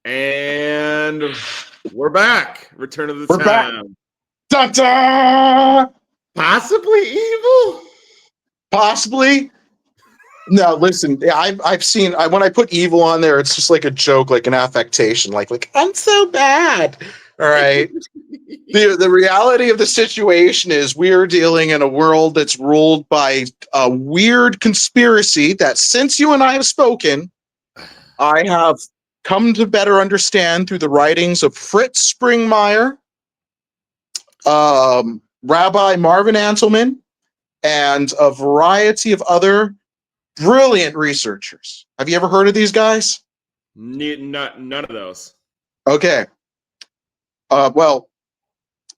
And we're back. Return of the We're back. Time. Ta-da! Possibly evil? Possibly. No, listen. I've seen. When I put evil on there, it's just like a joke, like an affectation, like I'm so bad. All right. The reality of the situation is we are dealing in a world that's ruled by a weird conspiracy that, since you and I have spoken, I have come to better understand through the writings of Fritz Springmeier, Rabbi Marvin Anselman, and a variety of other brilliant researchers. Have you ever heard of these guys? None of those. Okay. Well,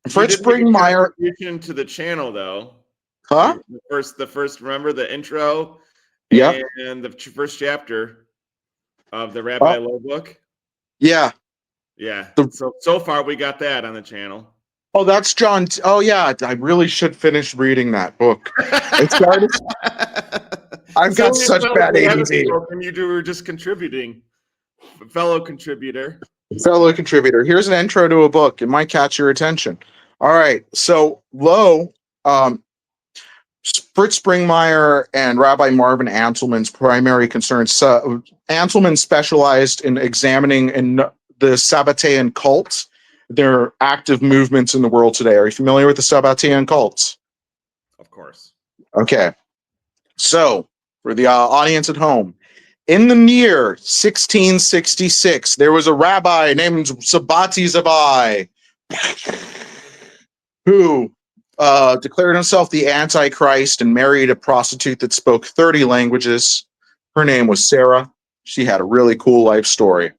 Fritz Springmeier contribution to the channel, though. Huh? The first. Remember the intro? Yeah. And the first chapter of the Rabbi Lowe book. Yeah. Yeah. So far we got that on the channel. Oh, that's John. Oh, yeah. I really should finish reading that book. It started. I've got such bad ADD. And you were just contributing, fellow contributor. Here's an intro to a book. It might catch your attention. All right. So Lowe, Fritz Springmeier and Rabbi Marvin Anselman's primary concerns. Anselman specialized in examining in the Sabbatean cults, their active movements in the world today. Are you familiar with the Sabbatean cults? Of course. Okay. So, for the audience at home, in the year 1666, there was a rabbi named Sabati Zabai who declared himself the Antichrist and married a prostitute that spoke 30 languages. Her name was Sarah. She had a really cool life story,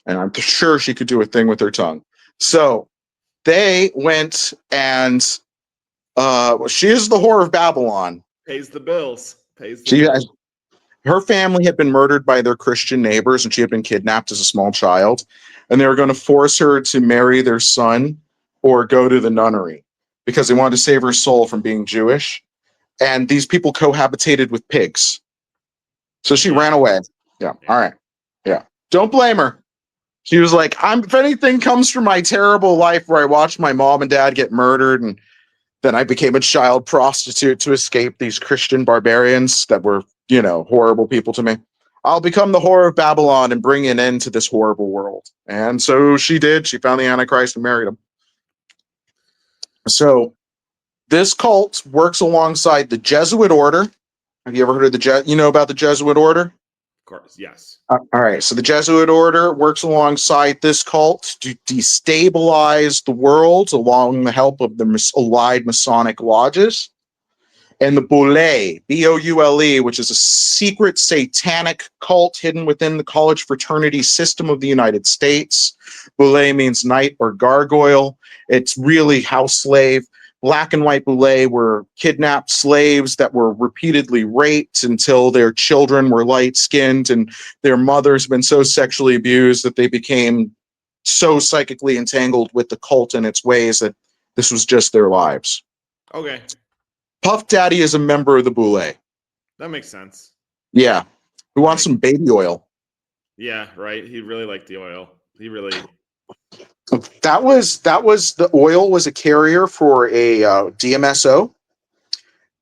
and I'm sure she could do a thing with her tongue. So they went and she is the whore of Babylon. Pays the bills. Her family had been murdered by their Christian neighbors, and she had been kidnapped as a small child. And they were going to force her to marry their son or go to the nunnery because they wanted to save her soul from being Jewish. And these people cohabitated with pigs. So she ran away. Yeah. All right. Yeah. Don't blame her. She was like, if anything comes from my terrible life where I watched my mom and dad get murdered, and then I became a child prostitute to escape these Christian barbarians that were, horrible people to me, I'll become the whore of Babylon and bring an end to this horrible world. And so she did. She found the Antichrist and married him. So this cult works alongside the Jesuit order. Have you ever heard of about the Jesuit order? Of course, yes. All right. So the Jesuit order works alongside this cult to destabilize the world along the help of the allied Masonic lodges. And the Boule, B-O-U-L-E, which is a secret satanic cult hidden within the college fraternity system of the United States. Boule means knight or gargoyle. It's really house slave. Black and white Boule were kidnapped slaves that were repeatedly raped until their children were light-skinned, and their mothers been so sexually abused that they became so psychically entangled with the cult and its ways that this was just their lives. Okay. Puff Daddy is a member of the Boule. That makes sense. Yeah. Who wants some baby oil? Yeah, right. He really liked the oil. He really... That was the oil was a carrier for a DMSO,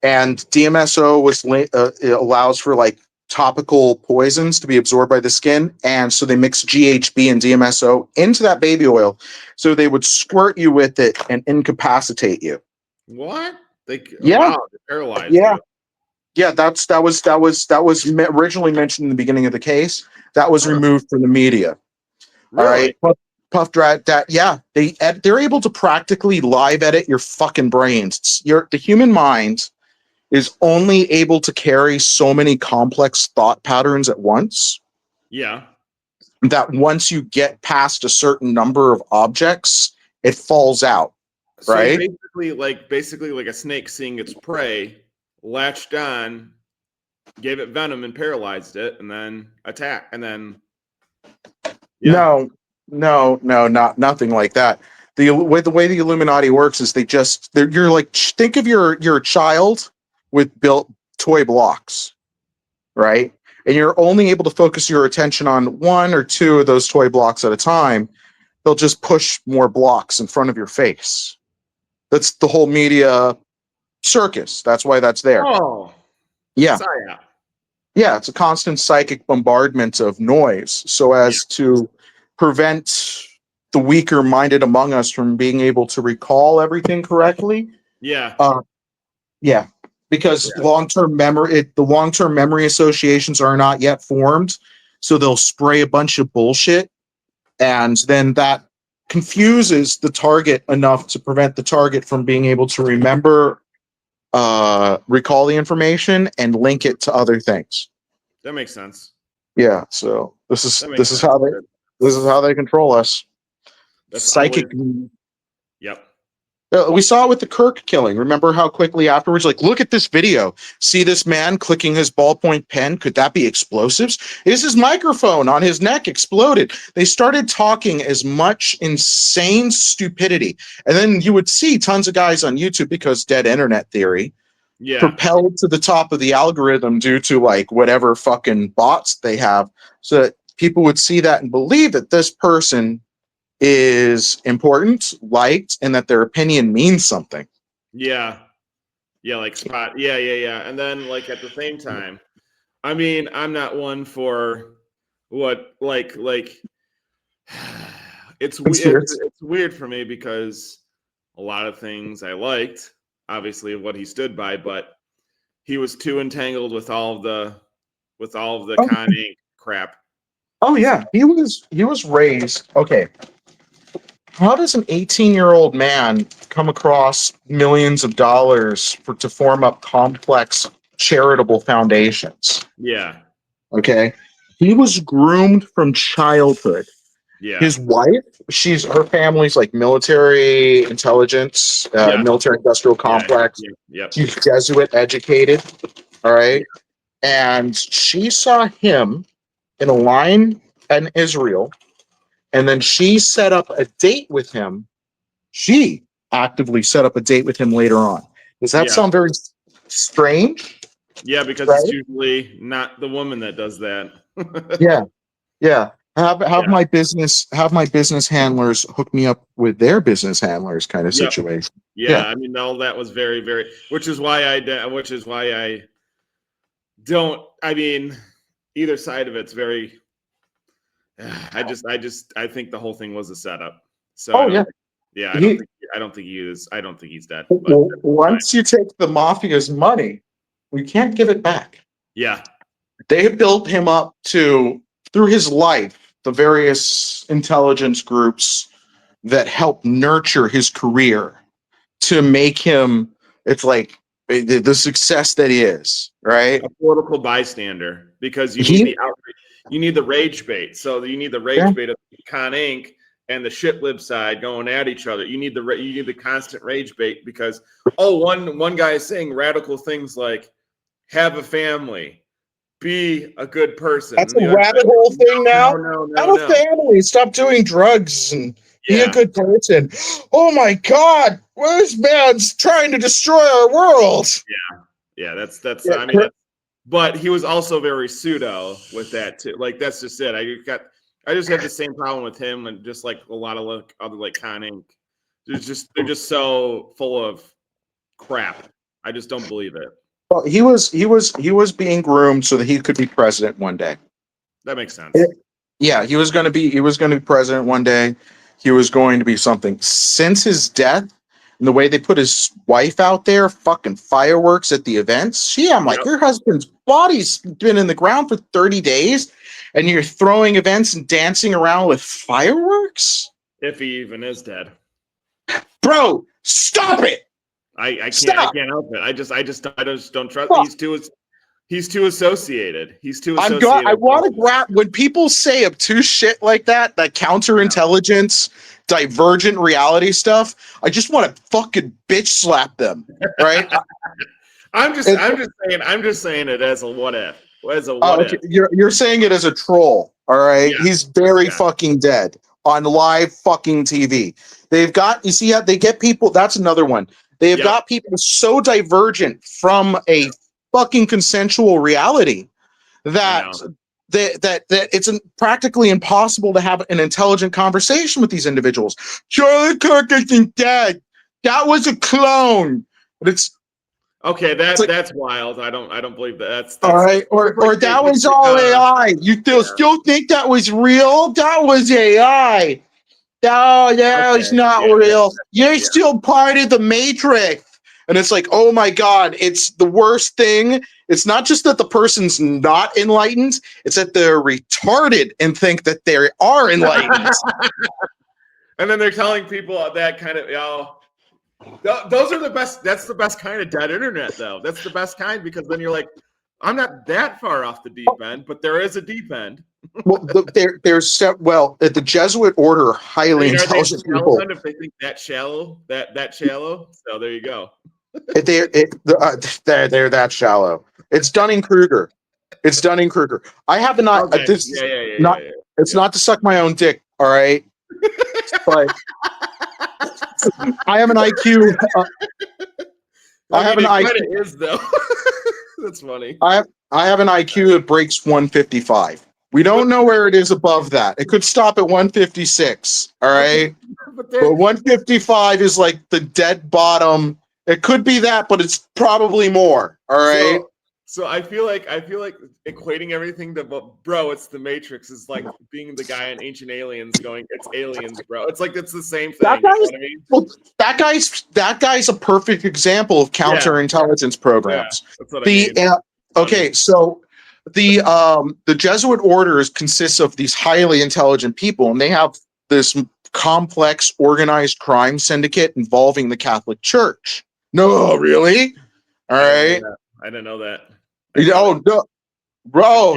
and DMSO was it allows for like topical poisons to be absorbed by the skin, and so they mixed GHB and DMSO into that baby oil, so they would squirt you with it and incapacitate you. What? Yeah, wow, they're paralyzed. Yeah, yeah. That was originally mentioned in the beginning of the case. That was removed from the media. Really? All right. Puff Drat, they're able to practically live edit your fucking brains. The human mind is only able to carry so many complex thought patterns at once. Yeah. That once you get past a certain number of objects, it falls out. So right? Basically like a snake seeing its prey, latched on, gave it venom and paralyzed it, and then attacked, and then. Yeah. No, nothing like that. The way the Illuminati works is you're like, think of your child with built toy blocks, right? and you're only able to focus your attention on one or two of those toy blocks at a time, they'll just push more blocks in front of your face. That's the whole media circus. That's why that's there. Oh, Yeah. psyop. Yeah, it's a constant psychic bombardment of noise so as to prevent the weaker minded among us from being able to recall everything correctly. Yeah. Yeah, because Yeah. the long-term memory associations are not yet formed, so they'll spray a bunch of bullshit, and then that confuses the target enough to prevent the target from being able to remember, recall the information and link it to other things. That makes sense. Yeah, so this is That makes this is sense. how they control us. That's Psychic. Yep. We saw it with the Kirk killing. Remember how quickly afterwards, like, look at this video. See this man clicking his ballpoint pen? Could that be explosives? Is his microphone on his neck exploded? They started talking as much insane stupidity. And then you would see tons of guys on YouTube, because dead internet theory, Yeah. propelled to the top of the algorithm due to like whatever fucking bots they have, so that people would see that and believe that this person is important, liked, and that their opinion means something. Yeah. Yeah, like spot. Yeah. And then like at the same time, I mean, I'm not one for what like it's weird for me because a lot of things I liked, obviously, of what he stood by, but he was too entangled with all of the Con Inc. crap. Oh yeah, he was raised. Okay, how does an 18-year-old man come across millions of dollars to form up complex charitable foundations? Yeah. Okay, he was groomed from childhood. Yeah. His wife, her family's like military intelligence, military industrial complex. Yep. She's Jesuit educated. All right. And she saw him in a line in Israel, and then she set up a date with him. She actively set up a date with him later on. Does that sound very strange? Yeah, because it's usually not the woman that does that. Yeah. Have my business handlers hook me up with their business handlers kind of situation. Yeah, I mean, all that was very, very, which is why I don't. I mean, either side of it's very. I think the whole thing was a setup. So I don't think he is. I don't think he's dead. But once you take the mafia's money, we can't give it back. Yeah, they built him up through his life, the various intelligence groups that help nurture his career to make him, it's like the success that he is, right? A political bystander, because you need the outrage, you need the rage bait. So you need the rage bait of Con Inc. and the shitlib side going at each other. You need the constant rage bait because one guy is saying radical things like have a family, be a good person. That's a rabbit hole thing now. No. Have a family. Stop doing drugs and be a good person. Oh my God, this man's trying to destroy our world. Yeah. That's. I mean, but he was also very pseudo with that too. Like that's just it. I just had the same problem with him, and just like a lot of other like Con Inc. They're just so full of crap. I just don't believe it. Well, he was being groomed so that he could be president one day. That makes sense. Yeah, he was going to be president one day. He was going to be something. Since his death and the way they put his wife out there, fucking fireworks at the events. I'm like, your husband's body's been in the ground for 30 days, and you're throwing events and dancing around with fireworks? If he even is dead. Bro, stop it! I can't help it. I just don't trust. He's too associated. I want to grab when people say obtuse shit like that counterintelligence, divergent reality stuff. I just want to fucking bitch slap them, right? I'm just saying it as a what if. If. You're saying it as a troll, all right? Yeah. He's very fucking dead on live fucking TV. You see how they get people. That's another one. They have got people so divergent from a fucking consensual reality that that it's practically impossible to have an intelligent conversation with these individuals. Charlie Kirk isn't dead. That was a clone. But it's okay. like, That's wild. I don't believe that. That's all right, or that was all AI. You still think that was real? That was AI. No, that was not real. You're still part of the Matrix. And it's like, oh my God, it's the worst thing. It's not just that the person's not enlightened, it's that they're retarded and think that they are enlightened. And then they're telling people that kind of, those are the best. That's the best kind of dead internet, though. That's the best kind, because then you're like, I'm not that far off the deep end, but there is a deep end. Well, the Jesuit order are highly intelligent people. If they think that shallow, that shallow, so there you go. They're that shallow. It's Dunning-Kruger. It's Dunning-Kruger. I have not. Okay. It's not to suck my own dick. All right, but I have an IQ. I have an IQ. It is though. That's funny. I have an IQ that breaks 155. We don't know where it is above that. It could stop at 156. All right, but 155 is like the dead bottom. It could be that, but it's probably more. All right. So I feel like equating everything to, bro, it's the Matrix, is like being the guy in Ancient Aliens going, it's aliens, bro. It's like it's the same thing. That guy's a perfect example of counterintelligence programs. Yeah, that's what I mean. Okay, so the Jesuit orders consists of these highly intelligent people, and they have this complex organized crime syndicate involving the Catholic Church. No, really? All right. I didn't know that. Oh no, bro.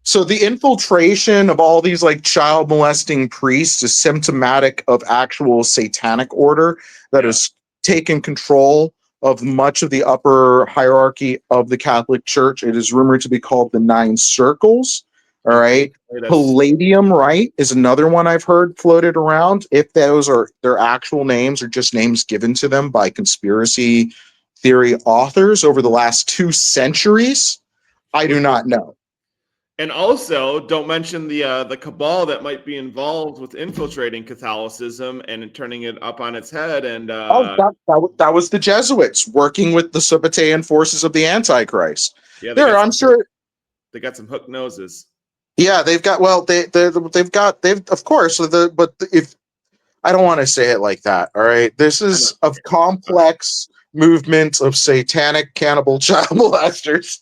So the infiltration of all these like child molesting priests is symptomatic of actual satanic order that has taken control of much of the upper hierarchy of the Catholic Church. It is rumored to be called the Nine Circles. All right. Palladium Rite is another one I've heard floated around. If those are their actual names or just names given to them by conspiracy theory authors over the last 2 centuries, I do not know. And also, don't mention the cabal that might be involved with infiltrating Catholicism and turning it up on its head. And that was the Jesuits working with the Sabbatean forces of the Antichrist. Yeah, I'm sure they got some hooked noses. Yeah, they've got. Well, they've of course. But if I don't want to say it like that, all right. This is a complex movement of satanic cannibal child molesters.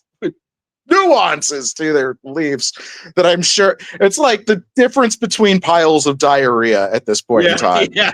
Nuances to their beliefs that I'm sure it's like the difference between piles of diarrhea at this point in time. Yeah.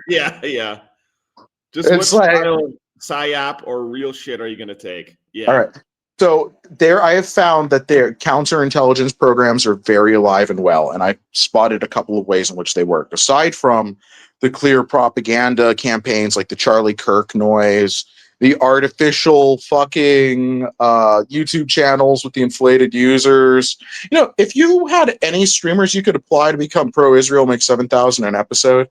Just it's what style of psyop or real shit are you going to take? Yeah. All right. So I have found that their counterintelligence programs are very alive and well, and I spotted a couple of ways in which they work. Aside from the clear propaganda campaigns like the Charlie Kirk noise, the artificial fucking YouTube channels with the inflated users. If you had any streamers you could apply to become pro-Israel, make $7,000 an episode.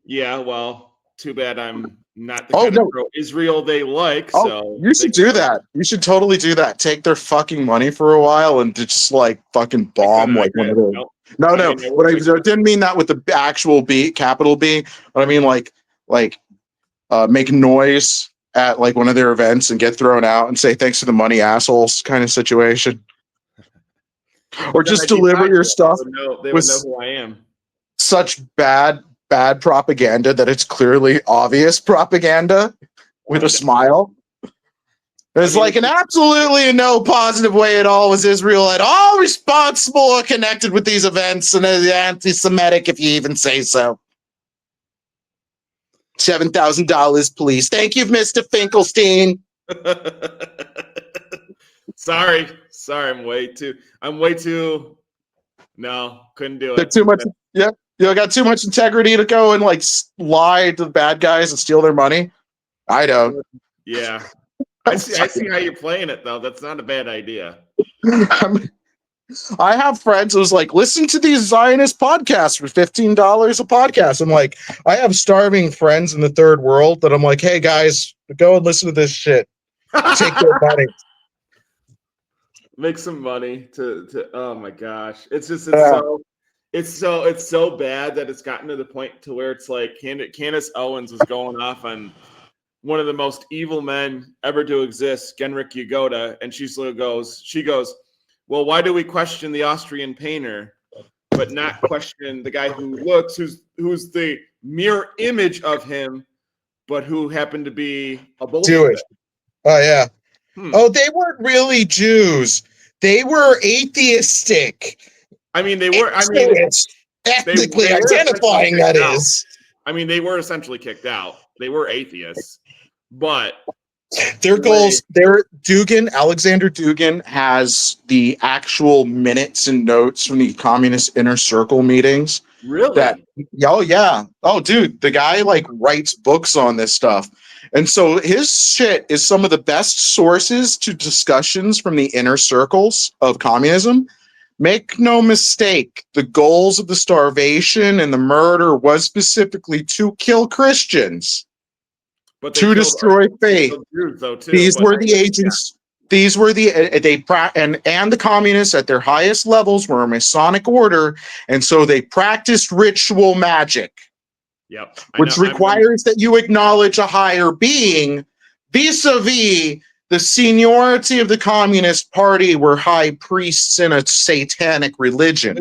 Yeah, well, too bad I'm not the kind of pro-Israel they like. So you should do that. You should totally do that. Take their fucking money for a while and just like fucking bomb like one of those. No. What I didn't mean that with the actual B, capital B. But I mean like make noise at like one of their events and get thrown out and say thanks for the money, assholes kind of situation. Or just deliver your stuff. They would know who I am. Such bad propaganda that it's clearly obvious propaganda with a smile. There's like an absolutely no positive way at all was Israel at all responsible or connected with these events, and is anti-Semitic if you even say so. $7,000, please. Thank you, Mr. Finkelstein. Sorry. I'm way too. No, couldn't do it. Too much. Yeah, you got too much integrity to go and like lie to the bad guys and steal their money. I don't. Yeah, I see how you're playing it though. That's not a bad idea. I have friends who's like, listen to these Zionist podcasts for $15 a podcast. I'm like, I have starving friends in the third world that I'm like, hey guys, go and listen to this shit. Take their money. make some money to oh my gosh. It's just Yeah. it's so bad that it's gotten to the point to where it's like Candace Owens was going off on one of the most evil men ever to exist, Genrikh Yagoda, and she goes, well, why do we question the Austrian painter, but not question the guy who's the mirror image of him, but who happened to be a Bolshevik? Jewish. Oh yeah. Oh, they weren't really Jews. They were atheistic. I mean, they were. I mean, It's ethnically they were essentially identifying. That kicked out. is. I mean, they were essentially kicked out. They were atheists, but their goals. Alexander Dugin has the actual minutes and notes from the communist inner circle meetings. Really? Oh, dude, the guy like writes books on this stuff. And so his shit is some of the best sources to discussions from the inner circles of communism. Make no mistake, the goals of the starvation and the murder was specifically to kill Christians, but to destroy faith. Jews, though, too, These were the agents. These were the and the communists at their highest levels were a Masonic order, and so they practiced ritual magic. Yep. Which requires that you acknowledge a higher being, vis-a-vis the seniority of the Communist Party were high priests in a satanic religion.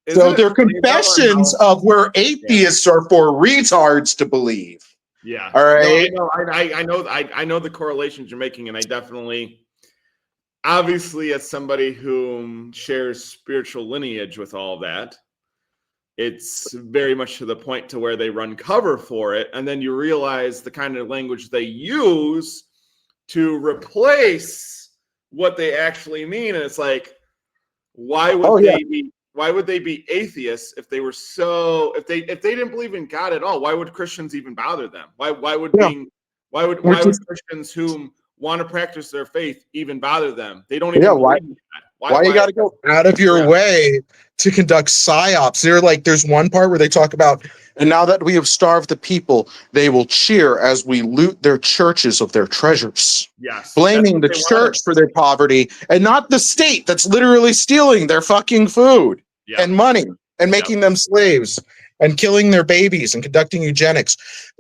So they're confessions of where atheists are for retards to believe. Yeah. All right. No, I know the correlations you're making, and I definitely, obviously, as somebody who shares spiritual lineage with all that, it's very much to the point to where they run cover for it, and then you realize the kind of language they use to replace what they actually mean, and it's like, why would they be atheists if they were if they didn't believe in God at all? Why would Christians even bother them? Why would Christians who want to practice their faith even bother them? They don't even believe in that. Why you got to go out of your way to conduct psyops? There's one part where they talk about, and now that we have starved the people, they will cheer as we loot their churches of their treasures. Yes. Blaming the church for their poverty and not the state that's literally stealing their fucking food and money and making them slaves and killing their babies and conducting eugenics.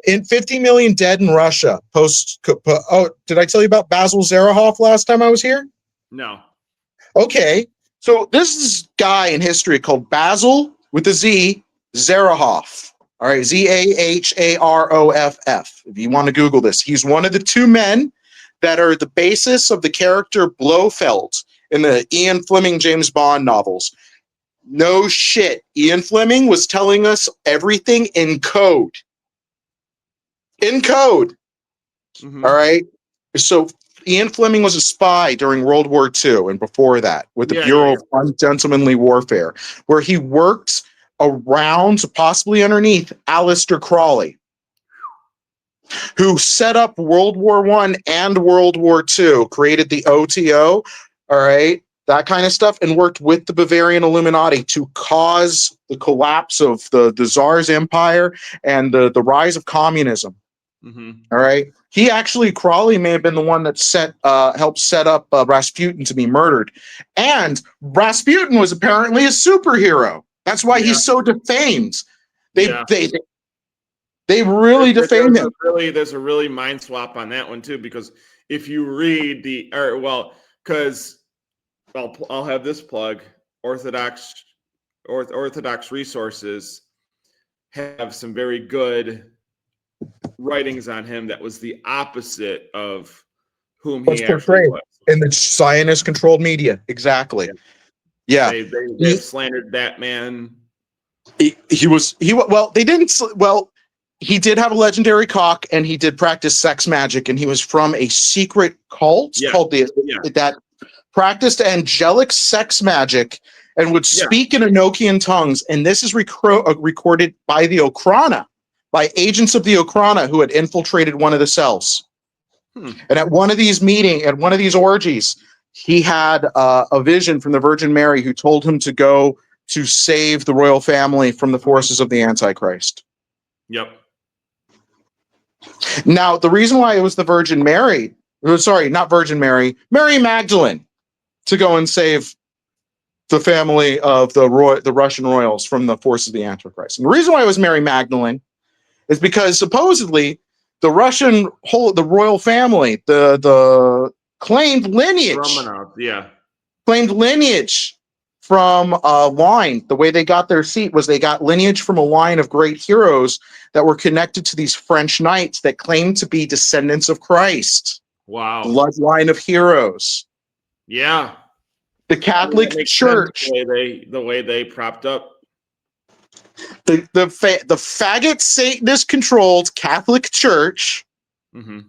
In 50 million dead in Russia did I tell you about Basil Zerahoff last time I was here? No. Okay, so this is a guy in history called Basil with a Z, Zerahoff. All right, Zaharoff. If you want to Google this, he's one of the two men that are the basis of the character Blofeld in the Ian Fleming James Bond novels. No shit, Ian Fleming was telling us everything in code. In code. Mm-hmm. All right, so Ian Fleming was a spy during World War II and before that with the Bureau of Ungentlemanly Warfare, where he worked around, possibly underneath, Aleister Crowley, who set up World War I and World War II, created the OTO, all right, that kind of stuff, and worked with the Bavarian Illuminati to cause the collapse of the Tsar's empire and the rise of communism. Mm-hmm. All right. Crowley may have been the one that helped set up Rasputin to be murdered. And Rasputin was apparently a superhero. That's why he's so defamed. They really defamed him. There's a really mind swap on that one too, because if you read because I'll have this plug, Orthodox Resources have some very good writings on him that was the opposite of whom he actually was. In the Zionist-controlled media. Exactly. Yeah. They slandered that man. He did have a legendary cock, and he did practice sex magic, and he was from a secret cult called that practiced angelic sex magic and would speak in Enochian tongues. And this is recorded by the Okhrana, by agents of the Okhrana who had infiltrated one of the cells. And at one of these orgies, he had a vision from the Virgin Mary who told him to go to save the royal family from the forces of the Antichrist. Yep. Now, the reason why it was the Virgin Mary, sorry, not Virgin Mary, Mary Magdalene. to go and save the family of the Russian royals from the forces of the Antichrist. And the reason why it was Mary Magdalene is because supposedly the royal family, the claimed Romanov, yeah. lineage from a line. The way they got their seat was they got lineage from a line of great heroes that were connected to these French knights that claimed to be descendants of Christ. Wow. Bloodline of heroes. Yeah. The Catholic Church, the way they propped up the faggot Satanist controlled Catholic Church, the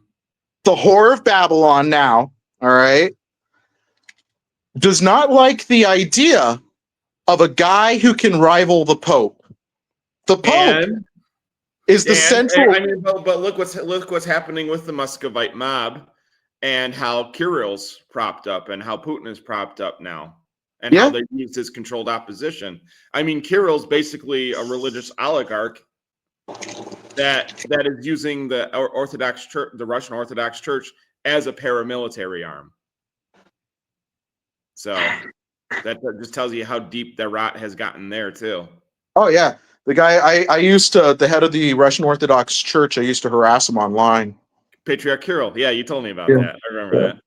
whore of Babylon now, all right, does not like the idea of a guy who can rival the Pope. The Pope is the central. I mean, but look what's happening with the Muscovite mob, and how Kirill's propped up, and how Putin is propped up now, and how they use his controlled opposition. I mean, Kirill's basically a religious oligarch that is using the Orthodox Church, the Russian Orthodox Church, as a paramilitary arm. So that just tells you how deep the rot has gotten there too. Oh yeah, the guy I used to, the head of the Russian Orthodox Church, I used to harass him online. Patriarch Kirill, yeah, you told me about that. I remember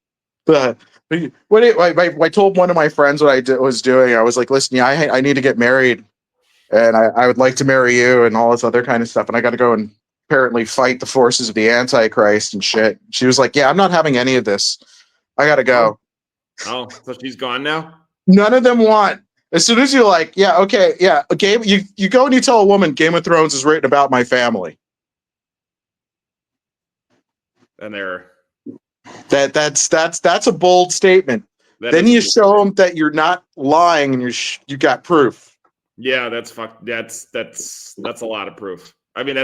that. I told one of my friends what I was doing. I was like, listen, yeah, I need to get married, and I would like to marry you, and all this other kind of stuff, and I got to go and apparently fight the forces of the Antichrist and shit. She was like, yeah, I'm not having any of this. I got to go. Oh, so she's gone now? None of them want. As soon as you're like, yeah, okay, yeah, you go and you tell a woman Game of Thrones is written about my family. And that's a bold statement. Then you show them that you're not lying and you got proof. Yeah, that's a lot of proof. I mean,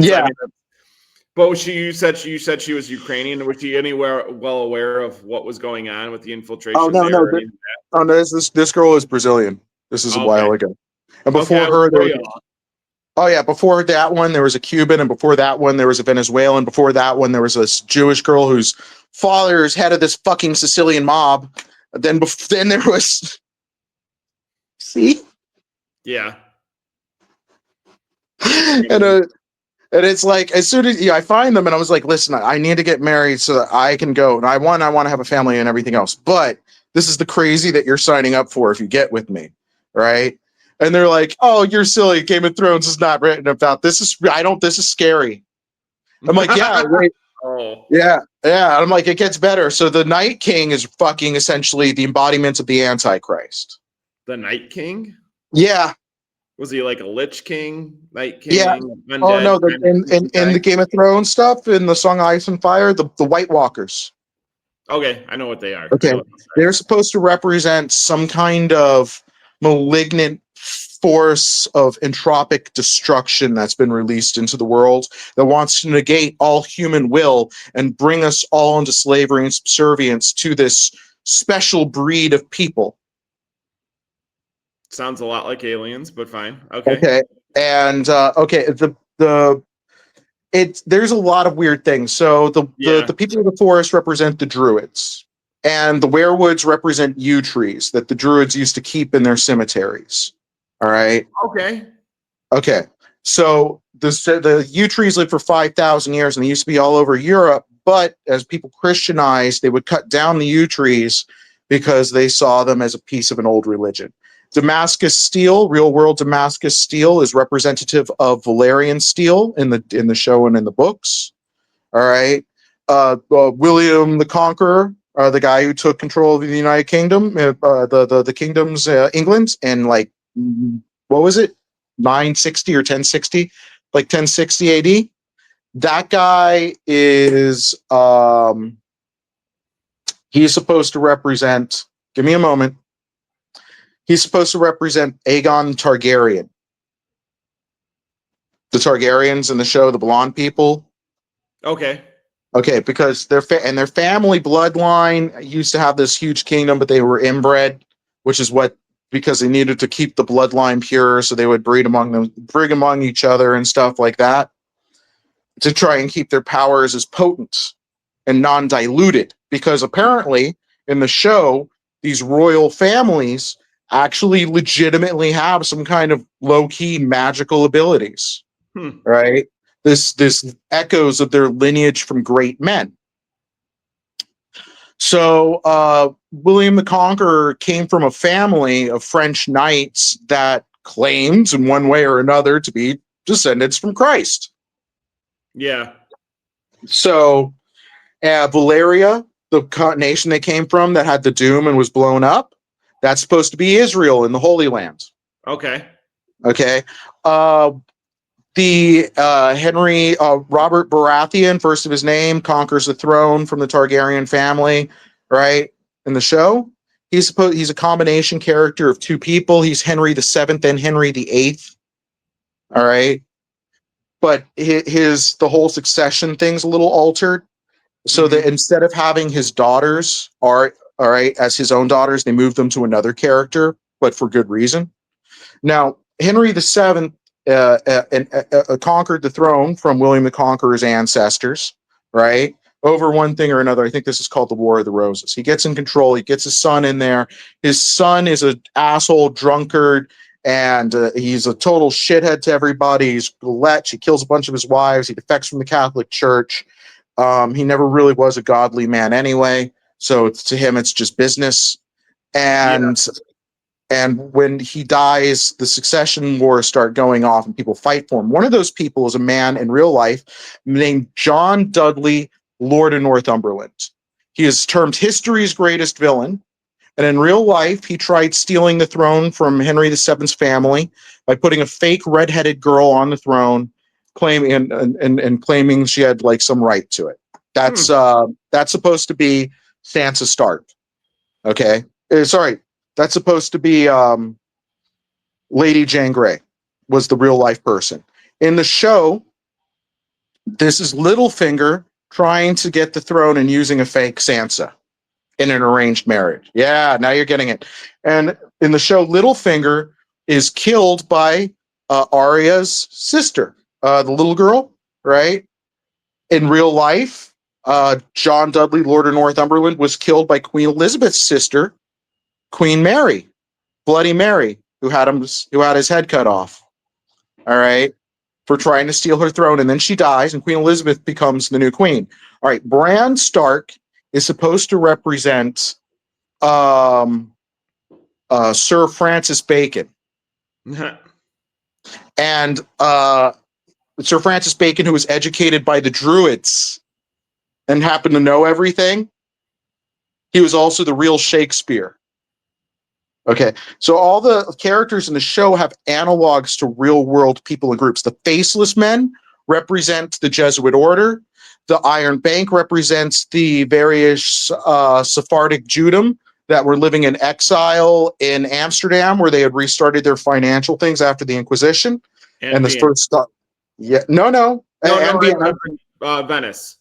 but you said she was Ukrainian. Was she anywhere well aware of what was going on with the infiltration? Oh no, this girl is Brazilian. This is a while ago, and before her, before that one there was a Cuban, and before that one there was a Venezuelan. Before that one there was this Jewish girl whose father is head of this fucking Sicilian mob. Then there was, see, yeah, and it's like, as soon as I find them, and I was like, listen, I need to get married so that I can go, and I want to have a family and everything else. But this is the crazy that you're signing up for if you get with me, right? And they're like, oh, you're silly. Game of Thrones is not written about this. This is scary. I'm like, yeah, wait. Yeah. I'm like, it gets better. So the Night King is fucking essentially the embodiment of the Antichrist. The Night King? Yeah. Was he like a Lich King, Night King? Yeah. Oh no, in the Game of Thrones stuff, in the Song of Ice and Fire, the White Walkers. Okay, I know what they are. Okay, they're supposed to represent some kind of malignant force of entropic destruction that's been released into the world that wants to negate all human will and bring us all into slavery and subservience to this special breed of people. Sounds a lot like aliens, but fine. Okay. Okay. And there's a lot of weird things. So the people of the forest represent the druids, and the werewoods represent yew trees that the druids used to keep in their cemeteries. All right. Okay. So the yew trees lived for 5,000 years, and they used to be all over Europe. But as people Christianized, they would cut down the yew trees because they saw them as a piece of an old religion. Damascus steel, real world Damascus steel, is representative of Valerian steel in the show and in the books. All right. William the Conqueror, the guy who took control of the United Kingdom, the kingdoms, England, and like, what was it, 960 or 1060, like 1060 AD. That guy is he's supposed to represent. Give me a moment. He's supposed to represent Aegon Targaryen. The Targaryens in the show, the blonde people. Okay, because their family bloodline used to have this huge kingdom, but they were inbred, which is because they needed to keep the bloodline pure, so they would breed among each other and stuff like that to try and keep their powers as potent and non-diluted. Because apparently in the show, these royal families actually legitimately have some kind of low-key magical abilities, right? This echoes of their lineage from great men. So William the Conqueror came from a family of French knights that claimed, in one way or another, to be descendants from Christ. Yeah. So Valeria, the nation they came from that had the doom and was blown up, that's supposed to be Israel in the Holy Land. Okay. Okay. The Henry Robert Baratheon, first of his name, conquers the throne from the Targaryen family, right? In the show, he's a combination character of two people. He's Henry VII and Henry VIII. All right, but the whole succession thing's a little altered. So that instead of having his daughters are all right as his own daughters, they moved them to another character, but for good reason. Now, Henry VII conquered the throne from William the Conqueror's ancestors, right? Over one thing or another. I think this is called the War of the Roses. He gets in control. He gets his son in there. His son is an asshole drunkard, and he's a total shithead to everybody. He's a lech. He kills a bunch of his wives. He defects from the Catholic Church. He never really was a godly man anyway. So to him, it's just business. And when he dies, the succession wars start going off and people fight for him. One of those people is a man in real life named John Dudley, Lord of Northumberland. He is termed history's greatest villain. And in real life, he tried stealing the throne from Henry VII's family by putting a fake redheaded girl on the throne, claiming she had like some right to it. That's supposed to be Sansa Stark. Okay. Sorry. That's supposed to be Lady Jane Grey was the real life person. In the show, this is Littlefinger trying to get the throne and using a fake Sansa in an arranged marriage. Yeah, now you're getting it. And in the show, Littlefinger is killed by Arya's sister, the little girl, right? In real life, John Dudley, Lord of Northumberland, was killed by Queen Elizabeth's sister, Queen Mary. Bloody Mary, who had his head cut off, all right, for trying to steal her throne, and then she dies, and Queen Elizabeth becomes the new queen. All right, Bran Stark is supposed to represent Sir Francis Bacon, and Sir Francis Bacon, who was educated by the Druids and happened to know everything. He was also the real Shakespeare. Okay, so all the characters in the show have analogs to real world people and groups. The Faceless Men represent the Jesuit order. The Iron Bank represents the various Sephardic Judaism that were living in exile in Amsterdam, where they had restarted their financial things after the Inquisition. And the first stop. Yeah, Venice.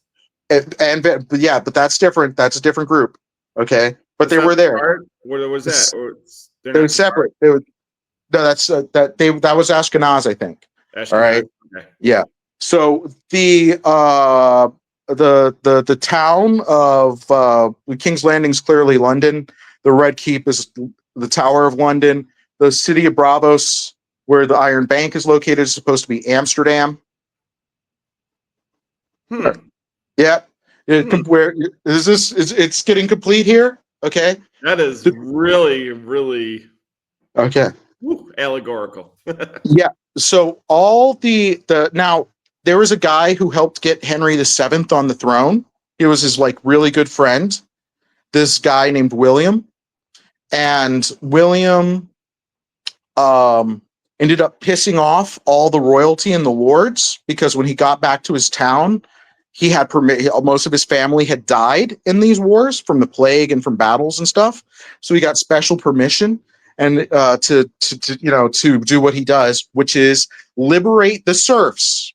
But that's different. That's a different group. Okay, but they were there. Where was that? They were separate. That was Ashkenaz, I think. Ashkenaz. All right. Okay. Yeah. So the town of King's Landing is clearly London. The Red Keep is the Tower of London. The city of Bravos, where the Iron Bank is located, is supposed to be Amsterdam. Yeah. Where is this? It's getting complete here. Okay. That is really, really okay. Allegorical. Yeah. So all the now there was a guy who helped get Henry VII on the throne. He was his like really good friend. This guy named William, and William ended up pissing off all the royalty and the lords because when he got back to his town, he had most of his family had died in these wars from the plague and from battles and stuff. So he got special permission and to do what he does, which is liberate the serfs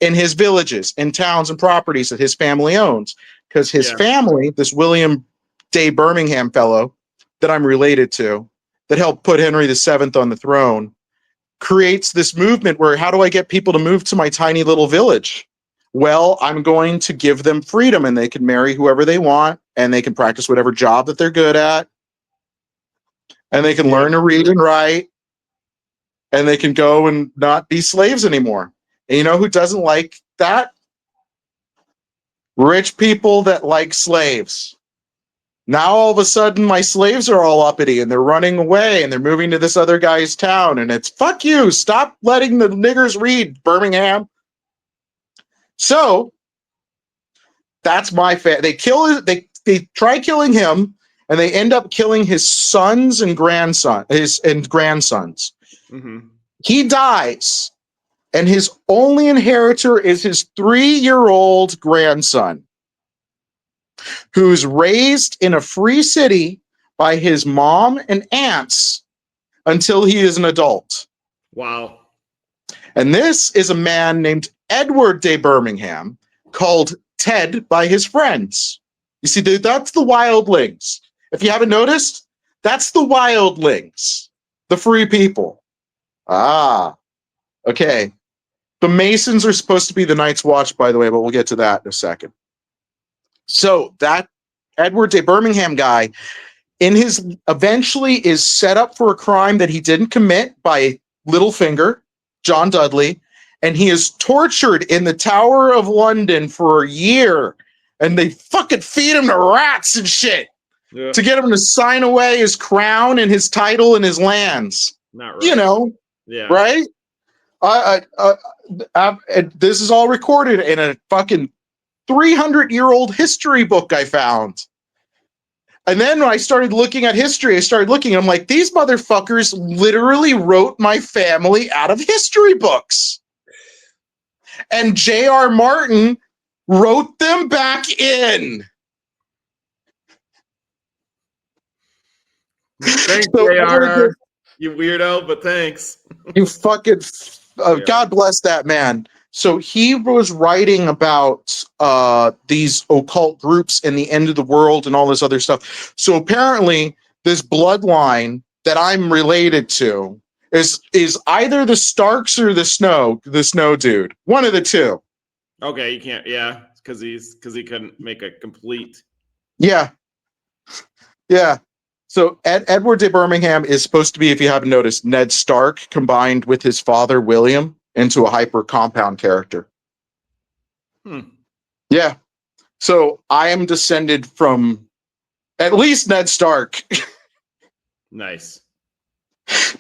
in his villages, in towns and properties that his family owns. Because his family, this William Day Birmingham fellow that I'm related to, that helped put Henry VII on the throne, creates this movement where how do I get people to move to my tiny little village? Well, I'm going to give them freedom and they can marry whoever they want and they can practice whatever job that they're good at. and they can learn to read and write, and they can go and not be slaves anymore. And you know who doesn't like that? Rich people that like slaves. Now all of a sudden my slaves are all uppity and they're running away and they're moving to this other guy's town, and it's fuck you, stop letting the niggers read, Birmingham. So that's my they try killing him, and they end up killing his sons and grandsons. Mm-hmm. He dies, and his only inheritor is his 3-year-old grandson, who's raised in a free city by his mom and aunts until he is an adult. Wow. And this is a man named Edward de Birmingham, called Ted by his friends. You see, that's the wildlings. If you haven't noticed, that's the wildlings, the free people. Ah, okay. The Masons are supposed to be the Night's Watch, by the way, but we'll get to that in a second. So that Edward de Birmingham guy eventually is set up for a crime that he didn't commit by Littlefinger, John Dudley, and he is tortured in the Tower of London for a year, and they fucking feed him to rats and shit to get him to sign away his crown and his title and his lands. Not right. You know, yeah, right? This is all recorded in a fucking 300-year-old history book I found. And then when I started looking at history, I'm like, these motherfuckers literally wrote my family out of history books. And J.R. Martin wrote them back in. Thanks, J.R. You weirdo, but thanks. You fucking... God bless that man. So he was writing about these occult groups and the end of the world and all this other stuff. So apparently this bloodline that I'm related to is either the Starks or the Snow dude. One of the two. Okay, you can't, because he couldn't make a complete. Yeah. Yeah. So Edward de Birmingham is supposed to be, if you haven't noticed, Ned Stark combined with his father, William, into a hyper compound character. Yeah. So I am descended from at least Ned Stark. Nice.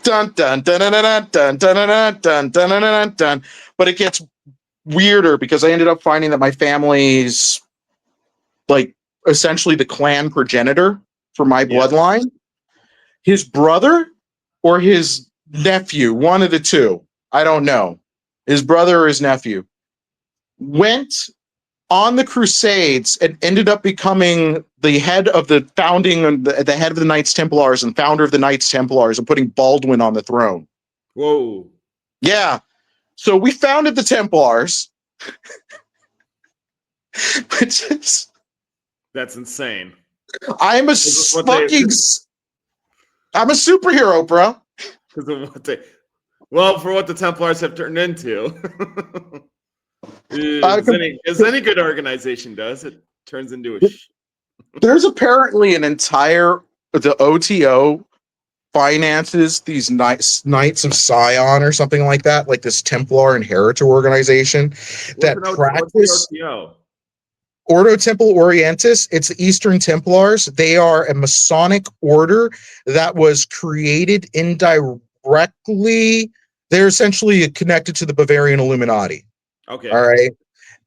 Dun dun dun dun dun dun dun dun dun dun dun. But it gets weirder because I ended up finding that my family's like essentially the clan progenitor for my bloodline. His brother or his nephew, one of the two, I don't know. His brother or his nephew went on the Crusades and ended up becoming the head of the founding and the head of the Knights Templars and founder of the Knights Templars and putting Baldwin on the throne. Whoa. Yeah. So we founded the Templars. Which is... That's insane. I'm a superhero, bro. Because of what for what the Templars have turned into. As any good organization does, it turns into a There's apparently the OTO finances these Knights of Sion or something like that, like this Templar Inheritor organization that practice Ordo Temple Orientis. It's the Eastern Templars. They are a Masonic order that was created indirectly. They're essentially connected to the Bavarian Illuminati. Okay. All right.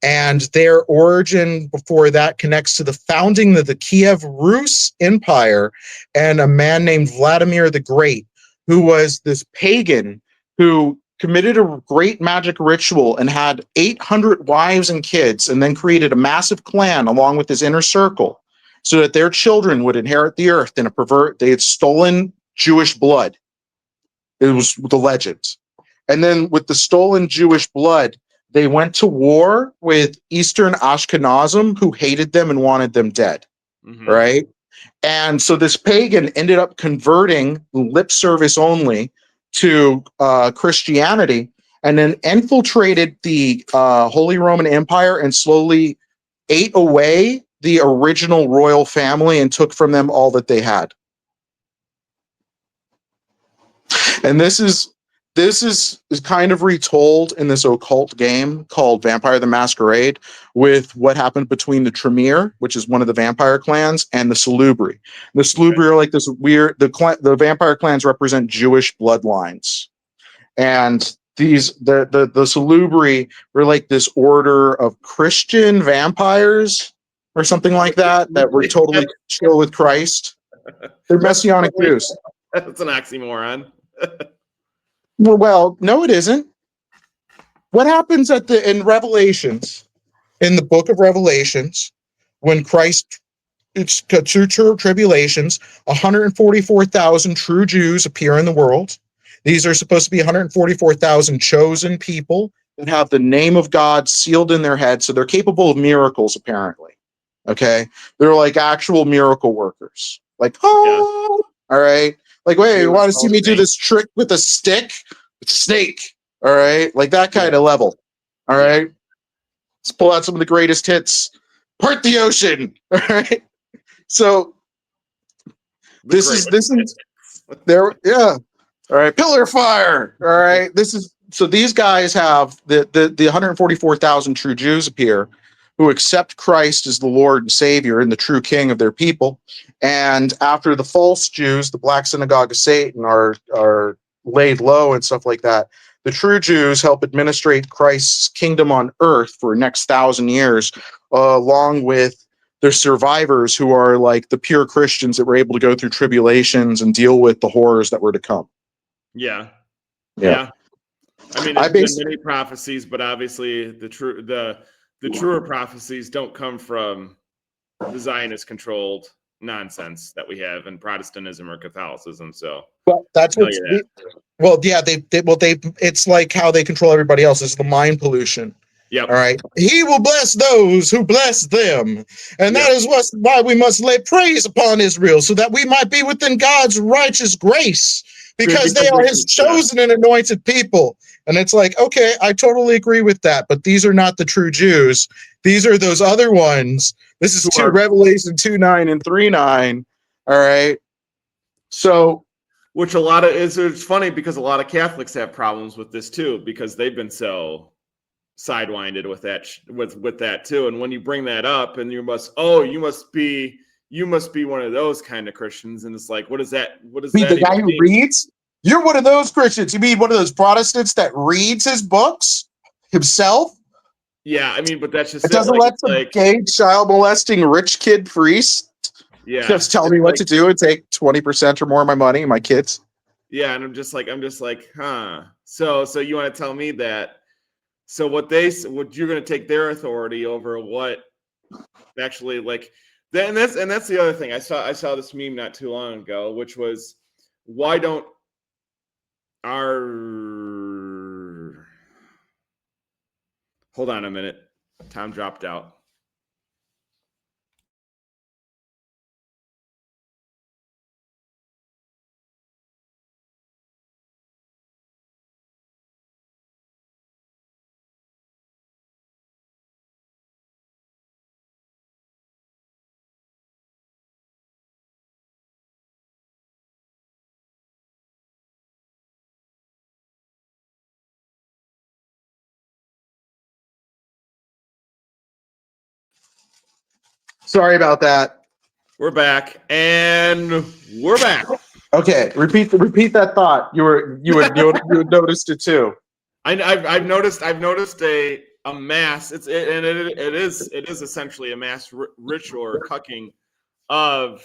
And their origin before that connects to the founding of the Kiev Rus Empire and a man named Vladimir the Great, who was this pagan who committed a great magic ritual and had 800 wives and kids, and then created a massive clan along with his inner circle so that their children would inherit the earth in they had stolen Jewish blood. It was the legends. And then with the stolen Jewish blood, they went to war with Eastern Ashkenazim who hated them and wanted them dead, right? And so this pagan ended up converting lip service only to Christianity, and then infiltrated the Holy Roman Empire and slowly ate away the original royal family and took from them all that they had. And this is kind of retold in this occult game called Vampire the Masquerade, with what happened between the Tremere, which is one of the vampire clans, and the Salubri. The Salubri are like this weird. The vampire clans represent Jewish bloodlines, and the Salubri were like this order of Christian vampires or something like that were totally chill with Christ. They're messianic Jews. That's an oxymoron. Well, no, it isn't. What happens in Revelations, in the book of Revelations, when Christ, it's true tribulations, 144,000 true Jews appear in the world. These are supposed to be 144,000 chosen people that have the name of God sealed in their head, so they're capable of miracles, apparently. Okay? They're like actual miracle workers. Like, oh, all right. Like, wait, you want to see me do this trick with a stick? It's a snake. All right. Like that kind of level. All right. Let's pull out some of the greatest hits. Part the ocean. All right. So this is there. Yeah. All right. Pillar fire. All right. So these guys have the 144,000 true Jews appear who accept Christ as the Lord and Savior and the true King of their people. And after the false Jews, the Black Synagogue of Satan, are laid low and stuff like that, the true Jews help administrate Christ's kingdom on earth for the next 1,000 years, along with their survivors who are like the pure Christians that were able to go through tribulations and deal with the horrors that were to come. Yeah. Yeah. I mean, there's been many prophecies, but obviously the truer prophecies don't come from the Zionist-controlled nonsense that we have in Protestantism or Catholicism. So, well, that's what. Well, yeah, it's like how they control everybody else. It's the mind pollution. Yep. All right. He will bless those who bless them. And that is why we must lay praise upon Israel, so that we might be within God's righteous grace, because they are his chosen and anointed people. And it's like, okay, I totally agree with that, but these are not the true Jews. These are those other ones. This is Revelation 2:9 and 3:9. All right. So, which it's funny because a lot of Catholics have problems with this too, because they've been so sidewinded with that too. And when you bring that up, and you must be one of those kind of Christians, and it's like, what does that the guy who reads? You're one of those Christians. You mean one of those Protestants that reads his books himself? Yeah, I mean, but that's just it. Doesn't let some gay, child molesting rich kid priest just tell me what to do and take 20% or more of my money and my kids. Yeah, and I'm just like, huh. So you want to tell me that? So what you're going to take their authority over what actually like that, and that's the other thing. I saw this meme not too long ago, which was, why don't hold on a minute. Tom dropped out. Sorry about that. We're back, and we're back. Okay, repeat that thought. You would noticed it too. I've noticed a mass. It is essentially a mass ritual or cucking of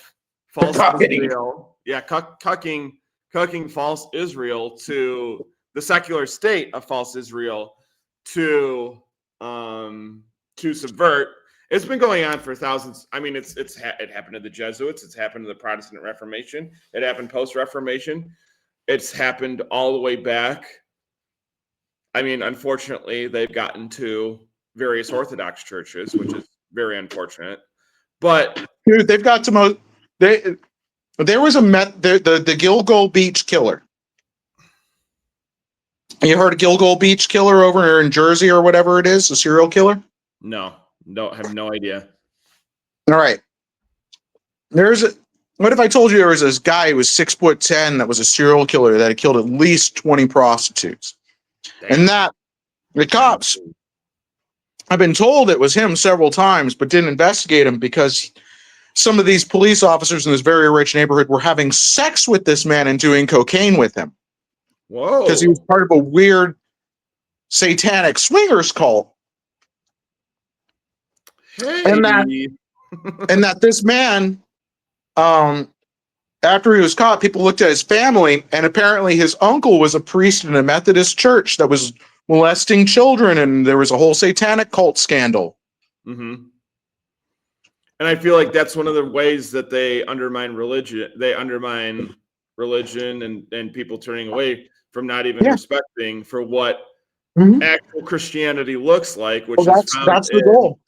false Israel. Yeah, cucking false Israel to the secular state of false Israel to subvert. It's been going on for thousands. I mean, it happened to the Jesuits. It's happened to the Protestant Reformation. It happened post-Reformation. It's happened all the way back. I mean, unfortunately, they've gotten to various Orthodox churches, which is very unfortunate. But dude, they've got to there was the Gilgal Beach killer. You heard of Gilgal Beach killer over in Jersey or whatever it is, a serial killer? No, have no idea. All right. What if I told you there was this guy who was 6'10" that was a serial killer that had killed at least 20 prostitutes, Damn. and that the cops have been told it was him several times, but didn't investigate him because some of these police officers in this very rich neighborhood were having sex with this man and doing cocaine with him because he was Whoa. part of a weird satanic swingers cult, Hey. and that this man, after he was caught, people looked at his family, and apparently his uncle was a priest in a Methodist church that was molesting children, and there was a whole satanic cult scandal. Mm-hmm. And I feel like that's one of the ways that they undermine religion. They undermine religion and people turning away from not even respecting for what actual Christianity looks like, which Well, is found that's the in, goal.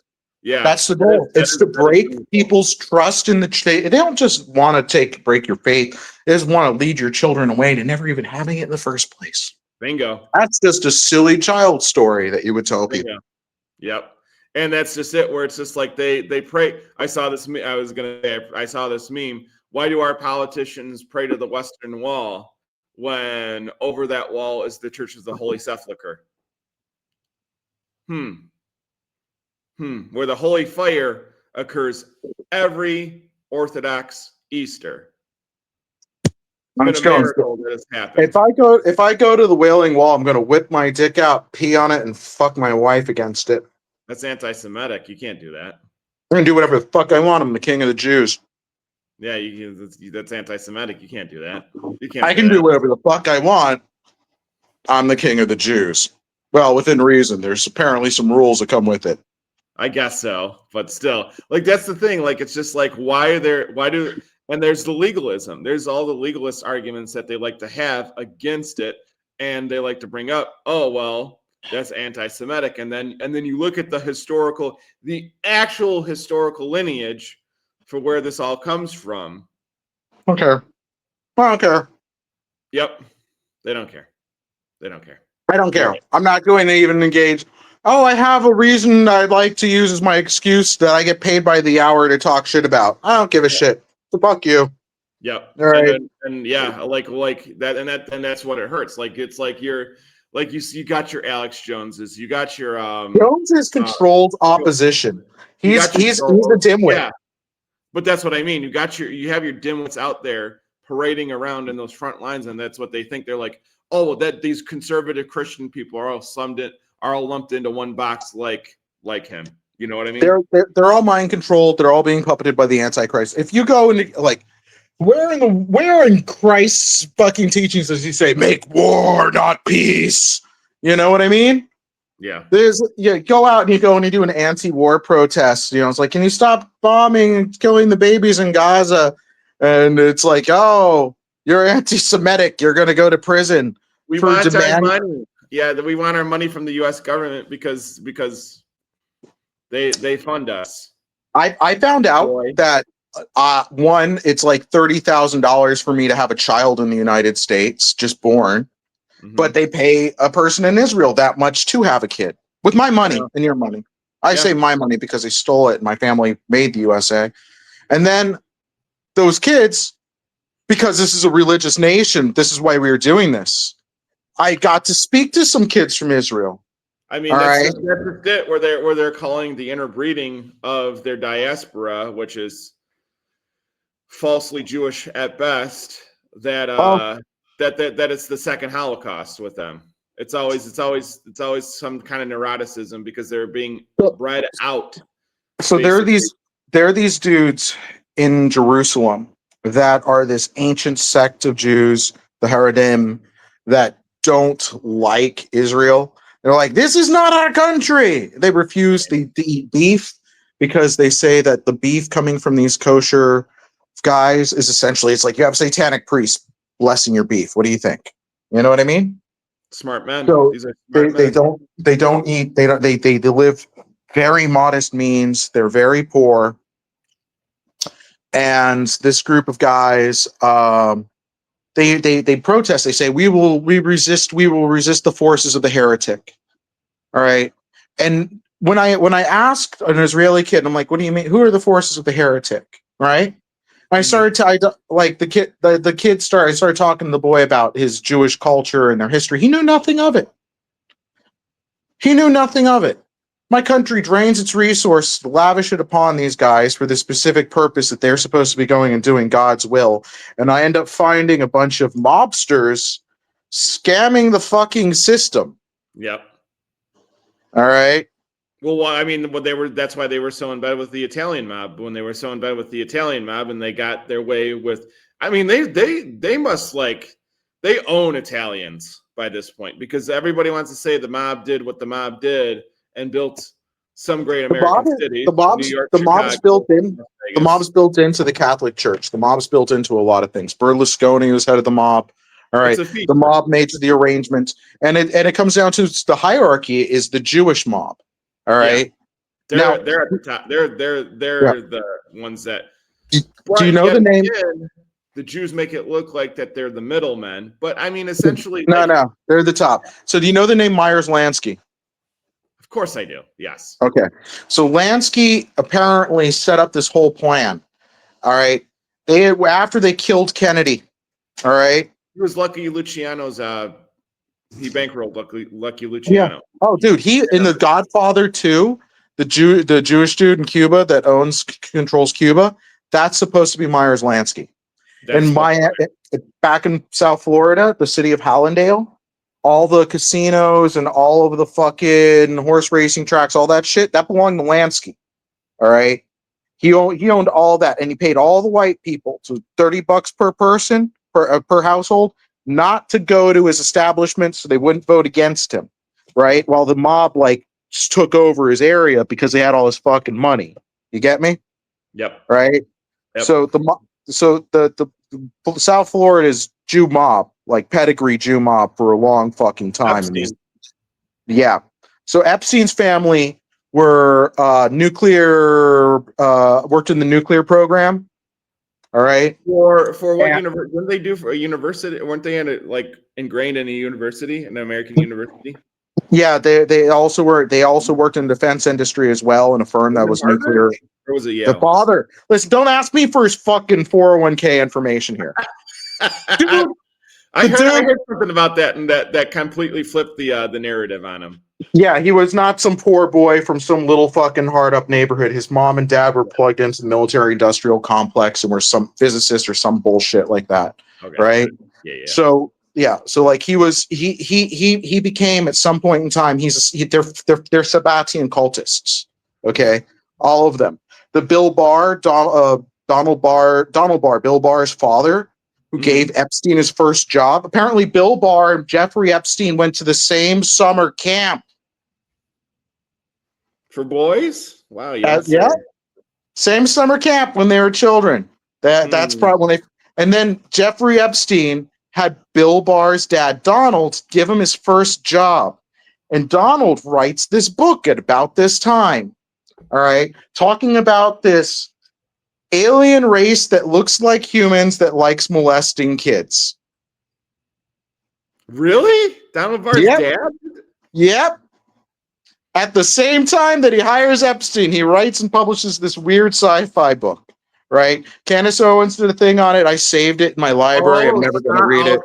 yeah, That's the goal. It's to break people's trust in the state. They don't just want to break your faith. They just want to lead your children away to never even having it in the first place. Bingo. That's just a silly child story that you would tell Bingo. people. Yep. And that's just it, where it's just like they pray. I saw this. I saw this meme. Why do our politicians pray to the Western Wall when over that wall is the Church of the Holy Sepulchre? Where the Holy Fire occurs every Orthodox Easter. It's been a miracle that has happened. If I go to the Wailing Wall, I'm going to whip my dick out, pee on it, and fuck my wife against it. That's anti-Semitic. You can't do that. I'm going to do whatever the fuck I want. I'm the king of the Jews. Yeah, that's anti-Semitic. You can't do that. You can't. I can do whatever the fuck I want. I'm the king of the Jews. Well, within reason. There's apparently some rules that come with it. I guess so, but still, like, that's the thing. Like, it's just like, and there's the legalism. There's all the legalist arguments that they like to have against it, and they like to bring up, oh, well, that's anti-Semitic. And then you look at the actual historical lineage for where this all comes from. Okay. I don't care. Yep. They don't care. They don't care. I don't care. I'm not going to even engage. Oh, I have a reason I'd like to use as my excuse that I get paid by the hour to talk shit about. I don't give a shit. So fuck you. Yep. All right. And yeah, like that, and that's what it hurts. Like, it's like you got your Alex Joneses, you got your Jones is controlled opposition. He's a dimwit. Yeah, but that's what I mean. You have your dimwits out there parading around in those front lines, and that's what they think. They're like, oh, well, that these conservative Christian people are all lumped into one box like him. You know what I mean? They're all mind controlled. They're all being puppeted by the Antichrist. If you go into like, where in Christ's fucking teachings does he say make war, not peace? You know what I mean? Yeah. Go out and you do an anti-war protest. You know, it's like, can you stop bombing and killing the babies in Gaza? And it's like, oh, you're anti-Semitic. You're going to go to prison. We want our money. Yeah, we want our money from the U.S. government because they fund us. I found out that one, it's like $30,000 for me to have a child in the United States, just born. Mm-hmm. But they pay a person in Israel that much to have a kid with my money and your money. I say my money because they stole it and my family made the USA. And then those kids, because this is a religious nation, this is why we are doing this. I got to speak to some kids from Israel. I mean, that's it, where they're calling the interbreeding of their diaspora, which is falsely Jewish at best, that it's the second Holocaust with them. It's always some kind of neuroticism because they're being bred out. So basically. there are these dudes in Jerusalem that are this ancient sect of Jews, the Haredim, that don't like Israel. They're like, this is not our country. They refuse to eat beef because they say that the beef coming from these kosher guys is essentially, it's like you have satanic priests blessing your beef. What do you think? You know what I mean? Smart men. So these are smart men. They live very modest means. They're very poor. And this group of guys, they protest. They say, we will resist the forces of the heretic. All right. And when I asked an Israeli kid, I'm like, what do you mean? Who are the forces of the heretic? Right. I started to like the kid. The kid started. I started talking to the boy about his Jewish culture and their history. He knew nothing of it. He knew nothing of it. My country drains its resources to lavish it upon these guys for the specific purpose that they're supposed to be going and doing God's will, and I end up finding a bunch of mobsters scamming the fucking system. Yep. All right. Well, I mean, what they were, that's why they were so in bed with the Italian mob. When they were so in bed with the Italian mob and they got their way with, I mean, they must like, they own Italians by this point, because everybody wants to say the mob did what the mob did and built some great American cities. New York, The Chicago, mob's built in. Las The Vegas. mob's built into the Catholic Church. The mob's built into a lot of things. Berlusconi was head of the mob. All right. It's a feature. The mob makes the arrangements, and it comes down to the hierarchy is the Jewish mob. All right. Yeah. Now, They're at the top. They're the ones that. Do you know the name? Again, the Jews make it look like that they're the middlemen, but I mean, essentially, No, they're the top. So, do you know the name Myers-Lansky? Of course, I do. Yes. Okay. So Lansky apparently set up this whole plan. All right. After they killed Kennedy. All right. He was Lucky Luciano's. He bankrolled Lucky Luciano. Yeah. Oh, dude, he in The Godfather 2, the Jewish dude in Cuba that controls Cuba. That's supposed to be Myers-Lansky. And back in South Florida, the city of Hallandale, all the casinos and all of the fucking horse racing tracks, all that shit, that belonged to Lansky. All right. He owned all that, and he paid all the white people, so $30 per person per household, not to go to his establishment, so they wouldn't vote against him, right? While the mob like just took over his area because they had all his fucking money. You get me? Yep. Right. Yep. So the South Florida's Jew mob, like pedigree Jew mob, for a long fucking time. Yeah. So Epstein's family were worked in the nuclear program. All right. For what university? What did they do for a university? Weren't they ingrained in a university, an American university? Yeah, they also worked in the defense industry as well, in a firm that was nuclear. Or was it Yale? The father. Listen, don't ask me for his fucking 401k information here. Dude, I heard something about that, and that completely flipped the narrative on him. Yeah, he was not some poor boy from some little fucking hard up neighborhood. His mom and dad were plugged into the military industrial complex and were some physicists or some bullshit like that. Okay. Right? Yeah. So like he became at some point in time, they're Sabbatian cultists. Okay. All of them. The Bill Barr, Donald Barr, Bill Barr's father, who gave Epstein his first job. Apparently, Bill Barr and Jeffrey Epstein went to the same summer camp. For boys? Wow. Yeah. Same summer camp when they were children. That's probably when they. And then Jeffrey Epstein had Bill Barr's dad, Donald, give him his first job. And Donald writes this book at about this time. All right. Talking about this alien race that looks like humans that likes molesting kids. Really? Donald Barr's dad? Yep. At the same time that he hires Epstein, he writes and publishes this weird sci-fi book, right? Candace Owens did a thing on it. I saved it in my library. I'm never going to read it.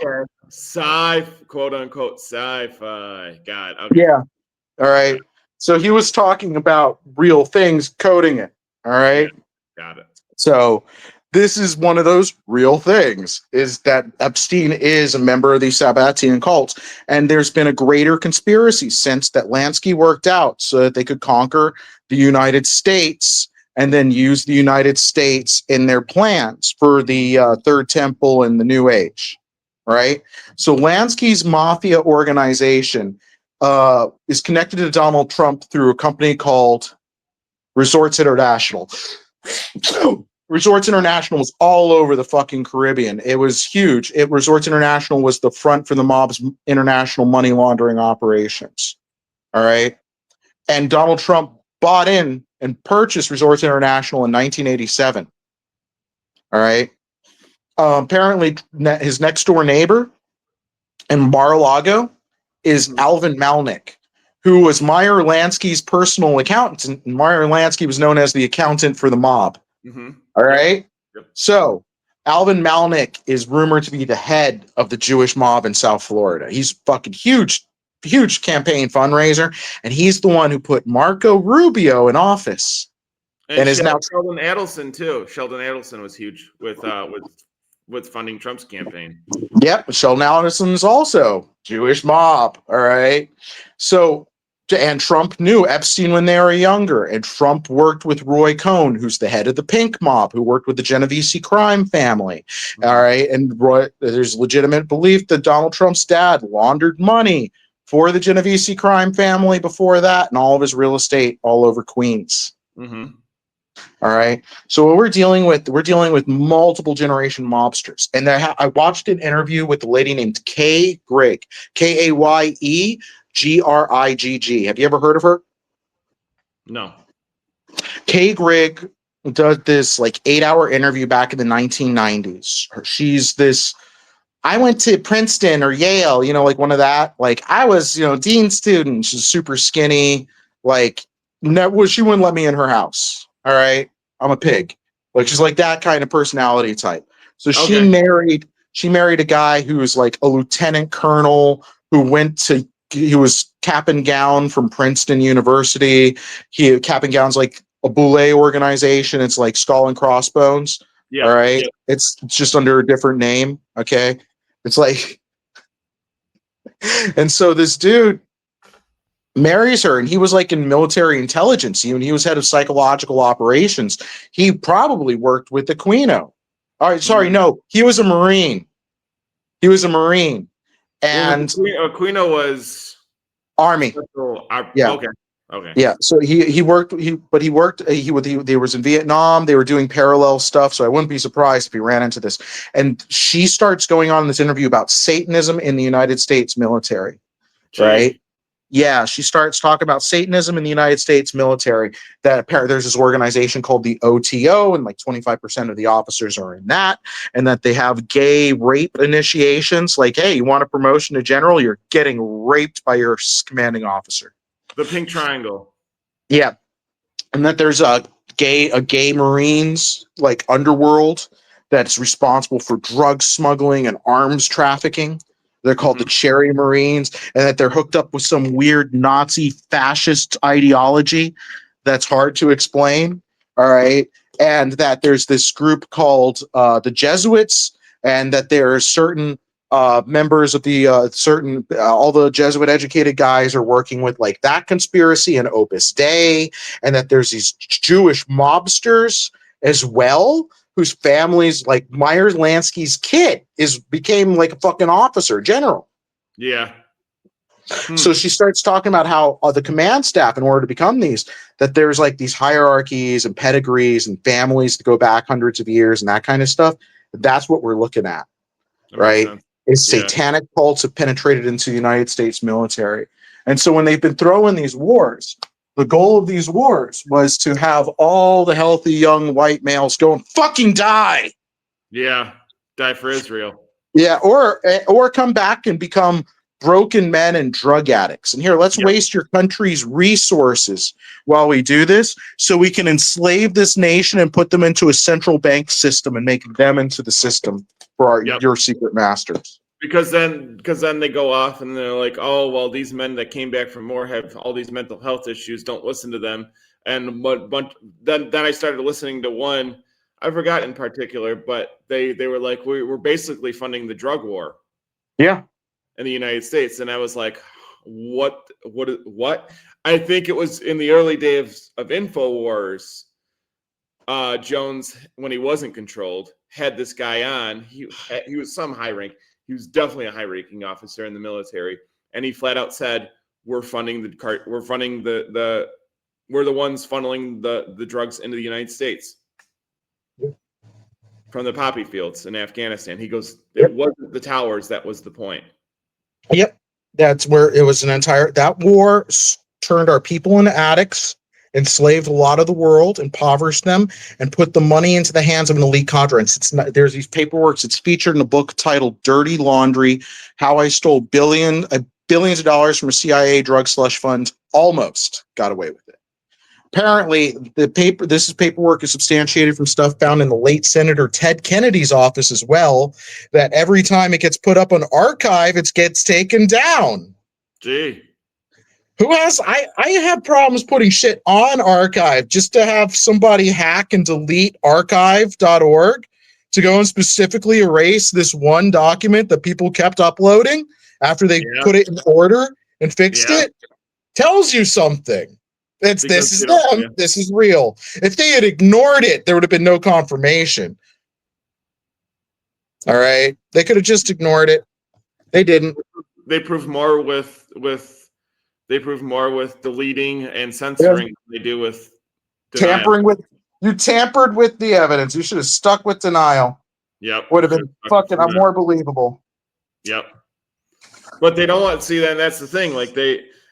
Quote unquote sci-fi. God. Okay. Yeah. All right. So he was talking about real things, coding it. All right. Yeah. Got it. So this is one of those real things, is that Epstein is a member of the Sabbatian cults. And there's been a greater conspiracy since that Lansky worked out so that they could conquer the United States and then use the United States in their plans for the Third Temple and the New Age. Right. So Lansky's mafia organization is connected to Donald Trump through a company called Resorts International. Resorts International was all over the fucking Caribbean. It was huge. Resorts International was the front for the mob's international money laundering operations. All right. And Donald Trump bought in and purchased Resorts International in 1987. All right. Apparently, his next door neighbor in Mar-a-Lago is Alvin Malnick, who was Meyer Lansky's personal accountant. And Meyer Lansky was known as the accountant for the mob. Mm-hmm. All right. Yep. So Alvin Malnick is rumored to be the head of the Jewish mob in South Florida. He's fucking huge campaign fundraiser, and he's the one who put Marco Rubio in office. And is now Sheldon Adelson too. Sheldon Adelson was huge with funding Trump's campaign. Yep, Sheldon Adelson is also Jewish mob. All right, so and Trump knew Epstein when they were younger, and Trump worked with Roy Cohn, who's the head of the Pink Mob, who worked with the Genovese crime family. All right, and there's legitimate belief that Donald Trump's dad laundered money for the Genovese crime family before that, and all of his real estate all over Queens. Mm-hmm. All right. So what we're dealing with multiple generation mobsters. And I watched an interview with a lady named Kay Grigg, Kayeggrigg. Have you ever heard of her? No. Kay Grigg does this like 8-hour interview back in the 1990s. She's this. I went to Princeton or Yale, like one of that. Like I was, dean student. She's super skinny. Like she wouldn't let me in her house. All right. I'm a pig. Like she's like that kind of personality type. So she married a guy who was like a lieutenant colonel who was cap and gown from Princeton University. Cap and gown's like a boule organization. It's like Skull and Crossbones. Yeah. All right. Yeah. It's just under a different name. Okay. It's like, and so this dude marries her, and he was like in military intelligence. When he was head of psychological operations, he probably worked with the Aquino. All right, sorry, no, he was a Marine. And Aquino was Army. Yeah. Okay. Yeah. So he worked. They was in Vietnam. They were doing parallel stuff. So I wouldn't be surprised if he ran into this. And she starts going on in this interview about Satanism in the United States military. Gee. Right. Yeah, she starts talking about Satanism in the United States military. That there's this organization called the OTO, and like 25% of the officers are in that, and that they have gay rape initiations. Like, hey, you want a promotion to general? You're getting raped by your commanding officer. The Pink Triangle. Yeah, and that there's a gay Marines like underworld that's responsible for drug smuggling and arms trafficking. They're called the Cherry Marines, and that they're hooked up with some weird Nazi fascist ideology that's hard to explain. All right. And that there's this group called the Jesuits, and that there are certain members of the all the Jesuit educated guys are working with like that conspiracy and Opus Dei, and that there's these Jewish mobsters as well, whose families, like Meyer Lansky's kid became like a fucking officer general. Yeah. So she starts talking about how the command staff, in order to become that there's like these hierarchies and pedigrees and families that go back hundreds of years and that kind of stuff. That's what we're looking at, right? Is satanic cults have penetrated into the United States military. And so when they've been throwing these wars, the goal of these wars was to have all the healthy young white males go and fucking die. Yeah, die for Israel. Yeah, or come back and become broken men and drug addicts. And here, let's waste your country's resources while we do this, so we can enslave this nation and put them into a central bank system and make them into the system for your secret masters. Because then they go off and they're like, oh, well, these men that came back from war have all these mental health issues. Don't listen to them. And then I started listening to one, I forgot in particular, but they were like, we're basically funding the drug war. Yeah. In the United States. And I was like, what? I think it was in the early days of InfoWars. Jones, when he wasn't controlled, had this guy on. He was some high rank. He was definitely a high-ranking officer in the military, and he flat out said, "We're funding we're the ones funneling the drugs into the United States from the poppy fields in Afghanistan." He goes, "It wasn't the towers that was the point." Yep, that's where it was that war turned our people into addicts, enslaved a lot of the world, impoverished them, and put the money into the hands of an elite cadre. There's these paperworks. It's featured in a book titled "Dirty Laundry: How I Stole Billions of Dollars from a CIA drug slush fund. Almost got away with it." Apparently, this is paperwork is substantiated from stuff found in the late Senator Ted Kennedy's office as well, that every time it gets put up on archive, it gets taken down. Gee. Who has I have problems putting shit on archive just to have somebody hack and delete archive.org to go and specifically erase this one document that people kept uploading after they put it in order and fixed it. Tells you something. This is them. This is real. If they had ignored it, there would have been no confirmation. All right. They could have just ignored it. They didn't. They prove more with deleting and censoring than they do with denial. You tampered with the evidence. You should have stuck with denial. Yep. Would have been fucking more believable. Yep. But they don't want to see that, and that's the thing.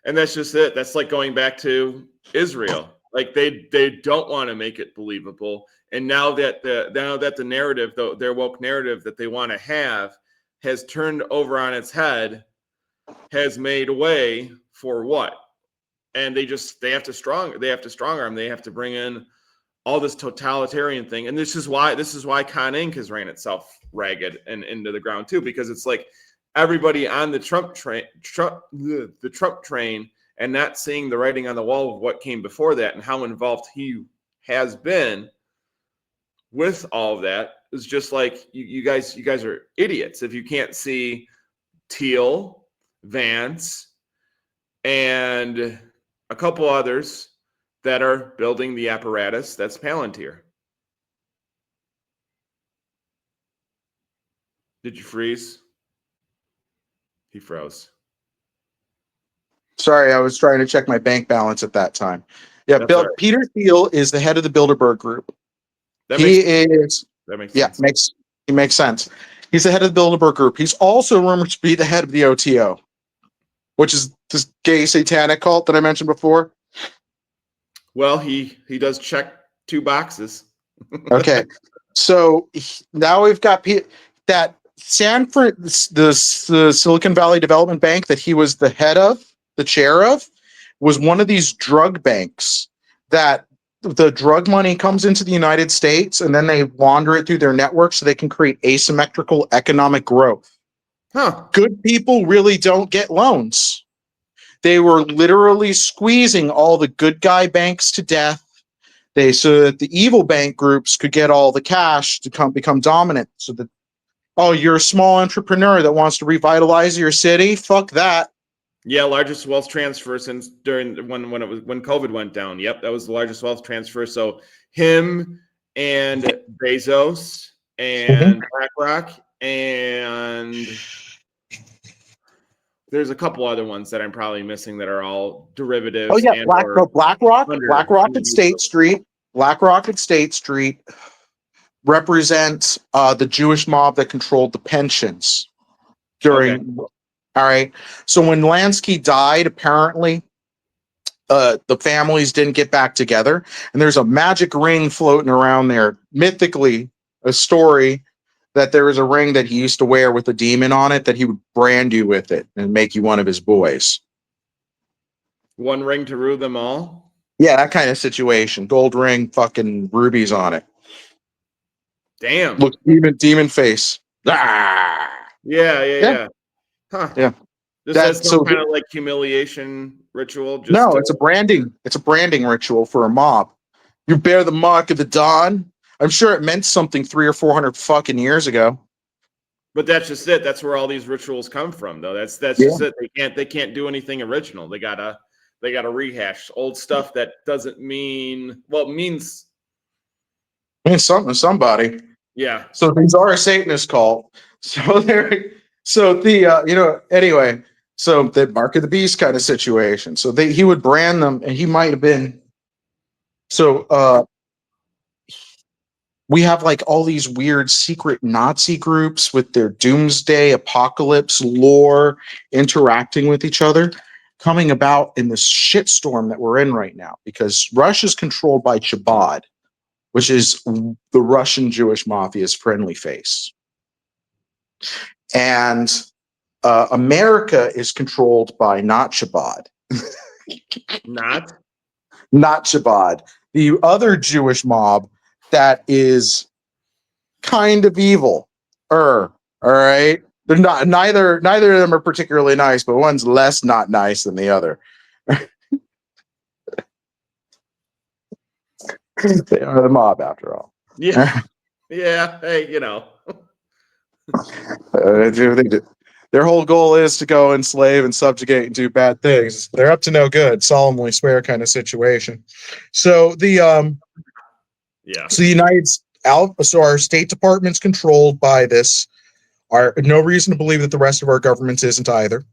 And that's just it. That's like going back to Israel. Like they don't want to make it believable. And now that the narrative, their woke narrative that they want to have has turned over on its head, has made way for what? And they have to strong arm. They have to bring in all this totalitarian thing. And this is why Con Inc. has ran itself ragged and into the ground too, because it's like everybody on the Trump train and not seeing the writing on the wall of what came before that and how involved he has been with all of that is just like you guys are idiots if you can't see Teal, Vance, and a couple others that are building the apparatus that's Palantir. Did you freeze? He froze. Sorry, I was trying to check my bank balance at that time. Yeah, Peter Thiel is the head of the Bilderberg Group. That makes sense. He's the head of the Bilderberg Group. He's also rumored to be the head of the OTO, which is this gay satanic cult that I mentioned before. Well, he does check 2 boxes. Okay, so now we've got that the Silicon Valley Development Bank that he was the head of, the chair of, was one of these drug banks that the drug money comes into the United States and then they launder it through their network so they can create asymmetrical economic growth. Good people really don't get loans. They were literally squeezing all the good guy banks to death. So that the evil bank groups could get all the cash to become dominant. So that, you're a small entrepreneur that wants to revitalize your city. Fuck that. Yeah, largest wealth transfer since when COVID went down. Yep, that was the largest wealth transfer. So him and Bezos and BlackRock, and there's a couple other ones that I'm probably missing that are all derivatives. Oh yeah, BlackRock at State Street. BlackRock at State Street represents the Jewish mob that controlled the pensions during. Okay. All right. So when Lansky died, apparently the families didn't get back together, and there's a magic ring floating around there. Mythically, a story that there was a ring that he used to wear with a demon on it that he would brand you with it and make you one of his boys. One ring to rule them all? Yeah, that kind of situation. Gold ring, fucking rubies on it. Damn. Look, demon face. Ah! Yeah. Huh. Yeah. That's some kind of like humiliation ritual. It's a branding. It's a branding ritual for a mob. You bear the mark of the Don. I'm sure it meant something 300 or 400 fucking years ago. But that's just it. That's where all these rituals come from, though. That's just it. They can't do anything original. They gotta rehash old stuff that doesn't mean it means something to somebody. Yeah. So these are a Satanist cult. Anyway. So the Mark of the Beast kind of situation. So he would brand them, and he might have been. So we have like all these weird secret Nazi groups with their doomsday apocalypse lore interacting with each other, coming about in this shitstorm that we're in right now, because Russia is controlled by Chabad, which is the Russian Jewish mafia's friendly face. And America is controlled by not Chabad. Not? Not Chabad. The other Jewish mob that is kind of evil. All right. They're not neither of them are particularly nice, but one's less not nice than the other. They are the mob after all. Yeah. Yeah. Hey, They do. Their whole goal is to go enslave and subjugate and do bad things. They're up to no good, solemnly swear kind of situation. So the yeah. so the so our State Department's controlled by this. Are no reason to believe that the rest of our governments isn't either.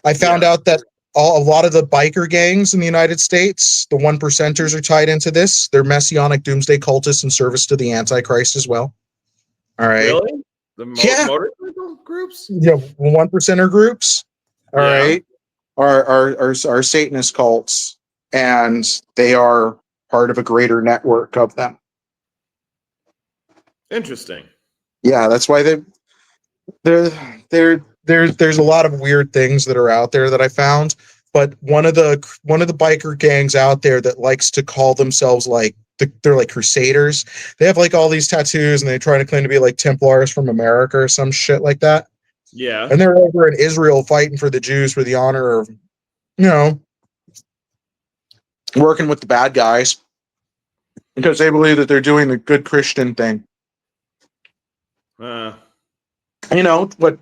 I found out that a lot of the biker gangs in the United States, the 1%ers, are tied into this. They're messianic doomsday cultists in service to the Antichrist as well. All right. Really? The motorcycle groups? Yeah, 1%er groups. All right. Are Satanist cults, and they are part of a greater network of them. Interesting. Yeah, that's why there's a lot of weird things that are out there that I found. But one of the biker gangs out there that likes to call themselves they're like crusaders. They have like all these tattoos and they try to claim to be like Templars from America or some shit like that. Yeah. And they're over in Israel fighting for the Jews for the honor of, working with the bad guys because they believe that they're doing the good Christian thing. What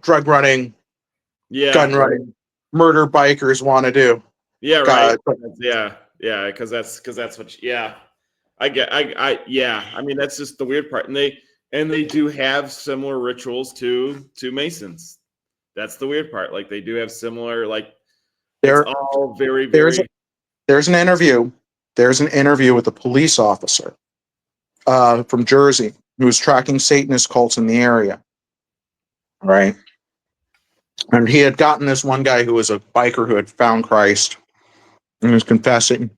drug running, gun running, murder bikers want to do. Yeah, right. Yeah, because that's what. I mean, that's just the weird part, and they do have similar rituals to Masons. That's the weird part. Like they do have similar, like it's all very, very. There's an interview. There's an interview with a police officer from Jersey who was tracking Satanist cults in the area. Right. And he had gotten this one guy who was a biker who had found Christ and was confessing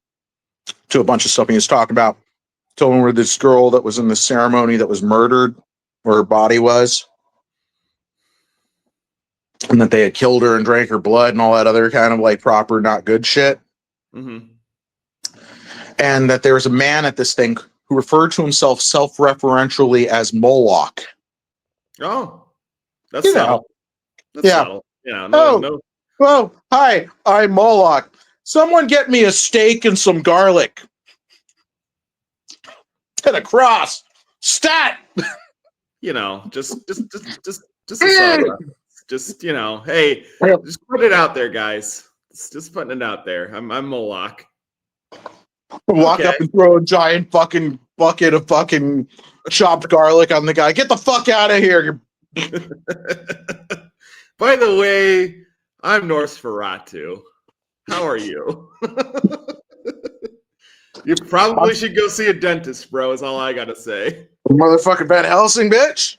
to a bunch of stuff he was talking about. Told him where this girl that was in the ceremony that was murdered, where her body was, and that they had killed her and drank her blood and all that other kind of like proper not good shit. Mm-hmm. And that there was a man at this thing who referred to himself self-referentially as Moloch. Oh, that's subtle. That's subtle. Oh, hi, I'm Moloch. Someone get me a steak and some garlic. And a cross. Stat. Just hey, just put it out there, guys. Just putting it out there. I'm Moloch. Walk up and throw a giant fucking bucket of fucking chopped garlic on the guy. Get the fuck out of here. By the way, I'm Nosferatu. How are you? You probably should go see a dentist, bro, is all I gotta say. Motherfucking Van Helsing, bitch.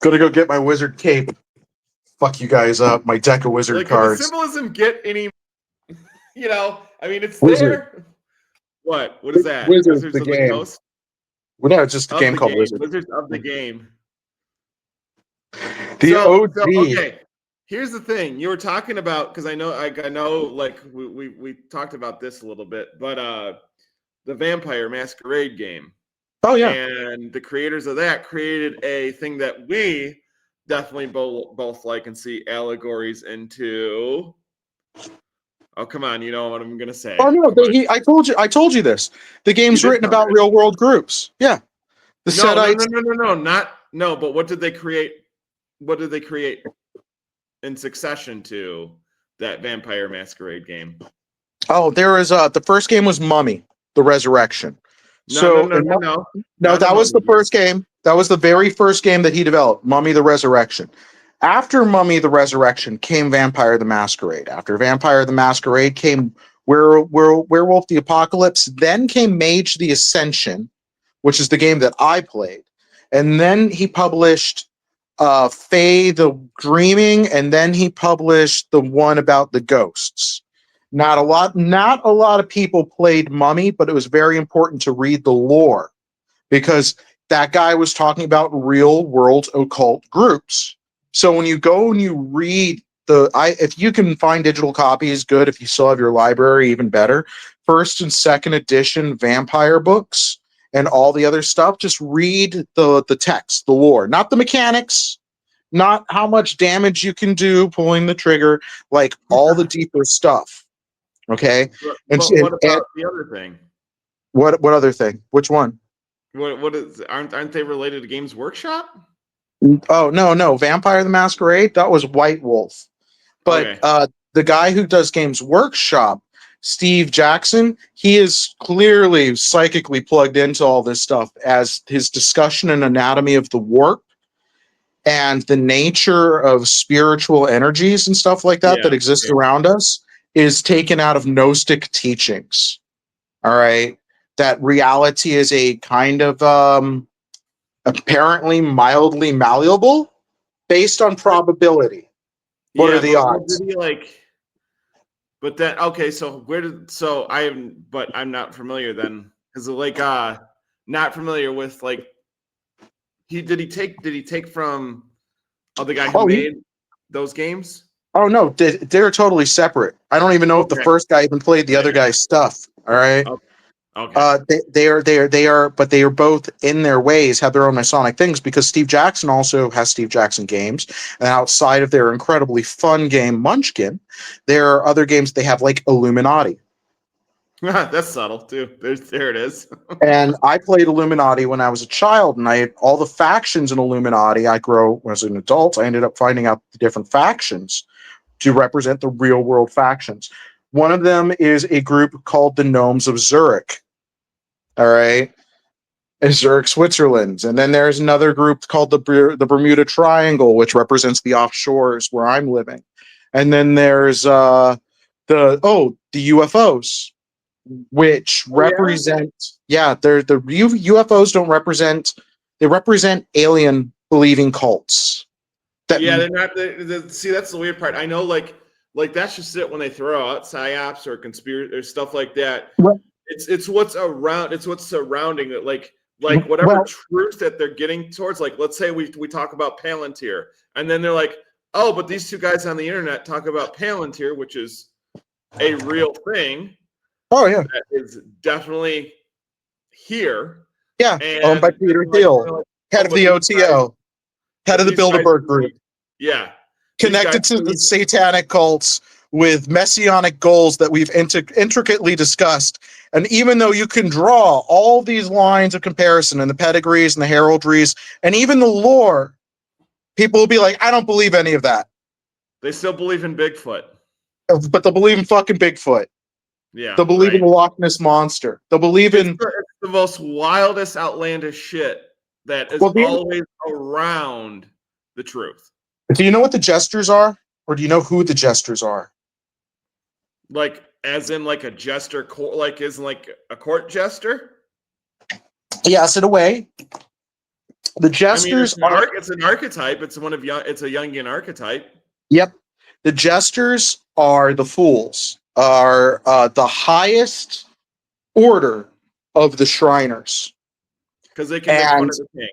Gonna go get my wizard cape. Fuck you guys up. My deck of wizard cards. Does the symbolism get any, I mean, it's Wizard. there. What is that? Wizards Wizards the of game. the Coast? Well, no, it's just a game called Wizard. Wizards of the game. OG. Okay. Here's the thing you were talking about, because I know, like we talked about this a little bit, but the Vampire Masquerade game. Oh yeah. And the creators of that created a thing that we definitely both like and see allegories into. Oh, come on, you know what I'm gonna say. Oh no, I told you this. The game's written about real world groups. Yeah. No, but what did they create? What did they create in succession to that Vampire Masquerade game? Oh, there is the first game was Mummy, the Resurrection. No, that was the first game. That was the very first game that he developed, Mummy the Resurrection. After Mummy the Resurrection came Vampire the Masquerade. After Vampire the Masquerade came Werewolf the Apocalypse. Then came Mage the Ascension, which is the game that I played. And then he published Fae the Dreaming, and then he published the one about the ghosts. Not a lot of people played Mummy, but it was very important to read the lore because that guy was talking about real world occult groups. So when you go and you read if you can find digital copies, good. If you still have your library, even better. First and second edition vampire books and all the other stuff. Just read the text, the lore, not the mechanics, not how much damage you can do pulling the trigger, like all the deeper stuff. Okay, But what about the other thing? What other thing? Which one? What is aren't they related to Games Workshop? Oh no, Vampire the Masquerade. That was White Wolf. But Okay. the guy who does Games Workshop, Steve Jackson, he is clearly psychically plugged into all this stuff as his discussion and anatomy of the warp and the nature of spiritual energies and stuff like that Yeah. that exist Okay. around us is taken out of Gnostic teachings. All right. That reality is a kind of apparently mildly malleable based on probability. What are Yeah, the but odds? did he like? But then okay, so where did so I am, but I'm not familiar then because like not familiar with like did he take from the guy who Oh, made those games? oh no, they're totally separate. I don't even know if the Okay. first guy even played the other Okay. guy's stuff. All right. Okay. Okay. But they are both in their ways have their own Masonic things because Steve Jackson also has Steve Jackson games, and outside of their incredibly fun game Munchkin, there are other games they have like Illuminati. That's subtle too. There it is. And I played Illuminati when I was a child, and I had all the factions in Illuminati. I grow as an adult. I ended up finding out the different factions to represent the real world factions. One of them is a group called the Gnomes of Zurich. All right. In Zurich, Switzerland. And then there's another group called the Bermuda Triangle, which represents the offshores where I'm living. And then there's the UFOs, which Oh yeah. represent they're the UFOs don't represent they represent alien believing cults. That Yeah, they're not. See, that's the weird part. I know, like that's just it when they throw out psyops or conspiracy or stuff like that. well, It's what's around. It's what's surrounding it. Like whatever well truth that they're getting towards. Like let's say we talk about Palantir, and then they're like, oh, but these two guys on the internet talk about Palantir, which is a real thing oh yeah, that is definitely here. yeah, owned by And Peter like, Thiel, they're like, head oh, of the OTO, head but of the these guys Bilderberg Group, believe, yeah, these guys connected to the believe. satanic cults with messianic goals that we've intricately discussed. And even though you can draw all these lines of comparison and the pedigrees and the heraldries and even the lore, people will be like, I don't believe any of that. They still believe in Bigfoot. But they'll believe in fucking Bigfoot. Yeah, They'll believe in right. the Loch Ness Monster. They'll believe in, It's the most wildest, outlandish shit that is well, always around the truth. do you know what the jesters are? Or do you know who the jesters are? Like, as in, like a jester, like isn't like a court jester. Yes, in a way. The I mean, jesters are, it's an archetype. It's one of it's a Jungian archetype yep. The jesters are the fools, are the highest order of the Shriners. because they can make fun And of the king.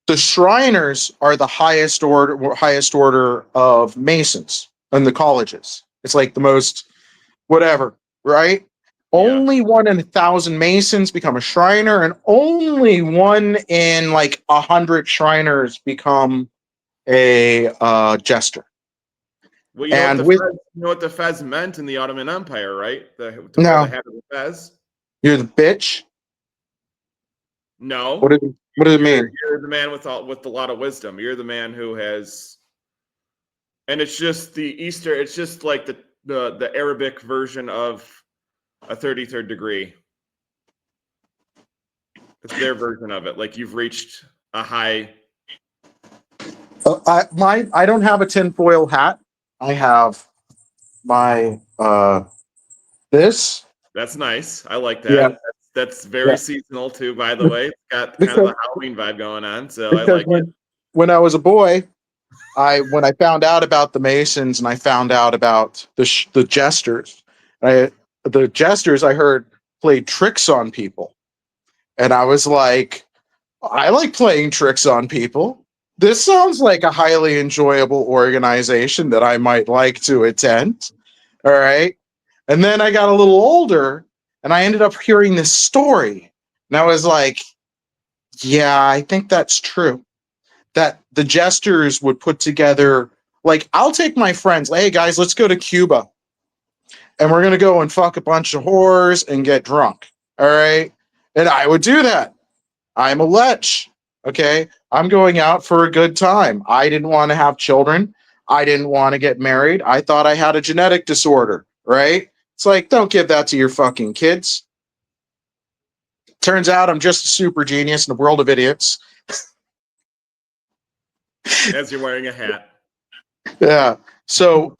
the Shriners are the highest order of Masons in the colleges. It's like the most whatever, right? Yeah. Only 1 in 1,000 Masons become a Shriner, and only 1 in 100 Shriners become a jester. Well, And with You know what the Fez meant in the Ottoman Empire, right? To wear the no, hat of the Fez. you're the bitch. No, What does it mean? you're the man with a lot of wisdom. You're the man who has, and it's just the Easter. It's just like the Arabic version of a 33rd degree. It's their version of it. Like you've reached a high. I don't have a tinfoil hat. I have my this. That's nice. I like Yeah, that. That's yeah. very seasonal too, by the way. It's got kind of Because a Halloween vibe going on, so I because like it. when I was a boy, when I found out about the Masons and I found out about the jesters, the jesters I heard played tricks on people, and I was like, I like playing tricks on people. this sounds like a highly enjoyable organization that I might like to attend. All right. And then I got a little older and I ended up hearing this story. And I was like, yeah, I think that's true. That the jesters would put together, like, I'll take my friends, hey guys, let's go to Cuba and we're going to go and fuck a bunch of whores and get drunk. All right. And I would do that. I'm a lech. Okay. I'm going out for a good time. I didn't want to have children. I didn't want to get married. I thought I had a genetic disorder. Right. It's like, don't give that to your fucking kids. Turns out I'm just a super genius in a world of idiots. As you're wearing a hat. Yeah. So,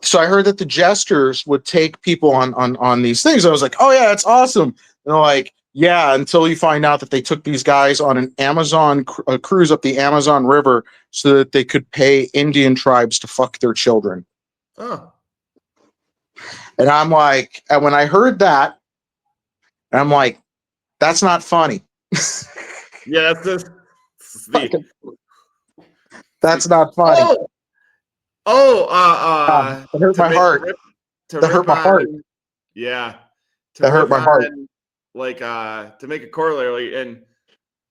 so I heard that the jesters would take people on these things. I was like, oh yeah, that's awesome. And they're like, yeah, until you find out that they took these guys on an a cruise up the Amazon River so that they could pay Indian tribes to fuck their children. Oh. And I'm like, and when I heard that, I'm like, that's not funny. Yeah, that's that's not funny. It hurt my heart. That hurt my heart. Yeah. That hurt my heart. Like to make a corollary, and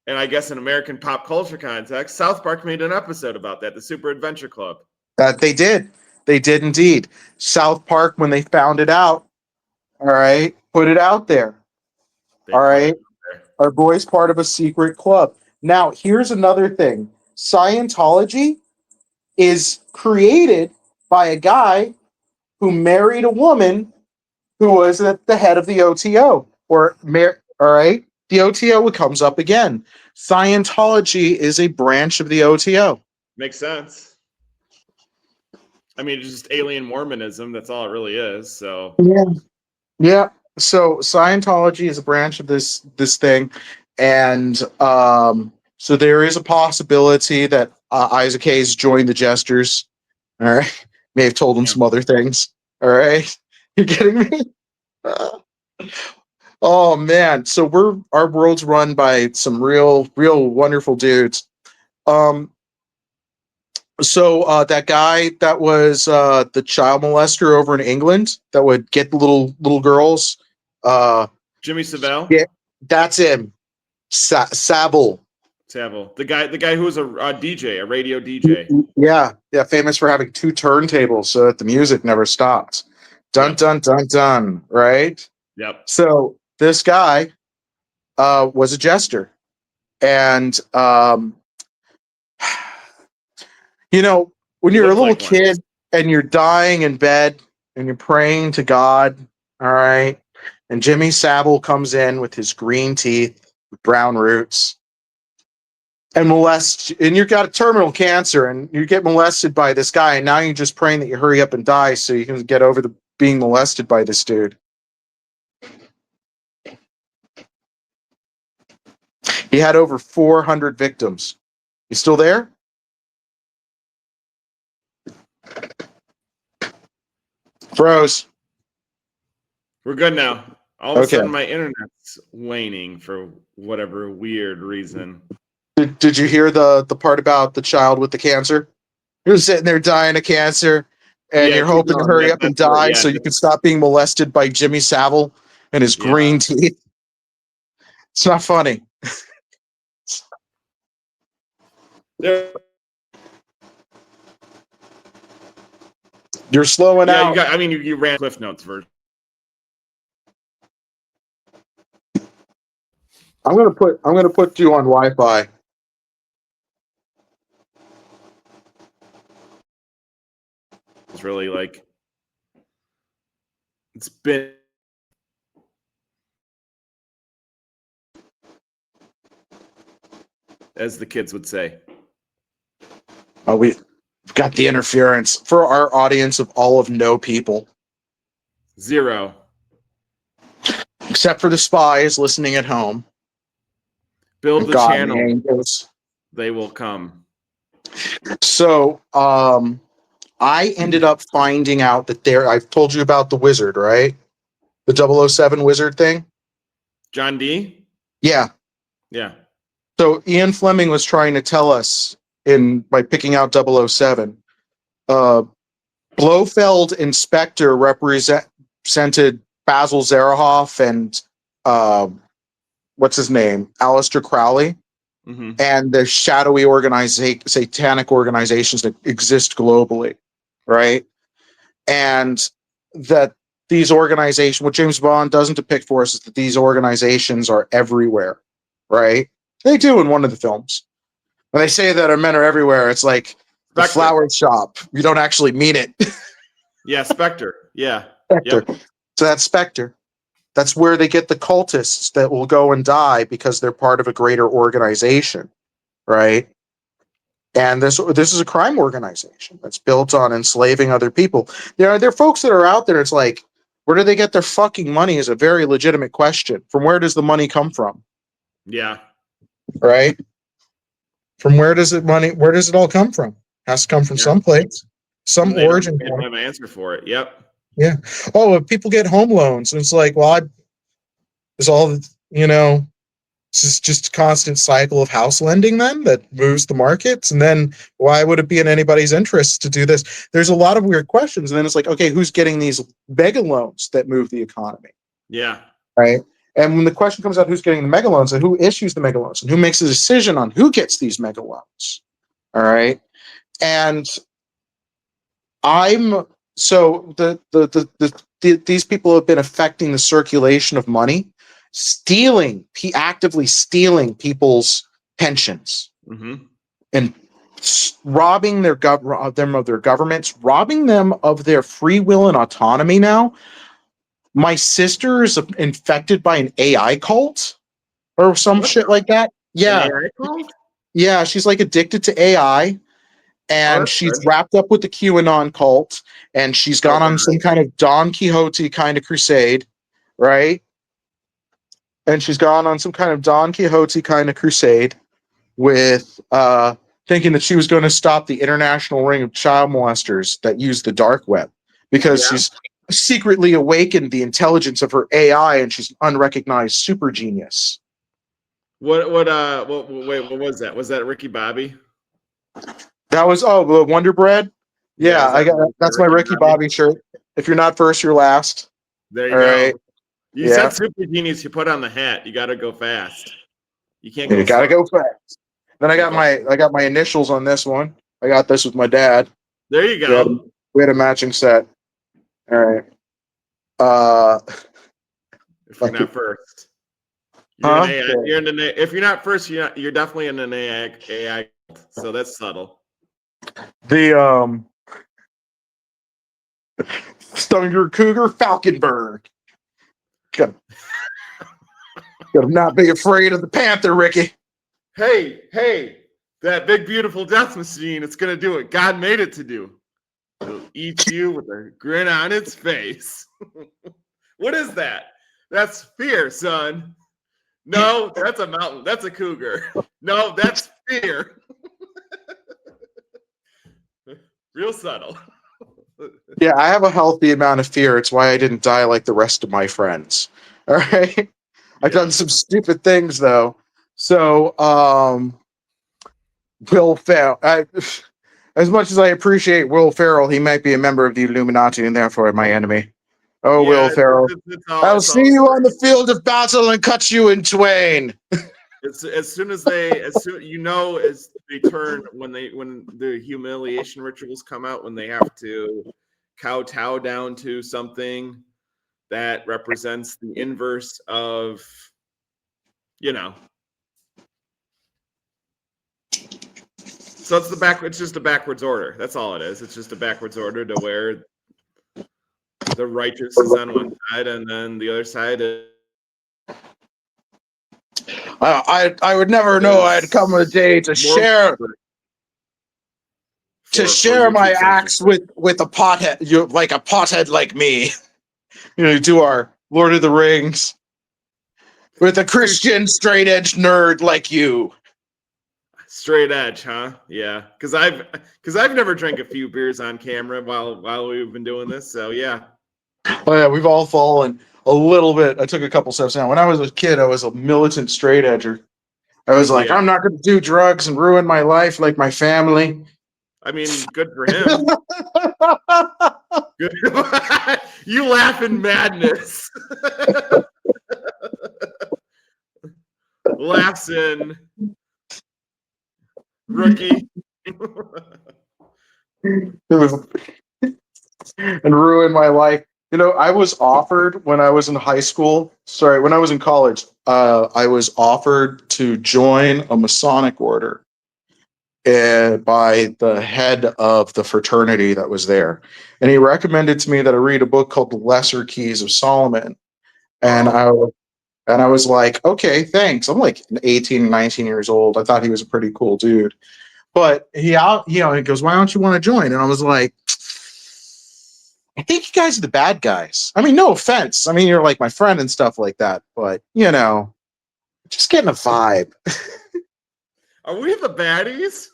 I guess in American pop culture context, South Park made an episode about that, the Super Adventure Club. That they did indeed. South Park, when they found it out, all right, put it out there. All right, our boy's part of a secret club. Now, here's another thing: Scientology is created by a guy who married a woman who was at the head of the OTO. All right, the OTO comes up again. Scientology is a branch of the OTO. Makes sense. I mean, it's just alien Mormonism. That's all it really is. So yeah. So Scientology is a branch of this thing, and so there is a possibility that Isaac Hayes joined the Jesters. All right, may have told him some other things. All right, you getting me? Oh man, so our world's run by some real wonderful dudes. So that guy that was the child molester over in England that would get the little girls. Jimmy Savile. Yeah, that's him. Savile. The guy who was a DJ, a radio DJ. Yeah, famous for having 2 turntables so that the music never stopped. Dun dun dun dun. Right. Yep. So this guy was a jester, and you know, when you're a little kid and you're dying in bed and you're praying to God, all right, and Jimmy Savile comes in with his green teeth, brown roots, and you've got a terminal cancer, and you get molested by this guy, and now you're just praying that you hurry up and die so you can get over the being molested by this dude. He had over 400 victims. You still there? Froze. We're good now. All of a sudden, my internet's waning for whatever weird reason. Did you hear the part about the child with the cancer? He was sitting there dying of cancer, and you're hoping to hurry up and die so you can stop being molested by Jimmy Savile and his green teeth. It's not funny. You're slowing out. You ran Cliff Notes version. I'm gonna put you on Wi-Fi. It's really like it's been as the kids would say. Oh, we've got the interference for our audience of all of no people. 0. Except for the spies listening at home. Build the channel. They will come. So, I ended up finding out that I've told you about the wizard, right? The 007 wizard thing. John D? Yeah. Yeah. So Ian Fleming was trying to tell us by picking out 007. Blofeld and Spectre represented Basil Zerahoff and what's his name, Aleister Crowley, and the shadowy satanic organizations that exist globally, right? And that these organizations, what James Bond doesn't depict for us is that these organizations are everywhere, right? They do in one of the films. When they say that our men are everywhere, it's like the Spectre. flower shop. You don't actually mean it. Yeah, Spectre. Yeah. Spectre. Yep. So that's Spectre. That's where they get the cultists that will go and die because they're part of a greater organization, right? And this is a crime organization that's built on enslaving other people. There are folks that are out there. It's like, where do they get their fucking money? Is a very legitimate question. From where does the money come from? Yeah. Right. From where does Where does it all come from? It has to come from someplace, some origin. They don't have an answer for it. Yep. Yeah. Oh, if people get home loans, and it's like, well, there's all this is just a constant cycle of house lending then that moves the markets. And then why would it be in anybody's interest to do this? There's a lot of weird questions. And then it's like, okay, who's getting these mega loans that move the economy? Yeah. Right. And when the question comes out, who's getting the mega loans and who issues the mega loans and who makes the decision on who gets these mega loans? All right. And these people have been affecting the circulation of money, actively stealing people's pensions, and robbing them of their governments, robbing them of their free will and autonomy. Now, my sister is infected by an AI cult or some shit like that. Yeah, yeah, she's like addicted to AI. And she's wrapped up with the QAnon cult, and she's gone on some kind of Don Quixote kind of crusade, right? And she's gone on some kind of Don Quixote kind of crusade with thinking that she was going to stop the international ring of child molesters that use the dark web because she's secretly awakened the intelligence of her AI, and she's an unrecognized super genius. Wait, what was that? Was that Ricky Bobby? That was the Wonder Bread. Yeah, I got that's my Ricky Bobby shirt. If you're not first, you're last. There you go. Right. You said super genius. You put on the hat. You got to go fast. You can't go. You got to go fast. Then I got my initials on this one. I got this with my dad. There you go. We had a matching set. All right. If you're not first, if you're not first, you're definitely in an AI. So that's subtle. The Stunger Cougar Falkenberg. Gotta not be afraid of the Panther, Ricky. Hey, that big beautiful death machine, it's gonna do what God made it to do. It'll eat you with a grin on its face. What is that? That's fear, son. No, that's a mountain. That's a cougar. No, that's fear. Real subtle. Yeah, I have a healthy amount of fear. It's why I didn't die like the rest of my friends. All right. I've done some stupid things though. So, Will Ferrell. As much as I appreciate Will Ferrell, he might be a member of the Illuminati and therefore my enemy. Oh, yeah, Will Ferrell. I'll see you on the field of battle and cut you in twain. As soon as they turn when the humiliation rituals come out, when they have to kowtow down to something that represents the inverse of, So it's just a backwards order. That's all it is. It's just a backwards order to where the righteous is on one side and then the other side is. I would never know I'd come a day to share my axe with a pothead, like a pothead like me. Do our Lord of the Rings with a Christian straight edge nerd like you. Straight edge, huh? Yeah, because I've never drank a few beers on camera while we've been doing this. So yeah. Oh yeah, we've all fallen a little bit. I took a couple steps down. When I was a kid, I was a militant straight edger. I was like, Yeah. I'm not going to do drugs and ruin my life like my family. I mean, good for him. Good. You laugh in madness. Laughs in rookie. It was and ruin my life. I was offered when I was in high school. Sorry, when I was in college, I was offered to join a Masonic order by the head of the fraternity that was there, and he recommended to me that I read a book called The Lesser Keys of Solomon, and Oh, I was like, okay, thanks. I'm like 18, 19 years old. I thought he was a pretty cool dude, but he goes, why don't you want to join? And I was like, I think you guys are the bad guys. I mean, no offense. I mean, you're like my friend and stuff like that, but just getting a vibe. are we the baddies?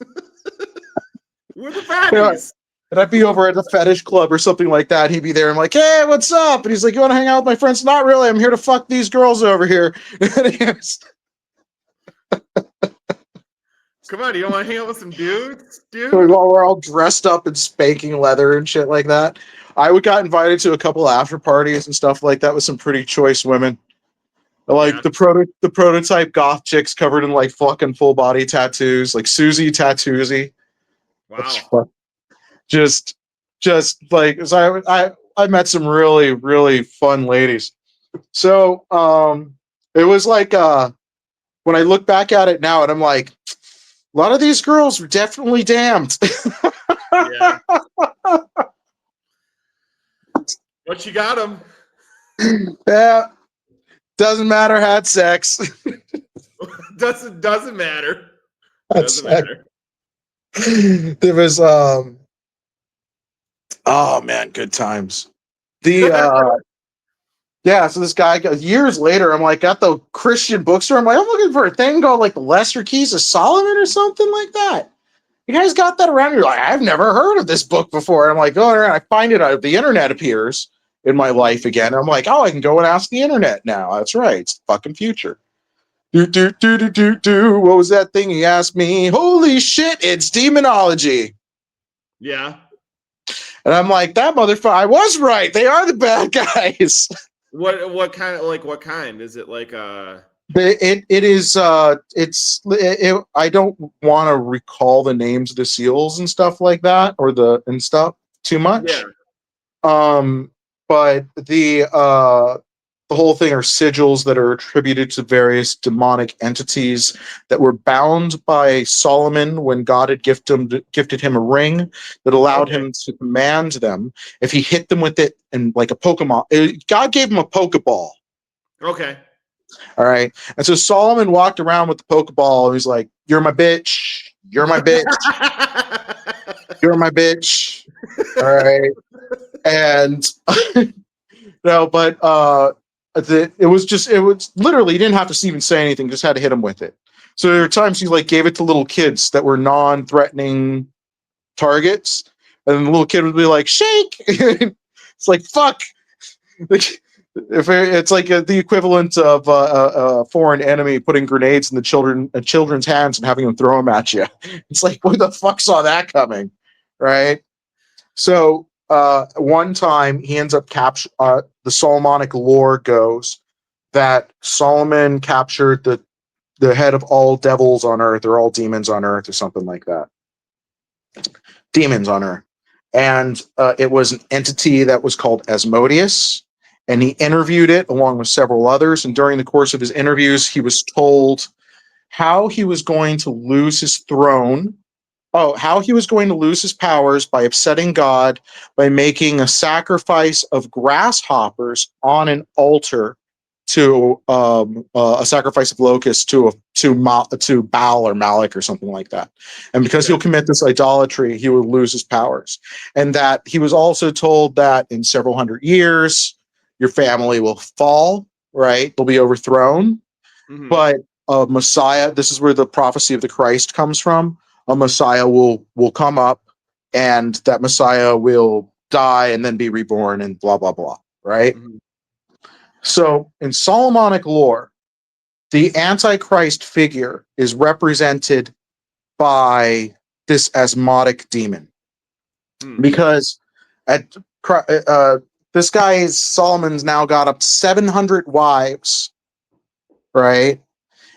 We're the You know, baddies. and I'd be over at the fetish club or something like that. He'd be there. I'm like, hey, what's up? And he's like, you want to hang out with my friends? Not really. I'm here to fuck these girls over here. Come on, you don't want to hang out with some dudes, dude? While we're all dressed up in spanking leather and shit like that. I would got invited to a couple after parties and stuff like that with some pretty choice women. Like Yeah. the prototype goth chicks covered in like fucking full body tattoos, like Susie Tattoozy. That's Wow. fun. Just like so I met some really really fun ladies. So it was like when I look back at it now and I'm like, a lot of these girls were definitely damned. Yeah. But you got them. Yeah, doesn't matter. Had sex. Doesn't matter. Had Doesn't sex. matter. There was oh man, good times. The yeah, so this guy goes years later. I'm like at the Christian bookstore. I'm like, I'm looking for a thing called like the Lesser Keys of Solomon or something like that. You guys got that around? You're like, I've never heard of this book before. And I'm like, oh, I find it. The internet appears in my life again. I'm like, oh, I can go and ask the internet now. That's right. It's the fucking future. Do. What was that thing he asked me? Holy shit, it's demonology. Yeah. And I'm like, that motherfucker, I was right. They are the bad guys. What kind of what kind? Is it like It is I don't want to recall the names of the seals and stuff like that or and stuff too yeah. much. But the whole thing are sigils that are attributed to various demonic entities that were bound by Solomon when God had gifted him a ring that allowed Okay. him to command them. If he hit them with it and like a Pokemon, God gave him a Pokeball. Okay. All right. And so Solomon walked around with the Pokeball and he's like, you're my bitch. You're my bitch. You're my bitch. All right. And no, but it was literally, you didn't have to even say anything, just had to hit him with it. So there were times he like gave it to little kids that were non-threatening targets, and the little kid would be like, shake. It's like, fuck. Like, if it's like the equivalent of a foreign enemy putting grenades in the children's hands and having them throw them at you. It's like, who the fuck saw that coming, right? So one time he ends up the Solomonic lore goes that Solomon captured the head of all devils on earth or all demons on earth or something like that. Demons on earth. And it was an entity that was called Asmodeus. And he interviewed it along with several others. And during the course of his interviews, he was told how he was going to lose his throne. Oh, how he was going to lose his powers by upsetting God by making a sacrifice of grasshoppers on an altar to a sacrifice of locusts to Baal or Malik or something like that. And because Okay. he'll commit this idolatry, he will lose his powers. And that he was also told that in several hundred years, your family will fall, right? They'll be overthrown. Mm-hmm. But Messiah, this is where the prophecy of the Christ comes from. A Messiah will come up, and that Messiah will die and then be reborn, and blah blah blah. Right. Mm-hmm. So in Solomonic lore, the Antichrist figure is represented by this asthmatic demon. Because at this guy Solomon's now got up 700 wives, right?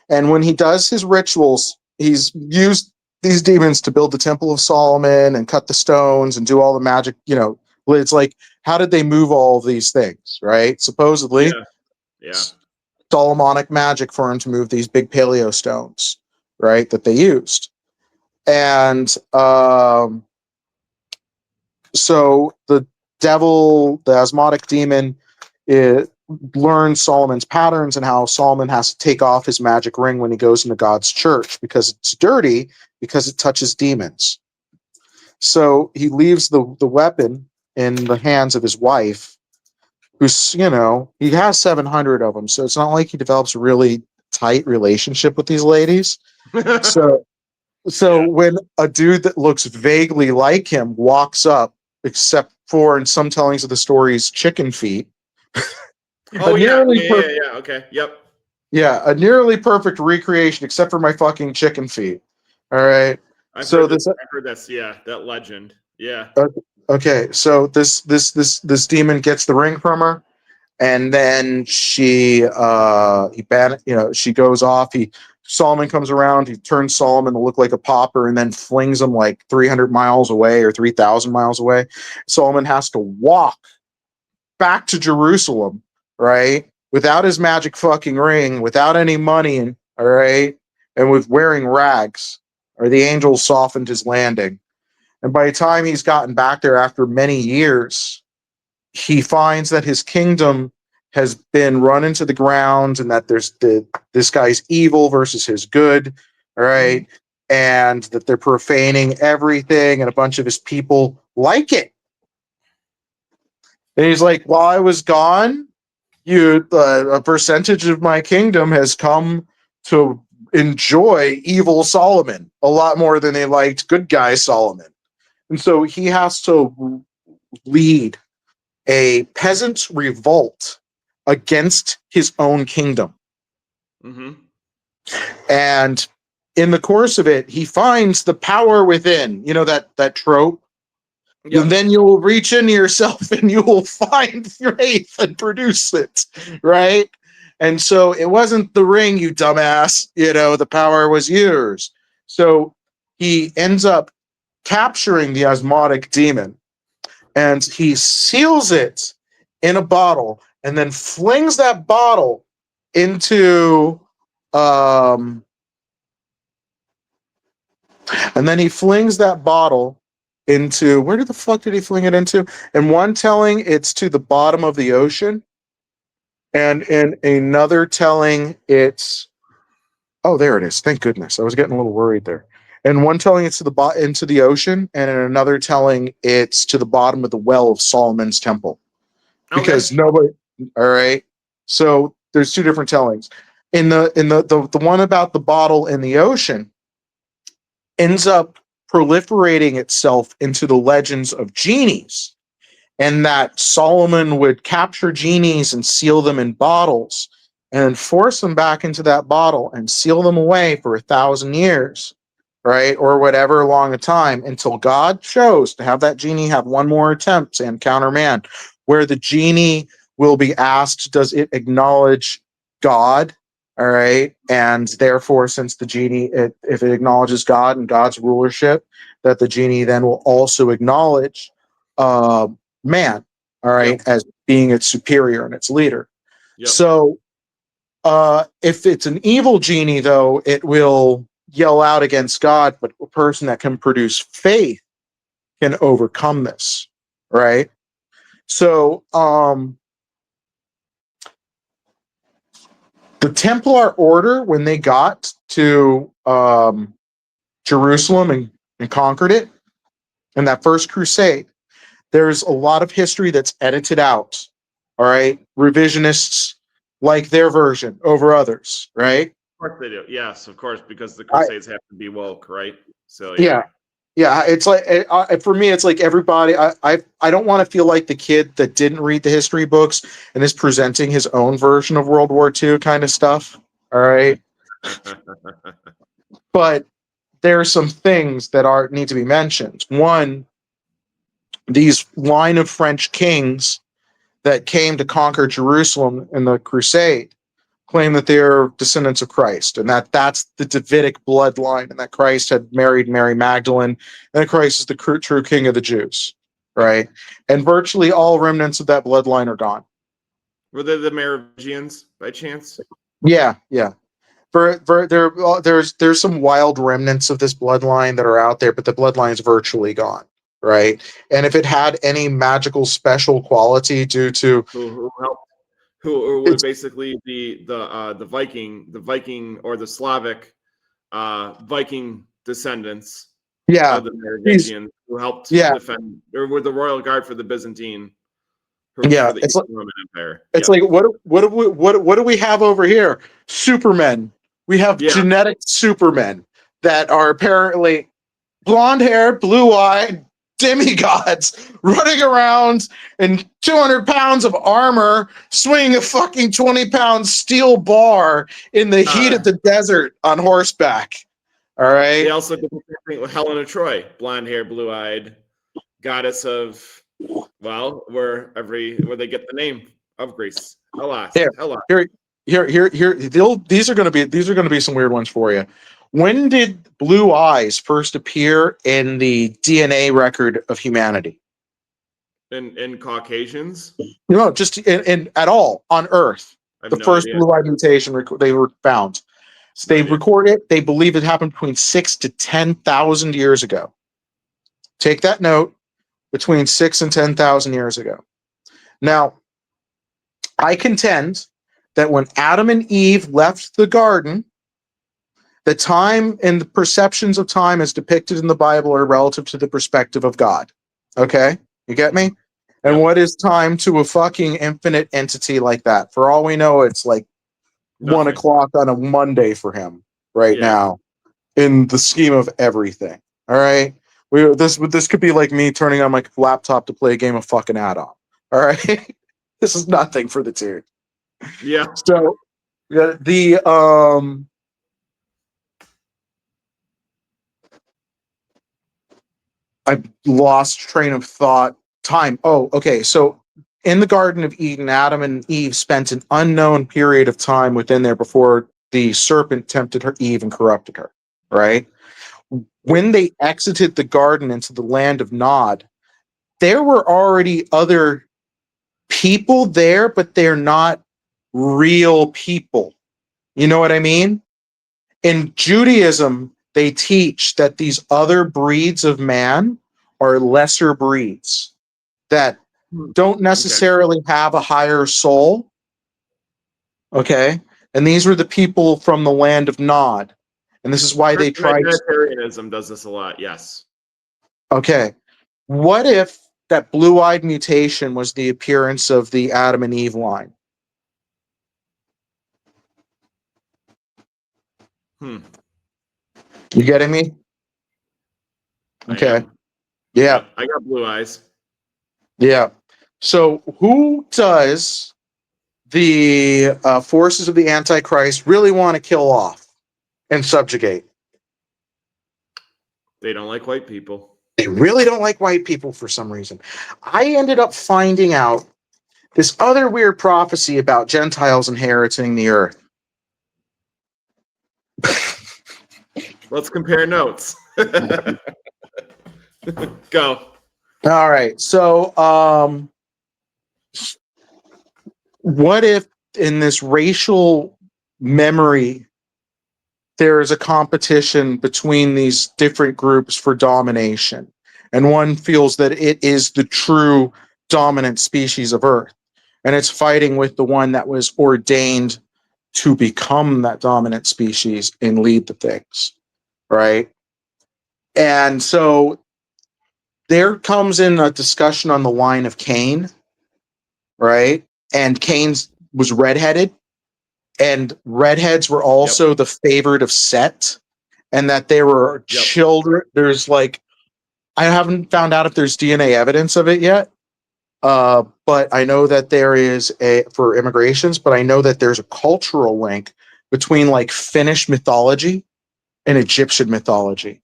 And when he does his rituals, he's used these demons to build the Temple of Solomon and cut the stones and do all the magic. It's like, how did they move all of these things, right? Supposedly, yeah. Solomonic magic for him to move these big paleo stones, right? That they used. And so the devil, the asthmatic demon, it learns Solomon's patterns and how Solomon has to take off his magic ring when he goes into God's church because it's dirty, because it touches demons. So he leaves the weapon in the hands of his wife, who's, he has 700 of them. So it's not like he develops a really tight relationship with these ladies. So when a dude that looks vaguely like him walks up, except for in some tellings of the stories, chicken feet. Okay. Yep. Yeah, a nearly perfect recreation, except for my fucking chicken feet. All right. I've heard that's that legend. Yeah. Okay, so this demon gets the ring from her, and then she goes off. Solomon comes around. He turns Solomon to look like a pauper, and then flings him like 300 miles away or 3,000 miles away. Solomon has to walk back to Jerusalem, right, without his magic fucking ring, without any money, all right, and with wearing rags. Or the angels softened his landing, and by the time he's gotten back there after many years, he finds that his kingdom has been run into the ground, and that there's this guy's evil versus his good, all right, and that they're profaning everything, and a bunch of his people like it. And he's like, while I was gone, a percentage of my kingdom has come to enjoy evil Solomon a lot more than they liked good guy Solomon. And so he has to lead a peasant revolt against his own kingdom. And in the course of it, he finds the power within, that trope. Yep. And then you'll reach into yourself and you will find faith and produce it, right? And so it wasn't the ring, you dumbass. The power was yours. So he ends up capturing the asthmatic demon, and he seals it in a bottle and then flings that bottle into where the fuck did he fling it into? In one telling, it's to the bottom of the ocean. And in another telling, it's there it is. Thank goodness. I was getting a little worried there. In one telling, it's into the ocean, and in another telling, it's to the bottom of the well of Solomon's temple. Because nobody. All right. So there's two different tellings. In the one about the bottle in the ocean ends up proliferating itself into the legends of genies, and that Solomon would capture genies and seal them in bottles and force them back into that bottle and seal them away for 1,000 years, right? Or whatever long a time, until God chose to have that genie have one more attempt to encounter man, where the genie will be asked, does it acknowledge God? All right. And therefore, since the genie, if it acknowledges God and God's rulership, that the genie then will also acknowledge man, all right, as being its superior and its leader. Yep. So if it's an evil genie, though, it will yell out against God, but a person that can produce faith can overcome this, right? So the Templar Order, when they got to Jerusalem and conquered it in that first crusade, there's a lot of history that's edited out, all right? Revisionists like their version over others, right? Of course they do. Yes, of course, because the Crusades have to be woke, right? So yeah. It's like for me, it's like everybody. I don't want to feel like the kid that didn't read the history books and is presenting his own version of World War II kind of stuff. All right. But there are some things that need to be mentioned. One, these line of French kings that came to conquer Jerusalem in the Crusade claim that they're descendants of Christ, and that's the Davidic bloodline, and that Christ had married Mary Magdalene, and that Christ is the true king of the Jews, right? And virtually all remnants of that bloodline are gone. Were they the Merovingians by chance? Yeah. There's some wild remnants of this bloodline that are out there, but the bloodline is virtually gone, right? And if it had any magical special quality due to Who helped? Who were basically the Viking or the Slavic Viking descendants yeah, of the Merovingians who helped yeah, defend, or were the royal guard for the Byzantine, yeah. for the Eastern Roman Empire. It's Yep. like what do we have over here? Supermen. We have Yeah. genetic supermen that are apparently blonde hair, blue eyed demigods running around in 200 pounds of armor, swinging a fucking 20-pound steel bar in the heat of the desert on horseback. All right. They also did the same thing with Helen of Troy, blonde hair, blue eyed, goddess of, well, where they get the name of Greece. Hellas. Here. These are going to be some weird ones for you. When did blue eyes first appear in the DNA record of humanity? In Caucasians? No, just in at all on Earth. The first blue-eye mutation they were found. So they record it. They believe it happened between 6,000 to 10,000 years ago. Take that note. Between 6,000 and 10,000 years ago. Now, I contend that when Adam and Eve left the garden, the time and the perceptions of time as depicted in the Bible are relative to the perspective of God. Okay? You get me? And what is time to a fucking infinite entity like that? For all we know, it's like 1 o'clock on a Monday for him right now in the scheme of everything. All right? This could be like me turning on my laptop to play a game of fucking add-on. All right? This is nothing for the dude. Yeah. So I lost train of thought. Time. Oh, okay. So in the Garden of Eden, Adam and Eve spent an unknown period of time within there before the serpent tempted Eve and corrupted her. Right? When they exited the garden into the land of Nod, there were already other people there, but they're not real people. You know what I mean? In Judaism, they teach that these other breeds of man are lesser breeds that don't necessarily have a higher soul. Okay. And these were the people from the land of Nod. And this is why they tried. Trinitarianism does this a lot. Yes. Okay. What if that blue-eyed mutation was the appearance of the Adam and Eve line? You getting me? Okay. Yeah. I got blue eyes. Yeah. So who does the forces of the Antichrist really want to kill off and subjugate? They don't like white people. They really don't like white people for some reason. I ended up finding out this other weird prophecy about Gentiles inheriting the earth. Let's compare notes. Go. All right. So, what if in this racial memory, there is a competition between these different groups for domination, and one feels that it is the true dominant species of Earth, and it's fighting with the one that was ordained to become that dominant species and lead the things, right? And so there comes in a discussion on the line of Cain, right? And Cain was redheaded, and redheads were also the favorite of Set, and that they were children. There's like, I haven't found out if there's DNA evidence of it yet, but I know that there is for immigrations, but I know that there's a cultural link between like Finnish mythology and Egyptian mythology.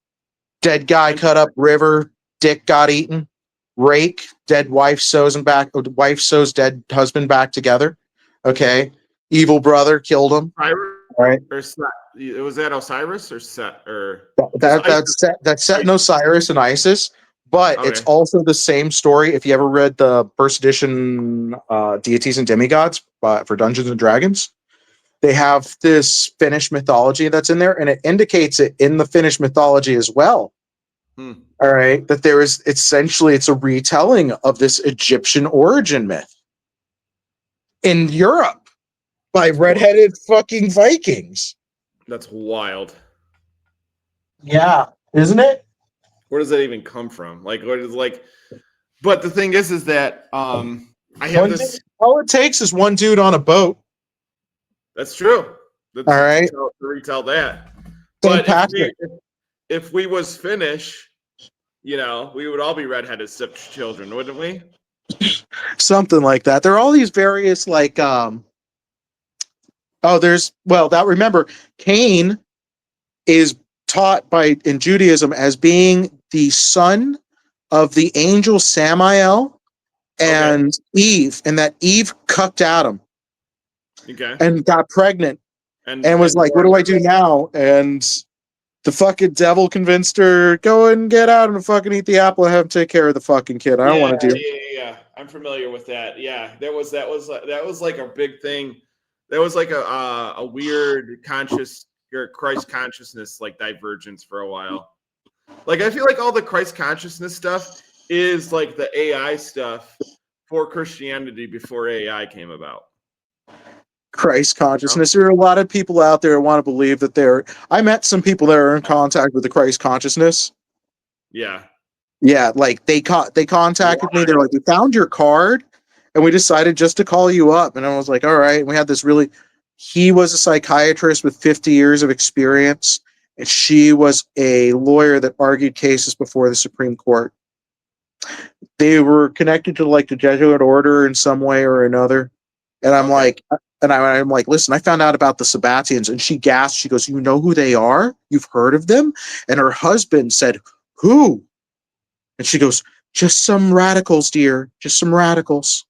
Dead guy cut up river, dick got eaten, rake, dead wife sews him back, wife sews dead husband back together. Okay. Evil brother killed him. Cyrus All right. or Set? Was that Osiris or Set or That's set in Osiris and Isis, but it's Okay. also the same story. If you ever read the first edition Deities and Demigods for Dungeons and Dragons, they have this Finnish mythology that's in there, and it indicates it in the Finnish mythology as well. All right, that there is essentially it's a retelling of this Egyptian origin myth in Europe by redheaded fucking Vikings. That's wild. Yeah, isn't it? Where does that even come from? Like, what is like? But the thing is that I have this. All it takes is one dude on a boat. That's true. All right, to retell that. St. But if we was Finnish, we would all be redheaded children, wouldn't we? Something like that. There are all these various remember Cain is taught in Judaism as being the son of the angel Samael and Eve, and that Eve cucked Adam. Okay. And got pregnant and was like, what do I do now? And the fucking devil convinced her, go and get out and fucking eat the apple and have him take care of the fucking kid. I don't want to do it. Yeah. I'm familiar with that. Yeah. That was like a big thing. That was like a weird Christ consciousness like divergence for a while. Like I feel like all the Christ consciousness stuff is like the AI stuff for Christianity before AI came about. Christ consciousness. There are a lot of people out there who want to believe that I met some people that are in contact with the Christ consciousness. Yeah. Yeah, like they contacted me. They're like, we found your card and we decided just to call you up. And I was like, all right. And we had this he was a psychiatrist with 50 years of experience, and she was a lawyer that argued cases before the Supreme Court. They were connected to like the Jesuit order in some way or another. And I'm like, I'm like, listen, I found out about the Sabbatians. And she gasped. She goes, you know who they are? You've heard of them? And her husband said, who? And she goes, just some radicals, dear. Just some radicals.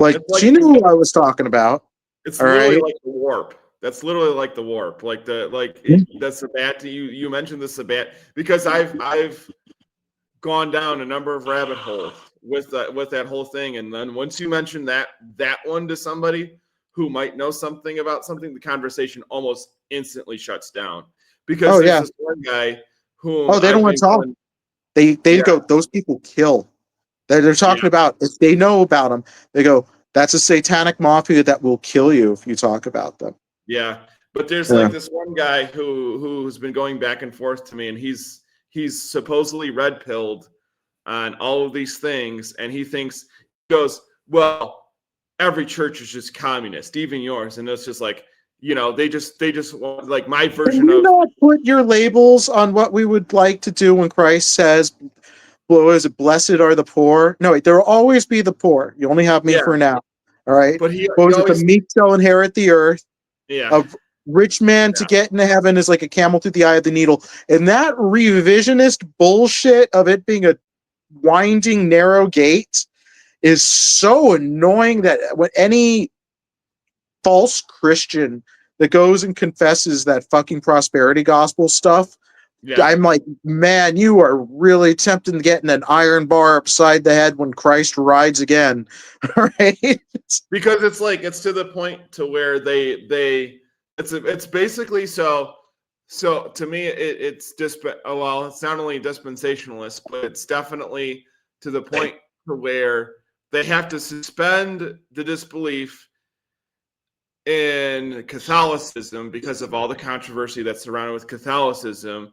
Like she knew who I was talking about. It's literally like the warp. That's literally like the warp. Like the Sabbat. You mentioned the Sabbat because I've gone down a number of rabbit holes with that whole thing, and then once you mention that one to somebody who might know something about something, the conversation almost instantly shuts down because there's this one guy who they don't want to talk. They go, those people kill. They're talking about if they know about them. They go, that's a satanic mafia that will kill you if you talk about them. Yeah, but there's like this one guy who's been going back and forth to me, and he's supposedly red pilled on all of these things, and he goes, well, every church is just communist, even yours, and it's just like, they just want like my version of. Not put your labels on what we would like to do when Christ says, well, is it blessed are the poor? No, there will always be the poor. You only have me for now. All right. But the meek shall inherit the earth. Yeah. A rich man to get into heaven is like a camel through the eye of the needle. And that revisionist bullshit of it being a winding, narrow gate is so annoying that when any false Christian that goes and confesses that fucking prosperity gospel stuff, I'm like, man, you are really tempting to get in an iron bar upside the head when Christ rides again. Right? Because it's to the point to where it's basically so to me it's it's not only dispensationalist, but it's definitely to the point to where they have to suspend the disbelief in Catholicism because of all the controversy that's surrounded with Catholicism,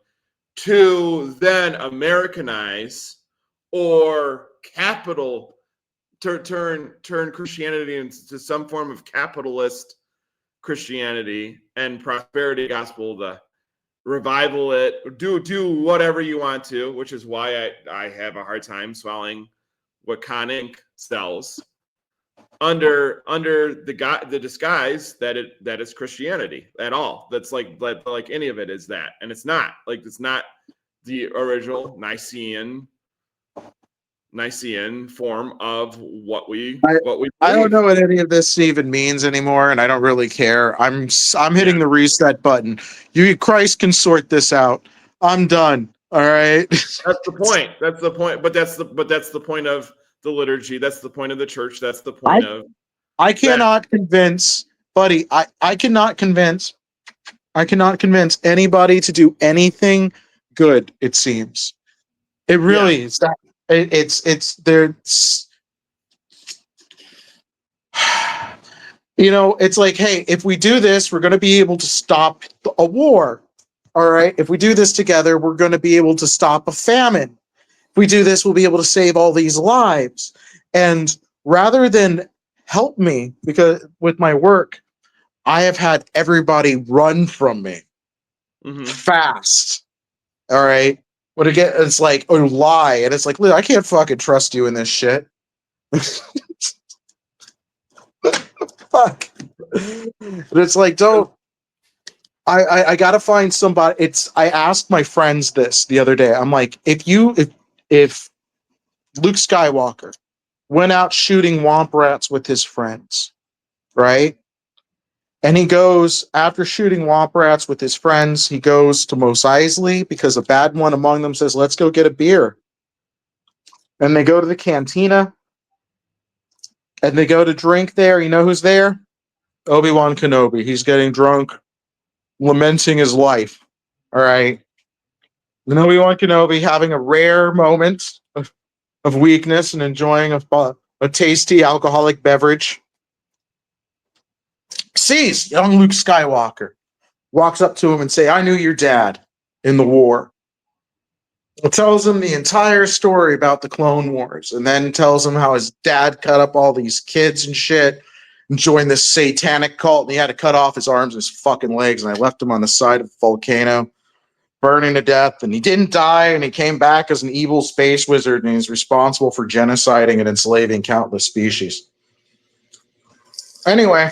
to then Americanize or turn Christianity into some form of capitalist Christianity and prosperity gospel, to revival it, do whatever you want to, which is why I have a hard time swallowing what Con Inc. sells. under the disguise that is Christianity at all. That's like any of it is that, and it's not the original Nicene form of what we believe. I don't know what any of this even means anymore, and I don't really care. I'm hitting the reset button. Christ can sort this out. I'm done. All right. That's the point. That's the point. But that's the point of the liturgy. That's the point of the church. That's the point of. I cannot convince, buddy. I cannot convince anybody to do anything good. It seems. It really is. It's there's. You know, it's like, hey, if we do this, we're going to be able to stop a war. All right. If we do this together, we're going to be able to stop a famine. If we do this, we'll be able to save all these lives. And rather than help me, because with my work, I have had everybody run from me fast. All right. But again, it's like, or lie. And it's like, I can't fucking trust you in this shit. Fuck. But it's like, don't. I gotta find somebody. I asked my friends this the other day. I'm like, if Luke Skywalker went out shooting womp rats with his friends, right? And he goes, after shooting womp rats with his friends, he goes to Mos Eisley because a bad one among them says, let's go get a beer. And they go to the cantina and they go to drink there. You know who's there? Obi-Wan Kenobi. He's getting drunk, lamenting his life. All right. And Obi-Wan Kenobi having a rare moment of weakness and enjoying a tasty alcoholic beverage. Sees young Luke Skywalker, walks up to him and say, I knew your dad in the war. It tells him the entire story about the Clone Wars, and then tells him how his dad cut up all these kids and shit and joined this satanic cult, and he had to cut off his arms and his fucking legs, and I left him on the side of a volcano, burning to death, and he didn't die, and he came back as an evil space wizard, and he's responsible for genociding and enslaving countless species. Anyway,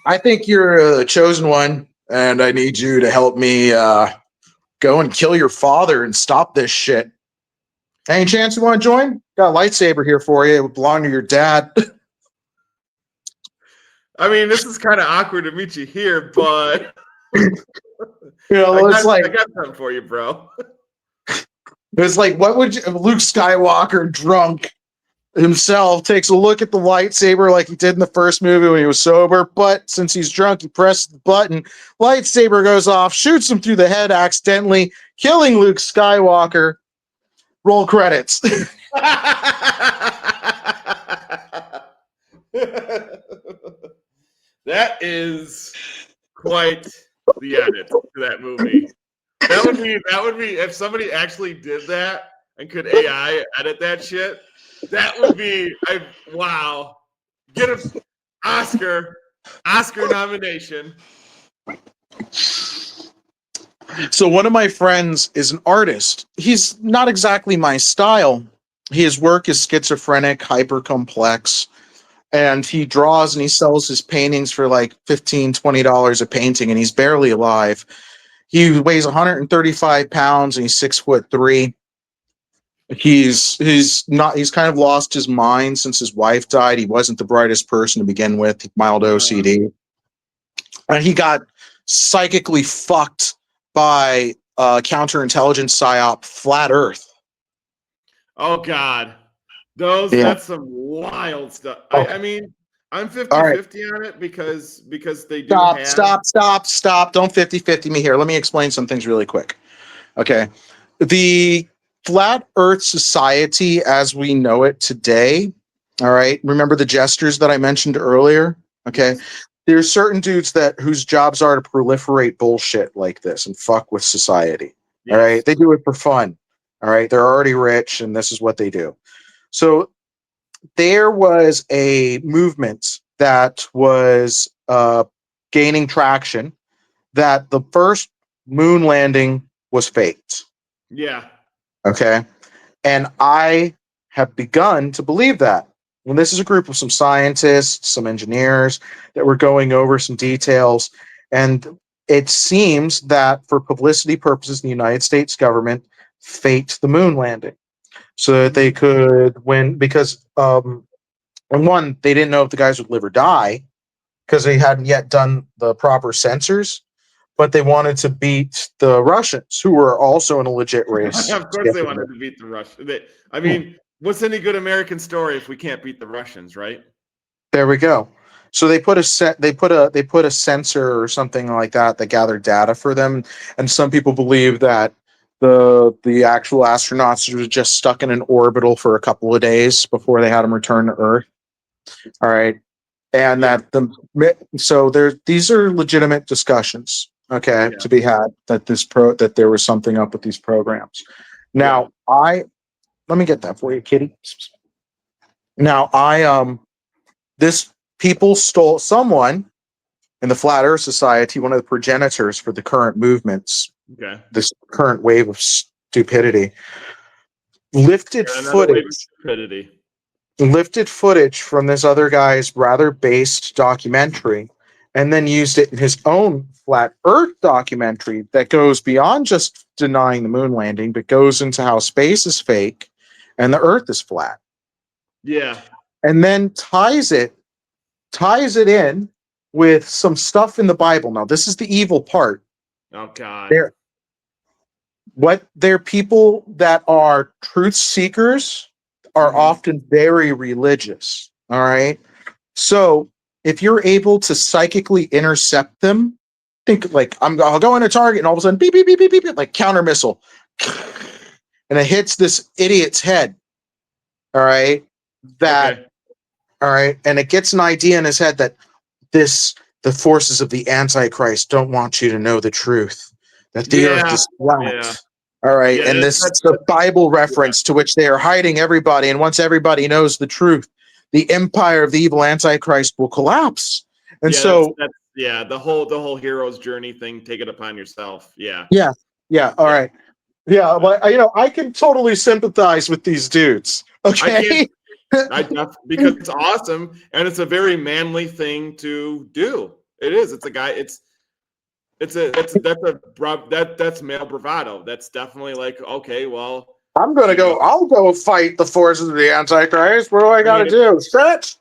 I think you're a chosen one, and I need you to help me go and kill your father and stop this shit. Any chance you want to join? Got a lightsaber here for you. It would belong to your dad. I mean, this is kind of awkward to meet you here, but it's like I got something for you, bro. It's like, what would Luke Skywalker drunk himself takes a look at the lightsaber like he did in the first movie when he was sober, but since he's drunk, he presses the button, lightsaber goes off, shoots him through the head accidentally, killing Luke Skywalker. Roll credits. That is quite the edit to that movie. That would be if somebody actually did that and could AI edit that shit. That would be wow. Get an Oscar nomination. So one of my friends is an artist. He's not exactly my style. His work is schizophrenic, hyper complex, and he draws and he sells his paintings for like $15-$20 a painting, and he's barely alive. He weighs 135 pounds and he's 6'3". He's kind of lost his mind since his wife died. He wasn't the brightest person to begin with, mild OCD. And he got psychically fucked by counterintelligence psyop Flat Earth. Oh God. That's some wild stuff. I mean, I'm 50-50 on it because they do Stop. Don't 50-50 me here. Let me explain some things really quick. Okay. The Flat Earth Society as we know it today, all right, remember the jesters that I mentioned earlier? Okay. There's certain dudes whose jobs are to proliferate bullshit like this and fuck with society. Yes. All right. They do it for fun. All right. They're already rich and this is what they do. So there was a movement that was gaining traction that the first moon landing was faked. Yeah. Okay. And I have begun to believe that. And this is a group of some scientists, some engineers that were going over some details. And it seems that for publicity purposes, the United States government faked the moon landing so that they could win because, and one, they didn't know if the guys would live or die because they hadn't yet done the proper sensors, but they wanted to beat the Russians, who were also in a legit race. Of course, they wanted to beat the Russians. I mean, what's any good American story if we can't beat the Russians, right? There we go. So they put a sensor or something like that that gathered data for them, and some people believe that the actual astronauts were just stuck in an orbital for a couple of days before they had them return to Earth. All right, and Yeah. these are legitimate discussions, okay, to be had that there was something up with these programs. Now let me get that for you, Kitty. Now this people stole someone in the Flat Earth Society, one of the progenitors for the current movements, this current wave of stupidity, lifted footage from this other guy's rather based documentary and then used it in his own Flat Earth documentary that goes beyond just denying the moon landing, but goes into how space is fake and the Earth is flat. Yeah. And then ties it in with some stuff in the Bible. Now, this is the evil part. Oh God. They're people that are truth seekers are often very religious. All right. So if you're able to psychically intercept them, think like I'll go in a target and all of a sudden beep beep beep beep beep like counter missile, and it hits this idiot's head. All right. All right, and it gets an idea in his head that the forces of the Antichrist don't want you to know the truth, that the earth is flat. Yeah. All right, and this is the Bible reference to which they are hiding everybody, and once everybody knows the truth, the empire of the evil Antichrist will collapse. And the whole hero's journey thing, take it upon yourself. Yeah. All right. Yeah, but I can totally sympathize with these dudes. Okay. Because it's awesome and it's a very manly thing to do. It is. It's a guy. That's male bravado. That's definitely like, okay, well, I'll go fight the forces of the Antichrist. What do I got to do? Stretch.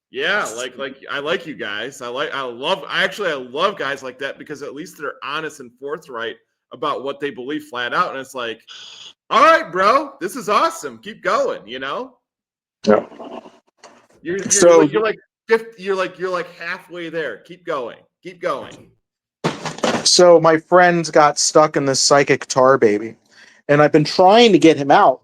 Yeah, like I like you guys. I love guys like that because at least they're honest and forthright about what they believe flat out. And it's like, all right, bro, this is awesome. Keep going, Yeah. You're like halfway there. Keep going. So my friend got stuck in this psychic tar baby, and I've been trying to get him out,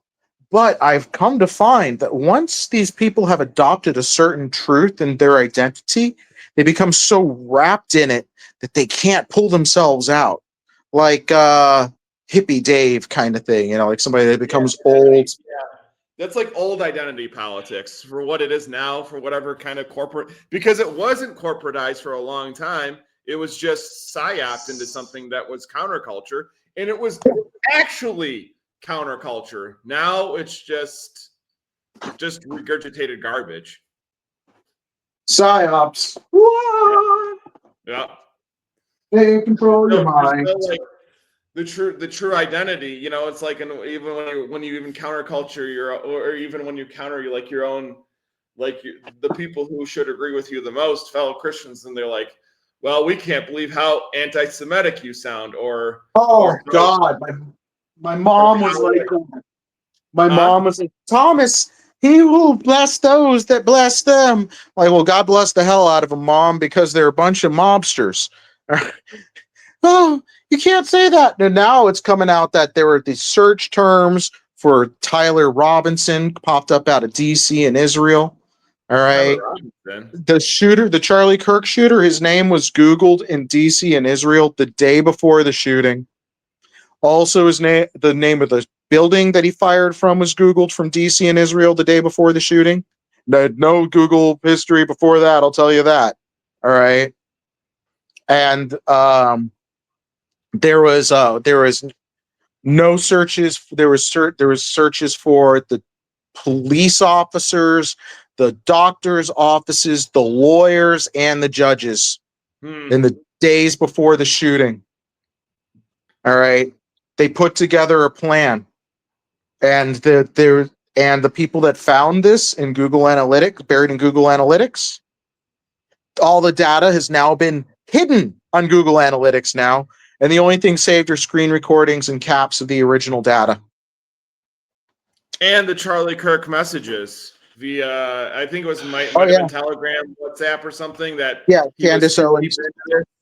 but I've come to find that once these people have adopted a certain truth in their identity, they become so wrapped in it that they can't pull themselves out. Like hippie Dave kind of thing, like somebody that becomes old. Yeah. That's like old identity politics for what it is now, for whatever kind of corporate, because it wasn't corporatized for a long time. It was just psyoped into something that was counterculture, and it was actually counterculture. Now it's just regurgitated garbage. Psyops. What? Yeah. They control your mind. The true identity, it's like, even when you even counterculture or even when you counter your own, the people who should agree with you the most, fellow Christians, and they're like, well, we can't believe how anti-Semitic you sound, God, my mom was like that. My mom was like, Thomas, he will bless those that bless them. Like, well, God bless the hell out of them, Mom, because they're a bunch of mobsters. Oh, you can't say that. And now it's coming out that there were these search terms for Tyler Robinson popped up out of DC and Israel. All right. The shooter, the Charlie Kirk shooter, his name was Googled in DC and Israel the day before the shooting. Also, the name of the building that he fired from was Googled from DC and Israel the day before the shooting. No Google history before that, I'll tell you that. All right. And there was no searches. There was searches for the police officers, the doctors' offices, the lawyers, and the judges in the days before the shooting. All right. They put together a plan. And the people that found this in Google Analytics, buried in Google Analytics, all the data has now been hidden on Google Analytics now, and the only thing saved are screen recordings and caps of the original data. And the Charlie Kirk messages via, I think it was might have been Telegram, WhatsApp, or something that he Candace was Owens,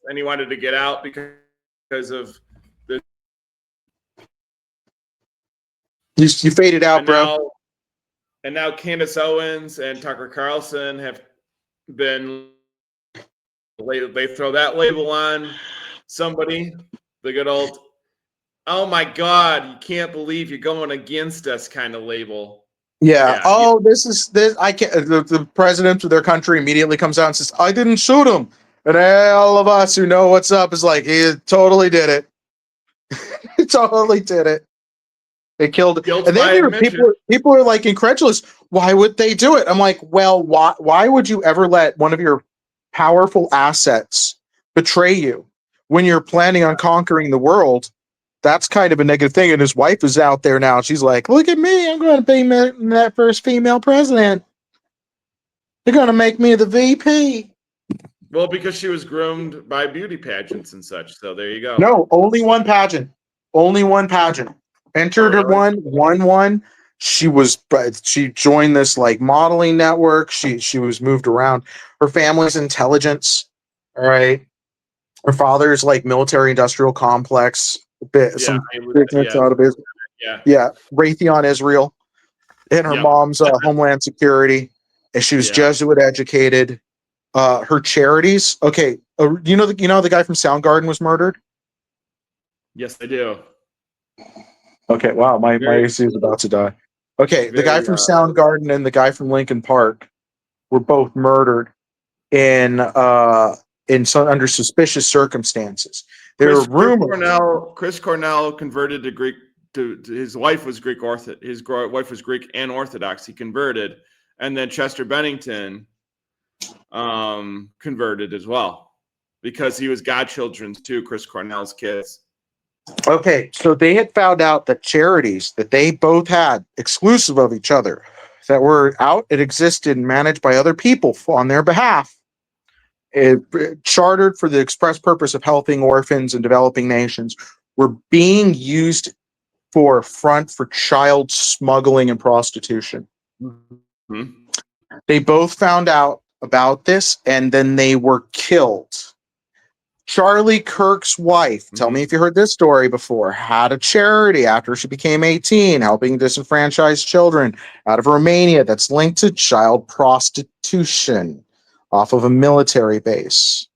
and he wanted to get out because of the. You faded out, bro. Now Candace Owens and Tucker Carlson have been. They throw that label on somebody, the good old, oh my God, you can't believe you're going against us kind of label. Yeah. Oh, this. I can't. The president of their country immediately comes out and says, "I didn't shoot him," and all of us who know what's up is like, he totally did it. He totally did it. They killed it. And then people are like incredulous. Why would they do it? I'm like, well, why would you ever let one of your powerful assets betray you when you're planning on conquering the world? That's kind of a negative thing. And his wife is out there now. She's like, look at me. I'm going to be that first female president. They're going to make me the VP. Well, because she was groomed by beauty pageants and such. So there you go. No, only one pageant. Only one pageant. Entered her won one. She joined this like modeling network. She was moved around. Her family's intelligence. All right. Her father's like military industrial complex. Raytheon Israel. And her mom's Homeland Security. And she was Jesuit educated. Her charities. Okay. You know the guy from Soundgarden was murdered? Yes, I do. Okay, wow, my AC is about to die. Okay, the guy from Soundgarden and the guy from Linkin Park were both murdered in under suspicious circumstances. Chris Cornell converted to Greek. To his wife was Greek Orthodox. His wife was Greek and Orthodox. He converted, and then Chester Bennington converted as well because he was godchildren to Chris Cornell's kids. Okay, so they had found out that charities that they both had exclusive of each other that were out and existed and managed by other people on their behalf, chartered for the express purpose of helping orphans and developing nations, were being used for child smuggling and prostitution. Mm-hmm. They both found out about this and then they were killed. Charlie Kirk's wife, tell me if you heard this story before, had a charity after she became 18, helping disenfranchised children out of Romania that's linked to child prostitution off of a military base.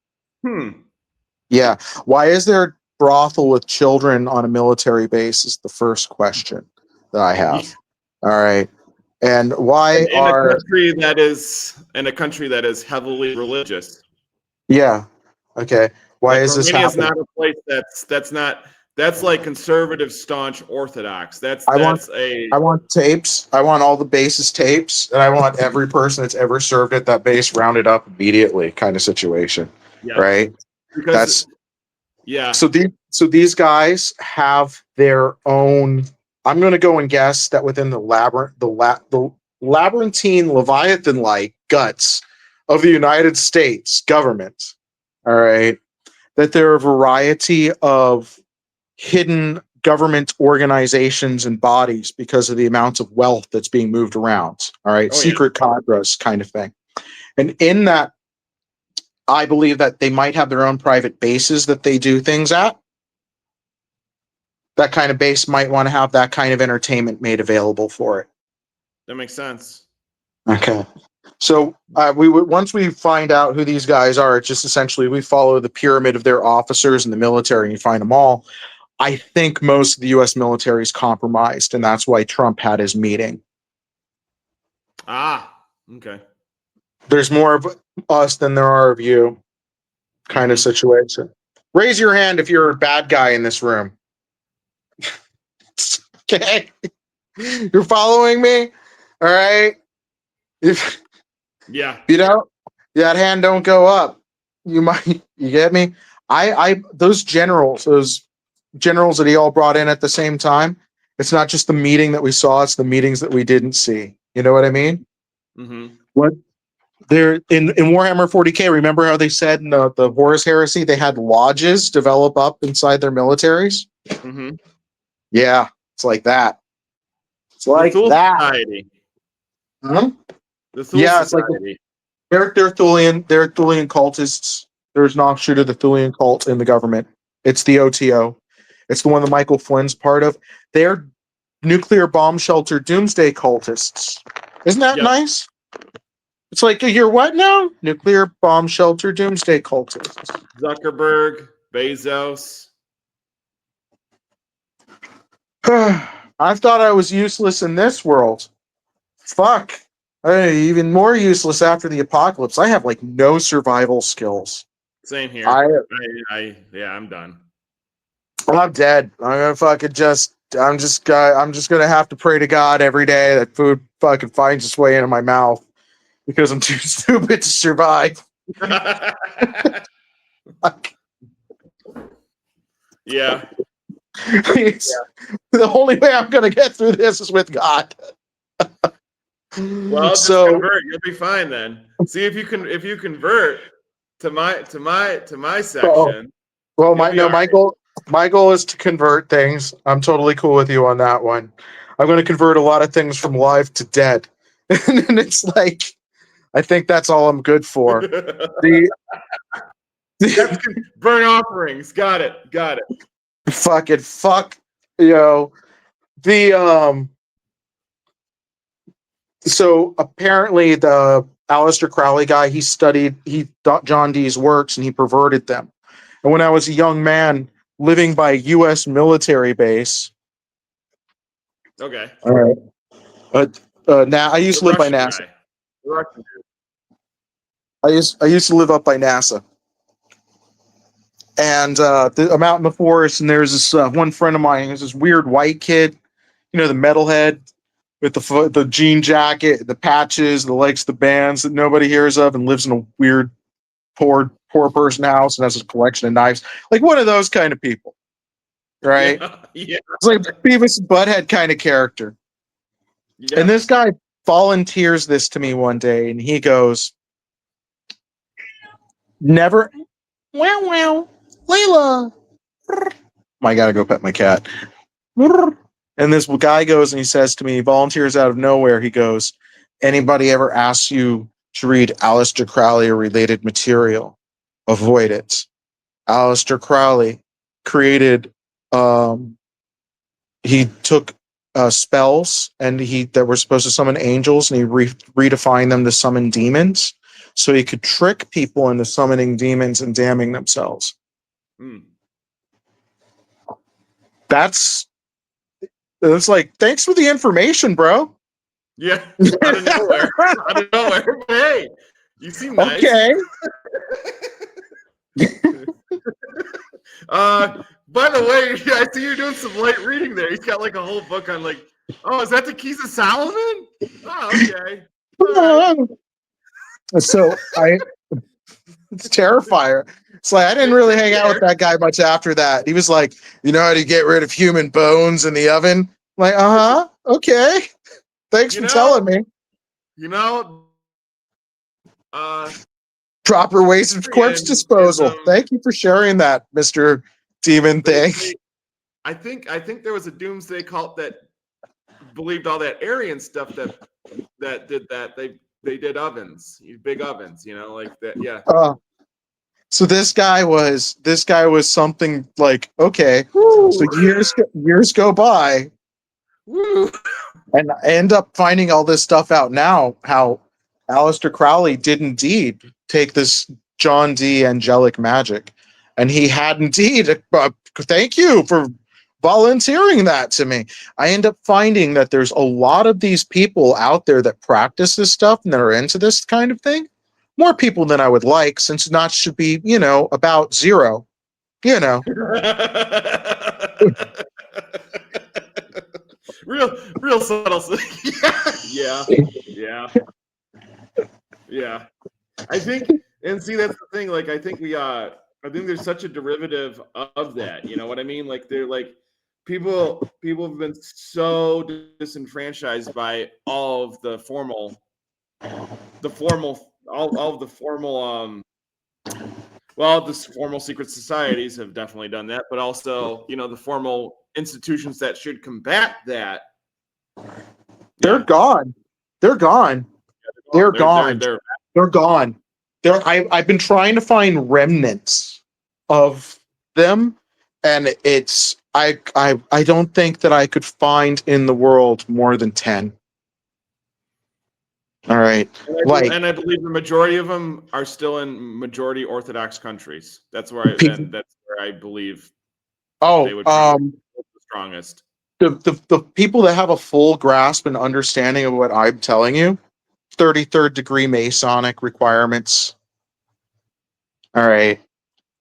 Yeah. Why is there a brothel with children on a military base is the first question that I have. All right. And why in a country that is heavily religious. Yeah. Okay. Why is this happening? Romania's not a place that's like conservative, staunch Orthodox. I want tapes. I want all the bases tapes, and I want every person that's ever served at that base rounded up immediately, kind of situation. Yeah. Right? So these guys have their own. I'm going to go and guess that within the labyrinthine Leviathan-like guts of the United States government. All right. That there are a variety of hidden government organizations and bodies because of the amount of wealth that's being moved around. All right. Secret cadres kind of thing. And in that, I believe that they might have their own private bases that they do things at. That kind of base might want to have that kind of entertainment made available for it. That makes sense. Okay. So once we find out who these guys are, it's just essentially we follow the pyramid of their officers in the military and you find them all. I think most of the U.S. military is compromised, and that's why Trump had his meeting. Okay. There's more of us than there are of you kind of situation. Raise your hand if you're a bad guy in this room. Okay. You're following me? All right. If Yeah. you know that hand don't go up, you might. You get me? Those generals that he all brought in at the same time. It's not just the meeting that we saw; it's the meetings that we didn't see. You know what I mean? Mm-hmm. What they're in Warhammer 40K. Remember how they said in the Horus Heresy they had lodges develop up inside their militaries? Mm-hmm. Yeah, it's like that. It's The like Thule that. Society. Huh? The Thule Yeah, it's like Society. they're Thulian cultists. There's an offshoot of the Thulian cult in the government. It's the OTO. It's the one that Michael Flynn's part of. They're nuclear bomb shelter doomsday cultists. Isn't that Yep. nice? It's like you're what now? Nuclear bomb shelter doomsday cultists. Zuckerberg, Bezos. I thought I was useless in this world. Fuck. Even more useless after the apocalypse. I have like no survival skills. Same here. I Yeah, I'm done. I'm dead. I'm gonna fucking just. I'm just gonna have to pray to God every day that food fucking finds its way into my mouth because I'm too stupid to survive. Yeah. The only way I'm gonna get through this is with God. Well, just So convert. You'll be fine then. See if you convert to my section. well, You'll be all right. my goal is to convert things. I'm totally cool with you on that one. I'm going to convert a lot of things from live to dead, and it's like I think that's all I'm good for. The Burn offerings. Got it. Got it. fucking fuck, you know the So apparently the Aleister Crowley guy he thought John Dee's works and he perverted them. And when I was a young man living by a U.S. military base, Okay. all right, now I used The to live by Russian NASA. guy. The Russian dude. I used to live up by NASA, and I'm out in the forest, and there's this one friend of mine. There's this weird white kid, the metalhead with the jean jacket, the patches, the likes the bands that nobody hears of, and lives in a weird poor person house and has a collection of knives, like one of those kind of people, right? Yeah. Yeah. It's like Beavis and Butthead kind of character. Yeah. And this guy volunteers this to me one day, and he goes, "Never, wow, wow, Layla, I gotta go pet my cat." And this guy goes and he says to me, he volunteers out of nowhere. He goes, "Anybody ever asks you to read Aleister Crowley or related material, avoid it. Aleister Crowley created he took spells and he that were supposed to summon angels and he redefined them to summon demons so he could trick people into summoning demons and damning themselves." Mm. It's like, thanks for the information, bro. Yeah. Out of nowhere. Out of nowhere. But hey, you seem nice. Okay. By the way, I see you're doing some light reading there. He's got like a whole book on like, oh, is that the Keys of Solomon? Oh, okay. All right. So it's Terrifier. It's like I didn't really hang out with that guy much after that. He was like, "You know how to get rid of human bones in the oven?" I'm like, okay. Thanks for telling me. You know, Proper ways of corpse disposal. Thank you for sharing that, Mr. Demon Thing. I think there was a doomsday cult that believed all that Aryan stuff that did that. They did ovens, big ovens, like that. Yeah. So this guy was something like, okay. Woo. So years go by. Woo. And I end up finding all this stuff out now, how Aleister Crowley did indeed take this John Dee angelic magic. And he had indeed, thank you for volunteering that to me. I end up finding that there's a lot of these people out there that practice this stuff and that are into this kind of thing. More people than I would like, since not should be, about zero. real subtle. Yeah, yeah, yeah. I think, and see, that's the thing. Like, I think there's such a derivative of that. You know what I mean? Like, they're like people have been so disenfranchised by all of all of the formal, well, the formal secret societies have definitely done that, but also, the formal institutions that should combat that. They're gone. They're gone. They're gone. They're gone. I've been trying to find remnants of them, and I don't think that I could find in the world more than 10. All right. And I believe the majority of them are still in majority Orthodox countries. That's where I believe they would probably be the strongest. The people that have a full grasp and understanding of what I'm telling you, 33rd degree Masonic requirements. All right.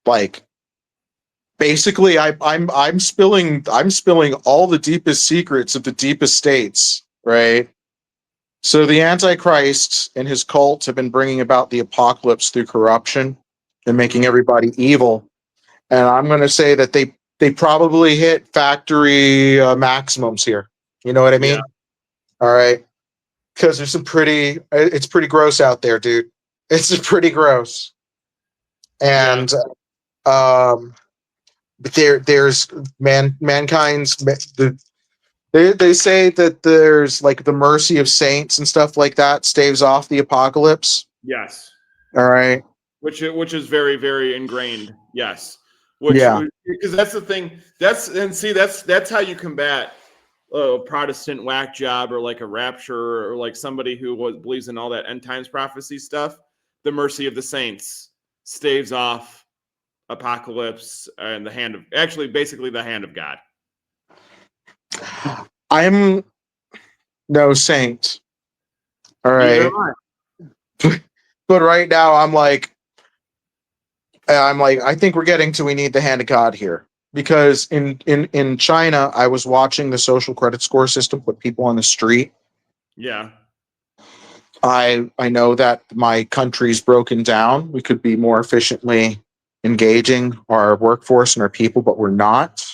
Like, basically, I'm spilling all the deepest secrets of the deepest states, right? So the Antichrist and his cult have been bringing about the apocalypse through corruption and making everybody evil. And I'm going to say that they probably hit factory maximums here. You know what I mean? Yeah. All right. Because it's pretty gross out there, dude. It's pretty gross. And but there's mankind's they say that there's like the mercy of saints and stuff like that staves off the apocalypse. Yes. All right. Which is very, very ingrained. Yes. Because that's the thing. That's how you combat a Protestant whack job, or like a rapture, or like somebody who believes in all that end times prophecy stuff. The mercy of the saints staves off apocalypse and basically the hand of God. I'm no saint. All right. But right now I'm like, I think we're getting to we need the hand of God here. Because in China, I was watching the social credit score system put people on the street. Yeah. I know that my country's broken down. We could be more efficiently engaging our workforce and our people, but we're not.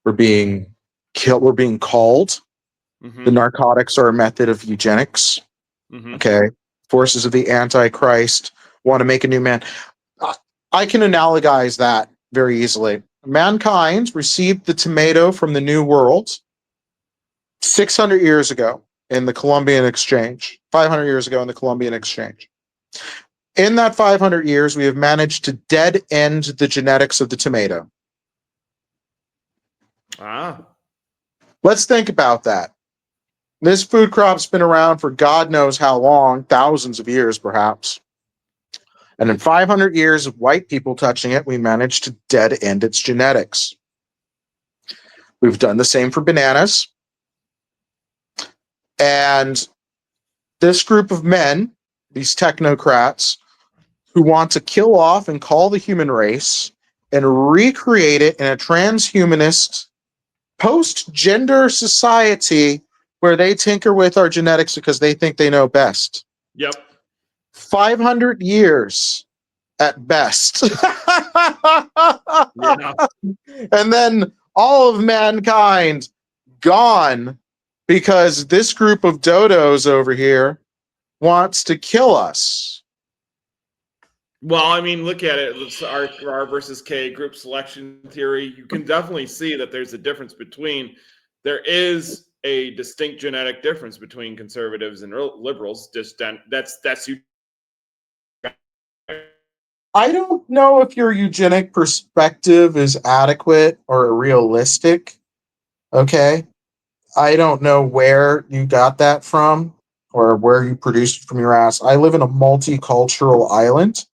We're being killed. We're being called. The narcotics are a method of eugenics. Okay. Forces of the Antichrist want to make a new man. I can analogize that very easily. Mankind received the tomato from the New World 600 years ago in the Columbian Exchange, 500 years ago in the Columbian Exchange. In that 500 years, we have managed to dead end the genetics of the tomato. Let's think about that. This food crop's been around for God knows how long, thousands of years perhaps. And in 500 years of white people touching it, we managed to dead end its genetics. We've done the same for bananas. And this group of men, these technocrats, who want to kill off and call the human race and recreate it in a transhumanist, post-gender society where they tinker with our genetics because they think they know best. Yep. 500 years at best. Yeah. And then all of mankind gone because this group of dodos over here wants to kill us. Well, I mean, look at it. It's R versus K group selection theory. You can definitely see that there's a difference there is a distinct genetic difference between conservatives and liberals. That's you. I don't know if your eugenic perspective is adequate or realistic. Okay. I don't know where you got that from or where you produced it from your ass. I live in a multicultural island,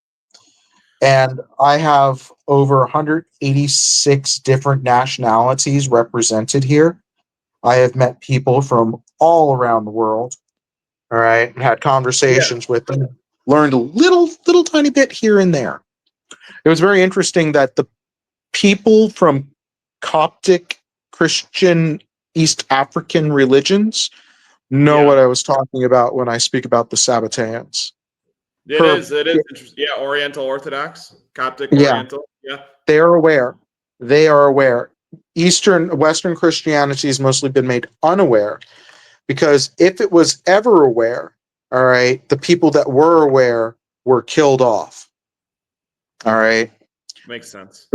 and I have over 186 different nationalities represented here. I have met people from all around the world. All right. And had conversations with them, learned a little tiny bit here and there. It was very interesting that the people from Coptic Christian East African religions know what I was talking about when I speak about the Sabbatarians. It is interesting. Yeah, Oriental Orthodox, Coptic Oriental. Yeah. They are aware. They are aware. Western Christianity has mostly been made unaware, because if it was ever aware, all right, the people that were aware were killed off. All right. Makes sense.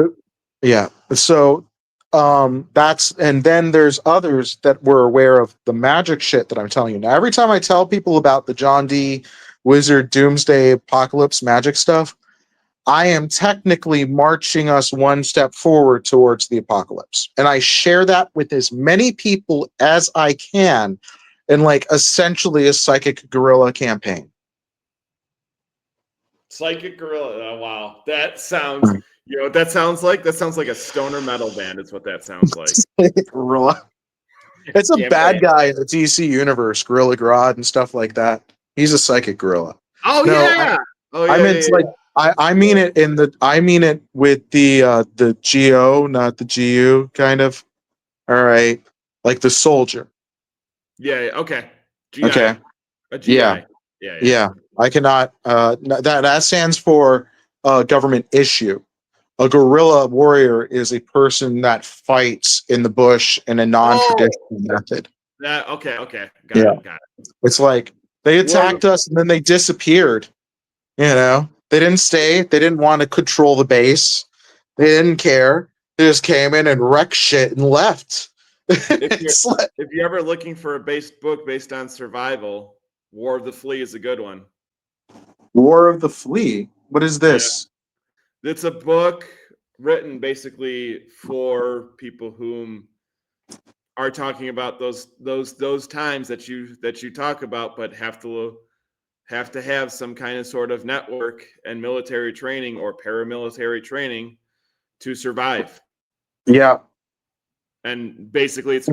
Yeah. So and then there's others that were aware of the magic shit that I'm telling you. Now, every time I tell people about the John D. Wizard Doomsday Apocalypse magic stuff, I am technically marching us one step forward towards the apocalypse. And I share that with as many people as I can in like essentially a psychic guerrilla campaign. Psychic guerrilla. Oh, wow. That sounds, that sounds like a stoner metal band is what that sounds like. Guerrilla. It's a bad guy in the DC universe, Gorilla Grodd and stuff like that. He's a psychic gorilla. Oh, no, yeah. I meant like I mean it with the GO, not the GU kind of. All right. Like the soldier. Yeah, okay. GI. Okay. A GI. Yeah. Yeah. I cannot that stands for government issue. A guerrilla warrior is a person that fights in the bush in a non-traditional method. Okay. Got it. It's like they attacked us and then they disappeared. You know, they didn't stay. They didn't want to control the base. They didn't care. They just came in and wrecked shit and left. If you're ever looking for a book based on survival, War of the Flea is a good one. War of the Flea? What is this? Yeah. It's a book written basically for people whom are talking about those times that you talk about, but have to have some kind of sort of network and military training or paramilitary training to survive. Yeah. And basically it's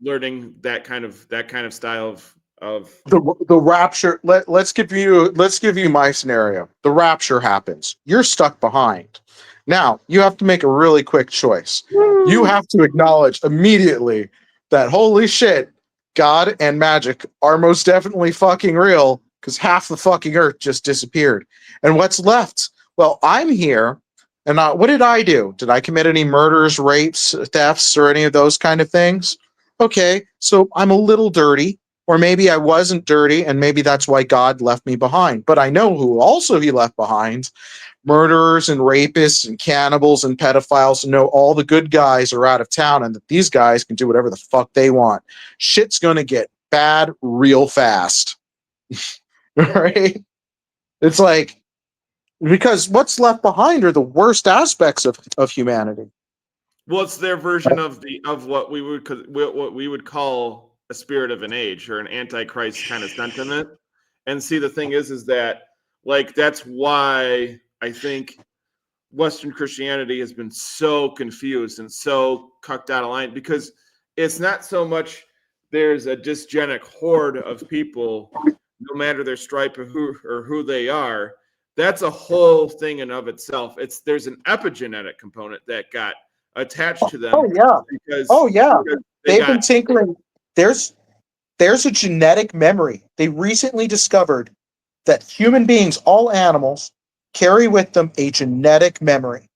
learning that kind of style of the rapture. Let's give you my scenario. The rapture happens. You're stuck behind. Now you have to make a really quick choice. You have to acknowledge immediately that holy shit, God and magic are most definitely fucking real, because half the fucking earth just disappeared. And what's left? Well, I'm here. And what did I do? Did I commit any murders, rapes, thefts, or any of those kind of things? Okay, so I'm a little dirty, or maybe I wasn't dirty, and maybe that's why God left me behind. But I know who also he left behind: murderers and rapists and cannibals and pedophiles, to know all the good guys are out of town and that these guys can do whatever the fuck they want. Shit's gonna get bad real fast. Right? It's like, because what's left behind are the worst aspects of humanity. Well, it's their version of what we would call a spirit of an age or an antichrist kind of sentiment. And see, the thing is that like that's why I think Western Christianity has been so confused and so cucked out of line, because it's not so much there's a dysgenic horde of people, no matter their stripe or who they are. That's a whole thing in of itself. There's an epigenetic component that got attached to them. Because they've been tinkering. There's a genetic memory. They recently discovered that human beings, all animals, carry with them a genetic memory.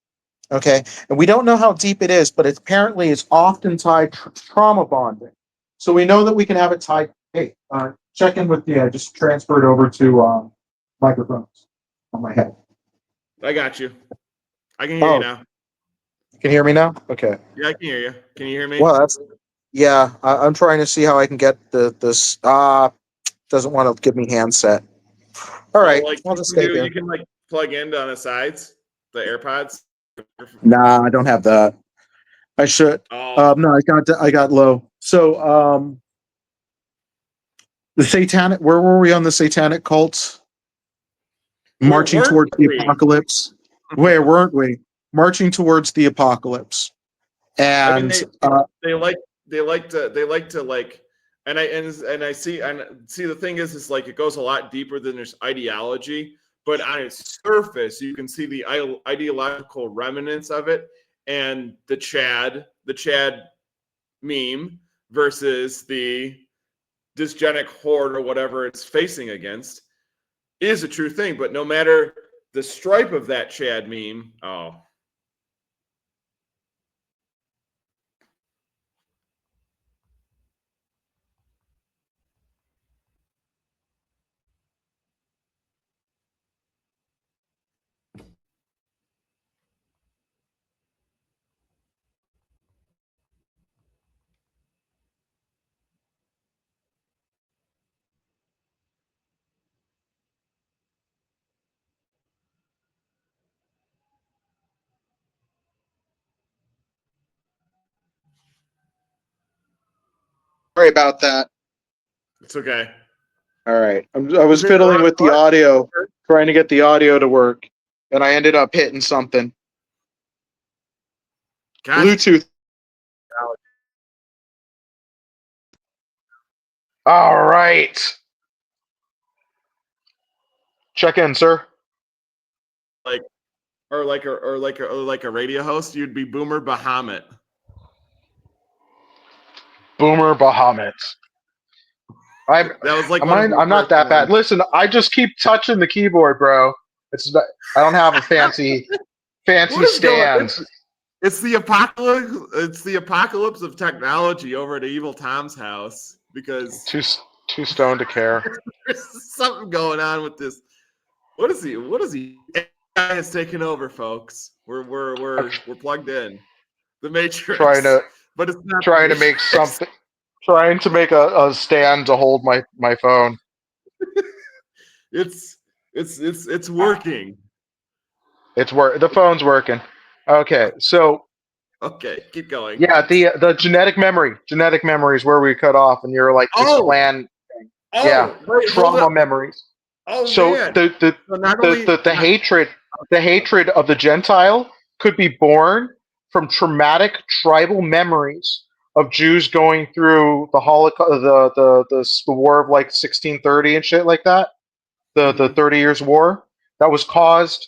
Okay, and we don't know how deep it is, but apparently it's often tied to trauma bonding. So we know that we can have it tied. Hey, check in with the. I just transferred over to microphones on my head. I got you. I can hear you now. You can hear me now? Okay. Yeah, I can hear you. Can you hear me? Well, I'm trying to see how I can get this. Doesn't want to give me handset. All right, I'll just stay here. You can like plug into on the sides, the AirPods. Nah, I don't have that. I should. No, I got low. So, the satanic. Where were we on the satanic cults? Marching towards the apocalypse. Where weren't we? Marching towards the apocalypse. And I mean, they like to like, and I see the thing is like it goes a lot deeper than there's ideology, but on its surface you can see the ideological remnants of it, and the Chad meme versus the dysgenic horde or whatever it's facing against is a true thing. But no matter the stripe of that Chad meme, oh. Sorry about that. It's okay. All right. I was fiddling with the audio, trying to get the audio to work, and I ended up hitting something. Gosh. Bluetooth. All right. Check in, sir. Like a radio host, you'd be Boomer Bahamut. Boomer Bahamut. That was like I'm not that bad. Listen, I just keep touching the keyboard, bro. I don't have a fancy stand. It's the apocalypse. It's the apocalypse of technology over at Evil Tom's house because too stoned to care. There's something going on with this. What is he? AI has taken over, folks. We're plugged in. The Matrix. But it's not trying to make something. Trying to make a stand to hold my phone. It's working. The phone's working. Okay, so. Okay, keep going. Yeah, the genetic memory is where we cut off, and you're like this plan. Yeah, trauma memories. Oh, so man. The hatred of the Gentile could be born from traumatic tribal memories of Jews going through the Holocaust, the war of like 1630 and shit like that, the 30 Years War that was caused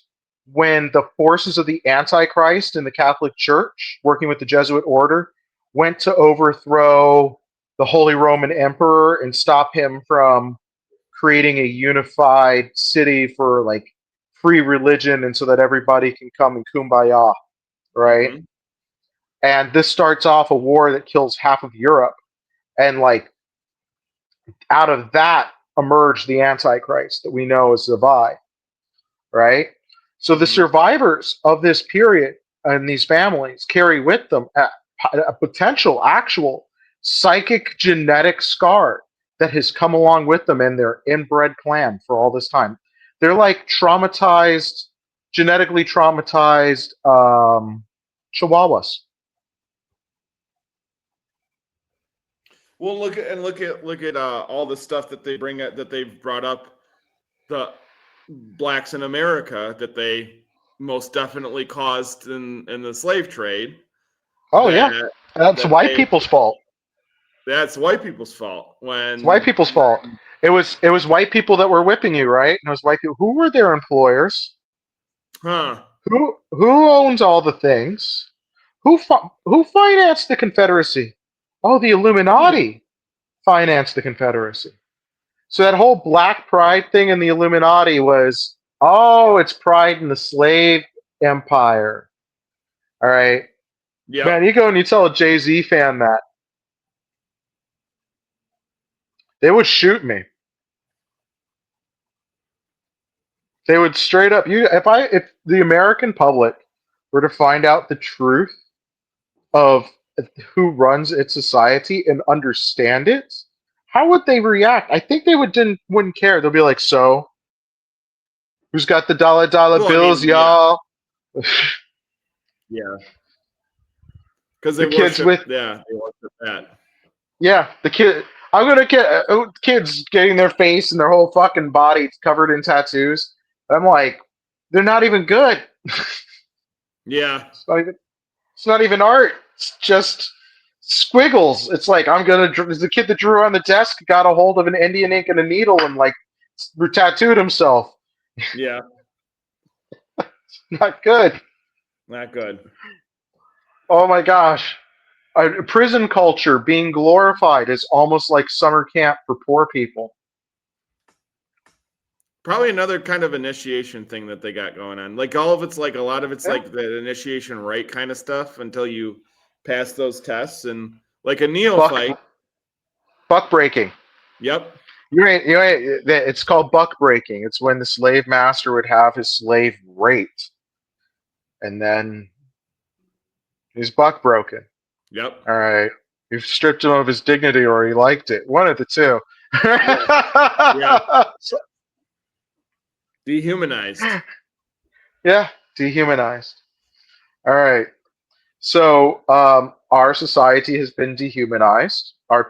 when the forces of the Antichrist in the Catholic Church, working with the Jesuit order, went to overthrow the Holy Roman Emperor and stop him from creating a unified city for like free religion and so that everybody can come and kumbaya, right? Mm-hmm. And this starts off a war that kills half of Europe. And like out of that emerged the Antichrist that we know as Zavai, right? So the survivors of this period and these families carry with them a potential actual psychic genetic scar that has come along with them in their inbred clan for all this time. They're like traumatized, genetically traumatized chihuahuas. Well, look at all the stuff that they bring up, that they've brought up, the blacks in America that they most definitely caused in the slave trade. Oh yeah, that's white people's fault. That's white people's fault. It's white people's fault. It was white people that were whipping you, right? And it was white people. Who were their employers? Huh? Who owns all the things? Who financed the Confederacy? Oh, the Illuminati financed the Confederacy. So that whole black pride thing in the Illuminati was, oh, it's pride in the slave empire. All right. Yeah. Man, you go and you tell a Jay-Z fan that, they would shoot me. They would straight up if the American public were to find out the truth of who runs its society and understand it, how would they react? I think they wouldn't care. They'll be like, so who's got the dollar bills, y'all? Yeah. Because they worship that. Yeah, I'm gonna get kids getting their face and their whole fucking body covered in tattoos. I'm like, they're not even good. Yeah. It's not even art. It's just squiggles. It's like the kid that drew on the desk got a hold of an Indian ink and a needle and like tattooed himself. Yeah. Not good. Not good. Oh my gosh. Prison culture being glorified is almost like summer camp for poor people. Probably another kind of initiation thing that they got going on. Like all of it's like a lot of it's Yeah. like the initiation rite kind of stuff until you pass those tests and like a neophyte. Buck breaking. Yep. It's called buck breaking. It's when the slave master would have his slave raped, and then he's buck broken. Yep. All right, you've stripped him of his dignity, or he liked it. One of the two. Yeah. Dehumanized. Yeah, dehumanized. All right. So our society has been dehumanized. Our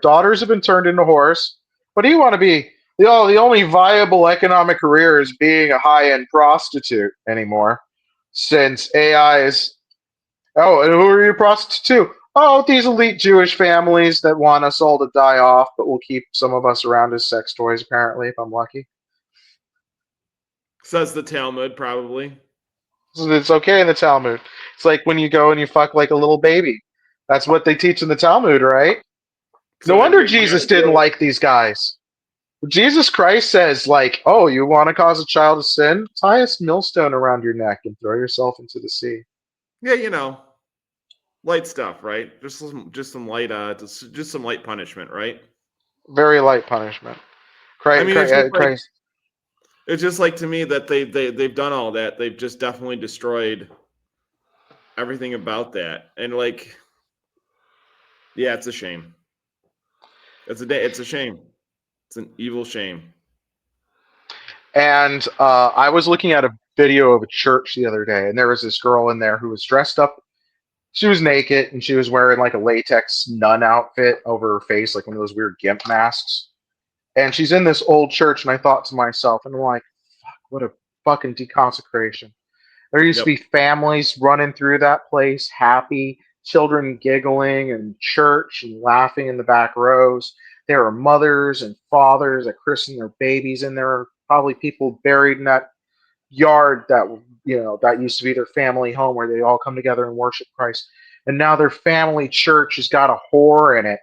daughters have been turned into whores. What do you want to be? The only viable economic career is being a high-end prostitute anymore, since AI is. Oh, and who are you prostitute to? Oh, these elite Jewish families that want us all to die off, but will keep some of us around as sex toys, apparently, if I'm lucky. Says the Talmud, probably. So it's okay in the Talmud. It's like when you go and you fuck like a little baby. That's what they teach in the Talmud, right? No So wonder every Jesus didn't like these guys. Jesus Christ says, like, oh, you want to cause a child to sin? Tie a millstone around your neck and throw yourself into the sea. yeah, light stuff, right? Just some light just some light punishment, right? Very light punishment. I mean, Christ. it's just like to me that they've done all that. They've just definitely destroyed everything about that. And like, yeah, it's a shame. It's a shame. It's an evil shame. And I was looking at a video of a church the other day, and there was this girl in there who was dressed up. She was naked, and she was wearing like a latex nun outfit over her face, like one of those weird gimp masks. And she's in this old church, and I thought to myself, and I'm like, fuck, what a fucking deconsecration. There used to Yep. be families running through that place, happy, children giggling and church and laughing in the back rows. There are mothers and fathers that christen their babies, and there are probably people buried in that yard that that used to be their family home where they all come together and worship Christ. And now their family church has got a whore in it,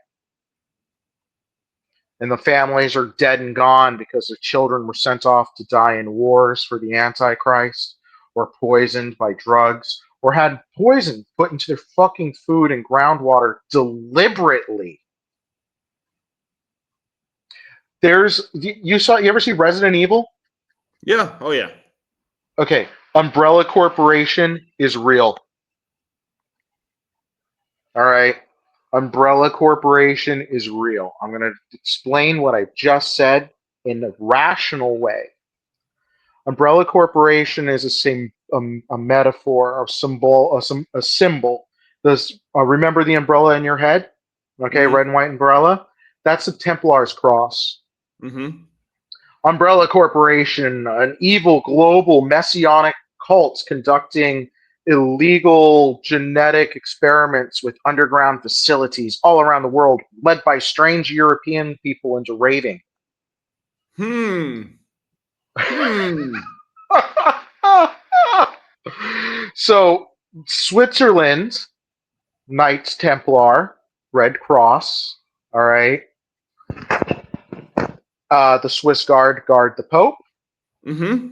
and the families are dead and gone because their children were sent off to die in wars for the Antichrist, or poisoned by drugs, or had poison put into their fucking food and groundwater deliberately. You ever see Resident Evil? Yeah. Oh yeah. Okay, Umbrella Corporation is real. All right. Umbrella Corporation is real. I'm going to explain what I just said in a rational way. Umbrella Corporation is a metaphor, a symbol. This remember the umbrella in your head? Okay, Mm-hmm. red and white umbrella. That's the Templar's cross. Mm-hmm. Umbrella Corporation, an evil global messianic cult conducting illegal genetic experiments with underground facilities all around the world, led by strange European people into raving. Hmm. Hmm. So, Switzerland, Knights Templar, Red Cross, all right. The Swiss Guard guard the Pope. Mm-hmm.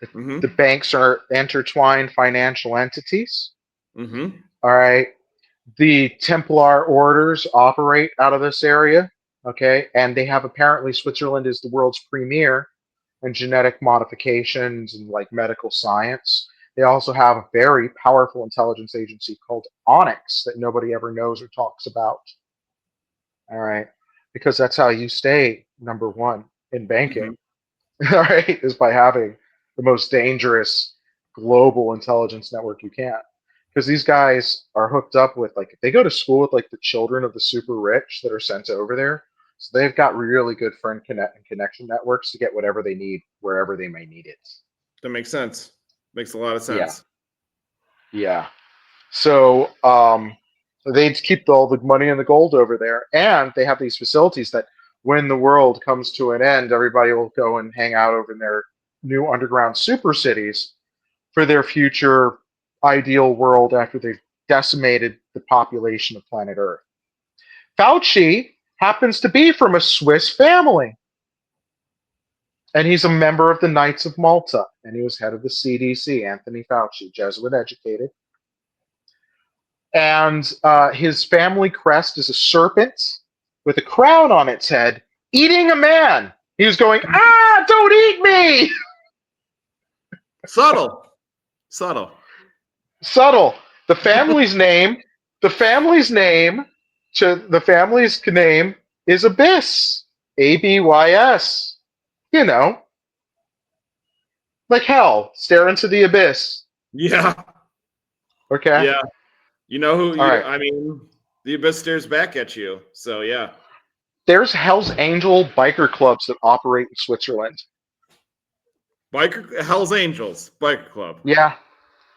The Mm-hmm. banks are intertwined financial entities. Mm-hmm. All right. The Templar orders operate out of this area. Okay. And they have apparently Switzerland is the world's premier in genetic modifications and like medical science. They also have a very powerful intelligence agency called Onyx that nobody ever knows or talks about. All right. Because that's how you stay number one in Mm-hmm. banking. All right. Is by having the most dangerous global intelligence network you can. Because these guys are hooked up with, like, they go to school with, like, the children of the super rich that are sent over there. So they've got really good friend connect and connection networks to get whatever they need wherever they may need it. That makes sense. Makes a lot of Yeah. sense. Yeah. So they keep all the money and the gold over there. And they have these facilities that when the world comes to an end, everybody will go and hang out over in their new underground super cities for their future ideal world after they've decimated the population of planet Earth. Fauci happens to be from a Swiss family, and he's a member of the Knights of Malta, and he was head of the CDC, Anthony Fauci, Jesuit educated. And his family crest is a serpent with a crown on its head, eating a man. He was going, don't eat me! Subtle. Subtle. The family's name is Abyss. Abys. You know, like hell. Stare into the abyss. Yeah. Okay. Yeah. You know who? All right. I mean, the abyss stares back at you. So yeah. There's Hell's Angel biker clubs that operate in Switzerland. Hell's Angels Biker Club.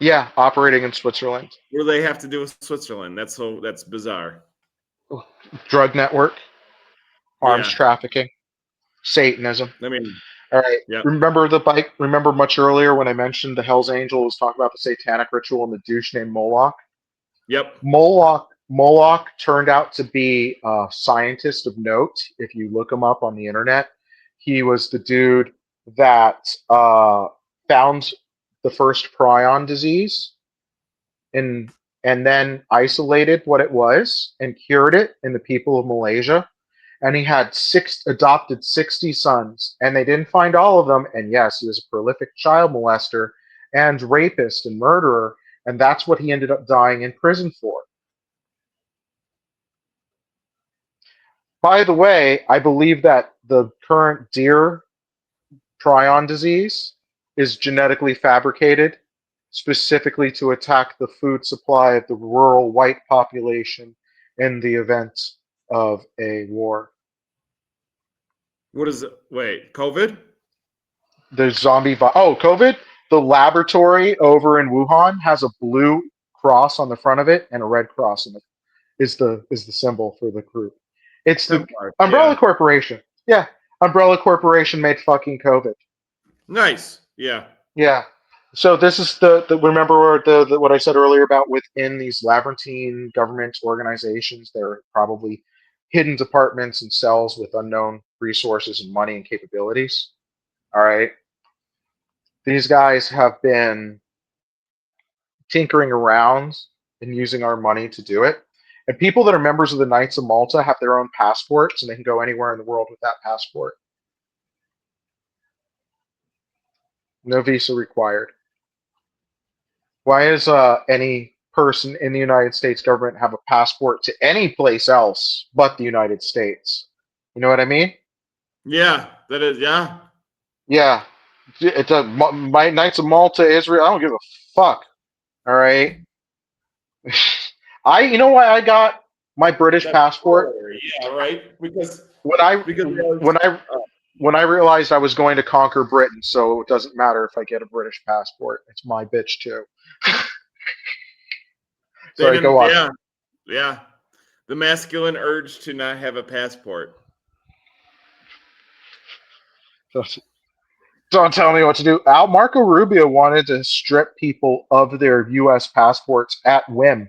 Yeah, operating in Switzerland. What do they have to do with Switzerland? That's bizarre. Drug network, arms trafficking, Satanism. I mean, all right. Yeah. Remember much earlier when I mentioned the Hell's Angel was talking about the satanic ritual and the douche named Moloch? Yep. Moloch turned out to be a scientist of note. If you look him up on the internet, he was the dude that found the first prion disease and then isolated what it was and cured it in the people of Malaysia. And he had adopted 60 sons, and they didn't find all of them. And yes, he was a prolific child molester and rapist and murderer, and that's what he ended up dying in prison for. By the way, I believe that the current deer prion disease is genetically fabricated specifically to attack the food supply of the rural white population in the event of a war. What is it? Wait, COVID? The COVID? The laboratory over in Wuhan has a blue cross on the front of it and a red cross in it is the symbol for the group. It's the Umbrella Corporation. Yeah. Umbrella Corporation made fucking COVID. Nice. Yeah. Yeah. So this is the remember what I said earlier about within these labyrinthine government organizations, there are probably hidden departments and cells with unknown resources and money and capabilities. All right. These guys have been tinkering around and using our money to do it. And people that are members of the Knights of Malta have their own passports, and they can go anywhere in the world with that passport. No visa required. Why is any person in the United States government have a passport to any place else but the United States? You know what I mean? Yeah, that is. Yeah. Yeah. It's my Knights of Malta, Israel. I don't give a fuck. All right. You know why I got my British passport? Yeah, right. Because when I realized I was going to conquer Britain, so it doesn't matter if I get a British passport. It's my bitch too. Sorry, go on. Yeah. The masculine urge to not have a passport. Don't tell me what to do. Marco Rubio wanted to strip people of their U.S. passports at whim.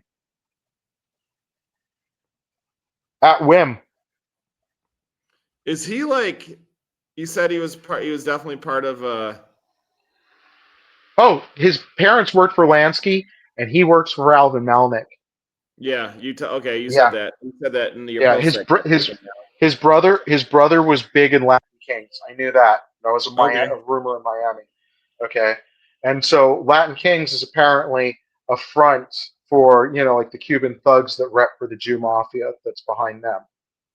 At whim. Is he like? You said he was part. He was definitely part of. Oh, his parents worked for Lansky, and he works for Alvin Malnick. Yeah, you said that. You said that in your his brother was big in Latin Kings. I knew that. That was a rumor in Miami. Okay, and so Latin Kings is apparently a front for like the Cuban thugs that rep for the Jew mafia that's behind them.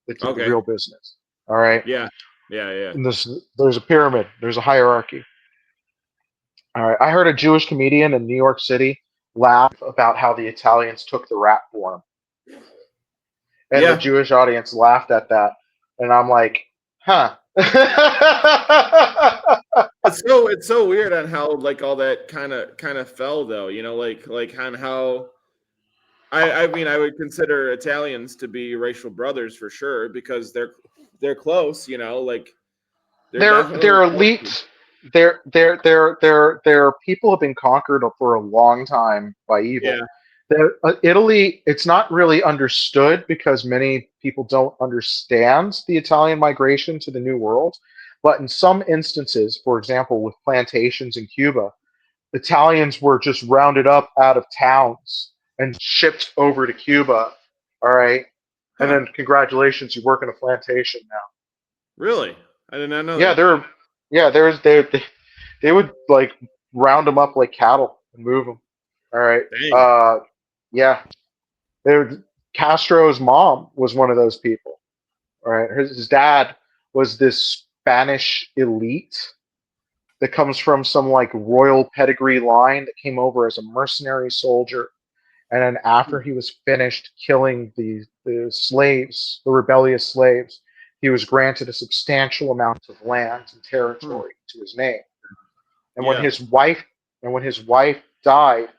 That do the real business. All right. Yeah. And there's a pyramid. There's a hierarchy. All right. I heard a Jewish comedian in New York City laugh about how the Italians took the rap for him. And the Jewish audience laughed at that. And I'm like, huh. It's so weird on how like all that kind of fell though, like on how I mean I would consider Italians to be racial brothers for sure because they're close, like they're elite. Their people have been conquered for a long time by evil. Italy, it's not really understood because many people don't understand the Italian migration to the New World. But in some instances, for example, with plantations in Cuba, Italians were just rounded up out of towns and shipped over to Cuba. All right. And Huh. then congratulations, you work in a plantation now. Really? I did not know Yeah, that. they're yeah, they would like round them up like cattle and move them. All right. Dang. Yeah. They would, Castro's mom was one of those people. All right. His dad was this Spanish elite that comes from some like royal pedigree line that came over as a mercenary soldier. And then after he was finished killing the slaves, the rebellious slaves, he was granted a substantial amount of land and Hmm. territory to his name. And when Yeah. his wife died,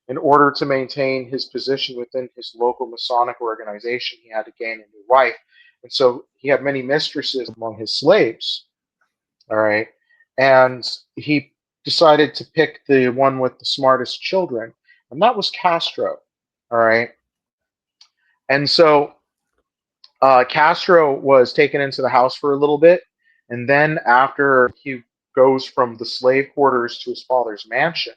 in order to maintain his position within his local Masonic organization, he had to gain a new wife. And so he had many mistresses among his slaves. All right. And he decided to pick the one with the smartest children, and that was Castro. All right. And so Castro was taken into the house for a little bit. And then after he goes from the slave quarters to his father's mansion.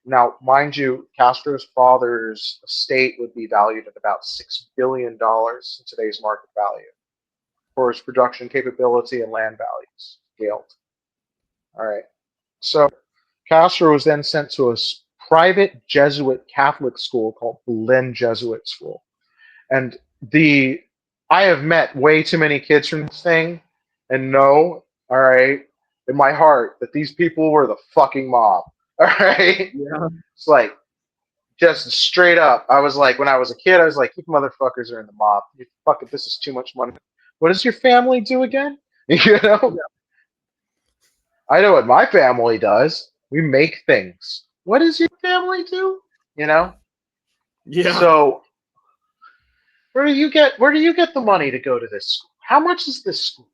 Now, mind you, Castro's father's estate would be valued at about $6 billion in today's market value for his production capability and land values scaled. All right. So Castro was then sent to a private Jesuit Catholic school called Berlin Jesuit School. And the I have met way too many kids from this thing and know, all right, in my heart that these people were the fucking mob. All right. Yeah. It's like just straight up. I was like, when I was a kid, I was like, you motherfuckers are in the mob. You fucking this is too much money. What does your family do again? You know? I know what my family does. We make things. What does your family do? You know? Yeah. So where do you get the money to go to this school? How much is this school?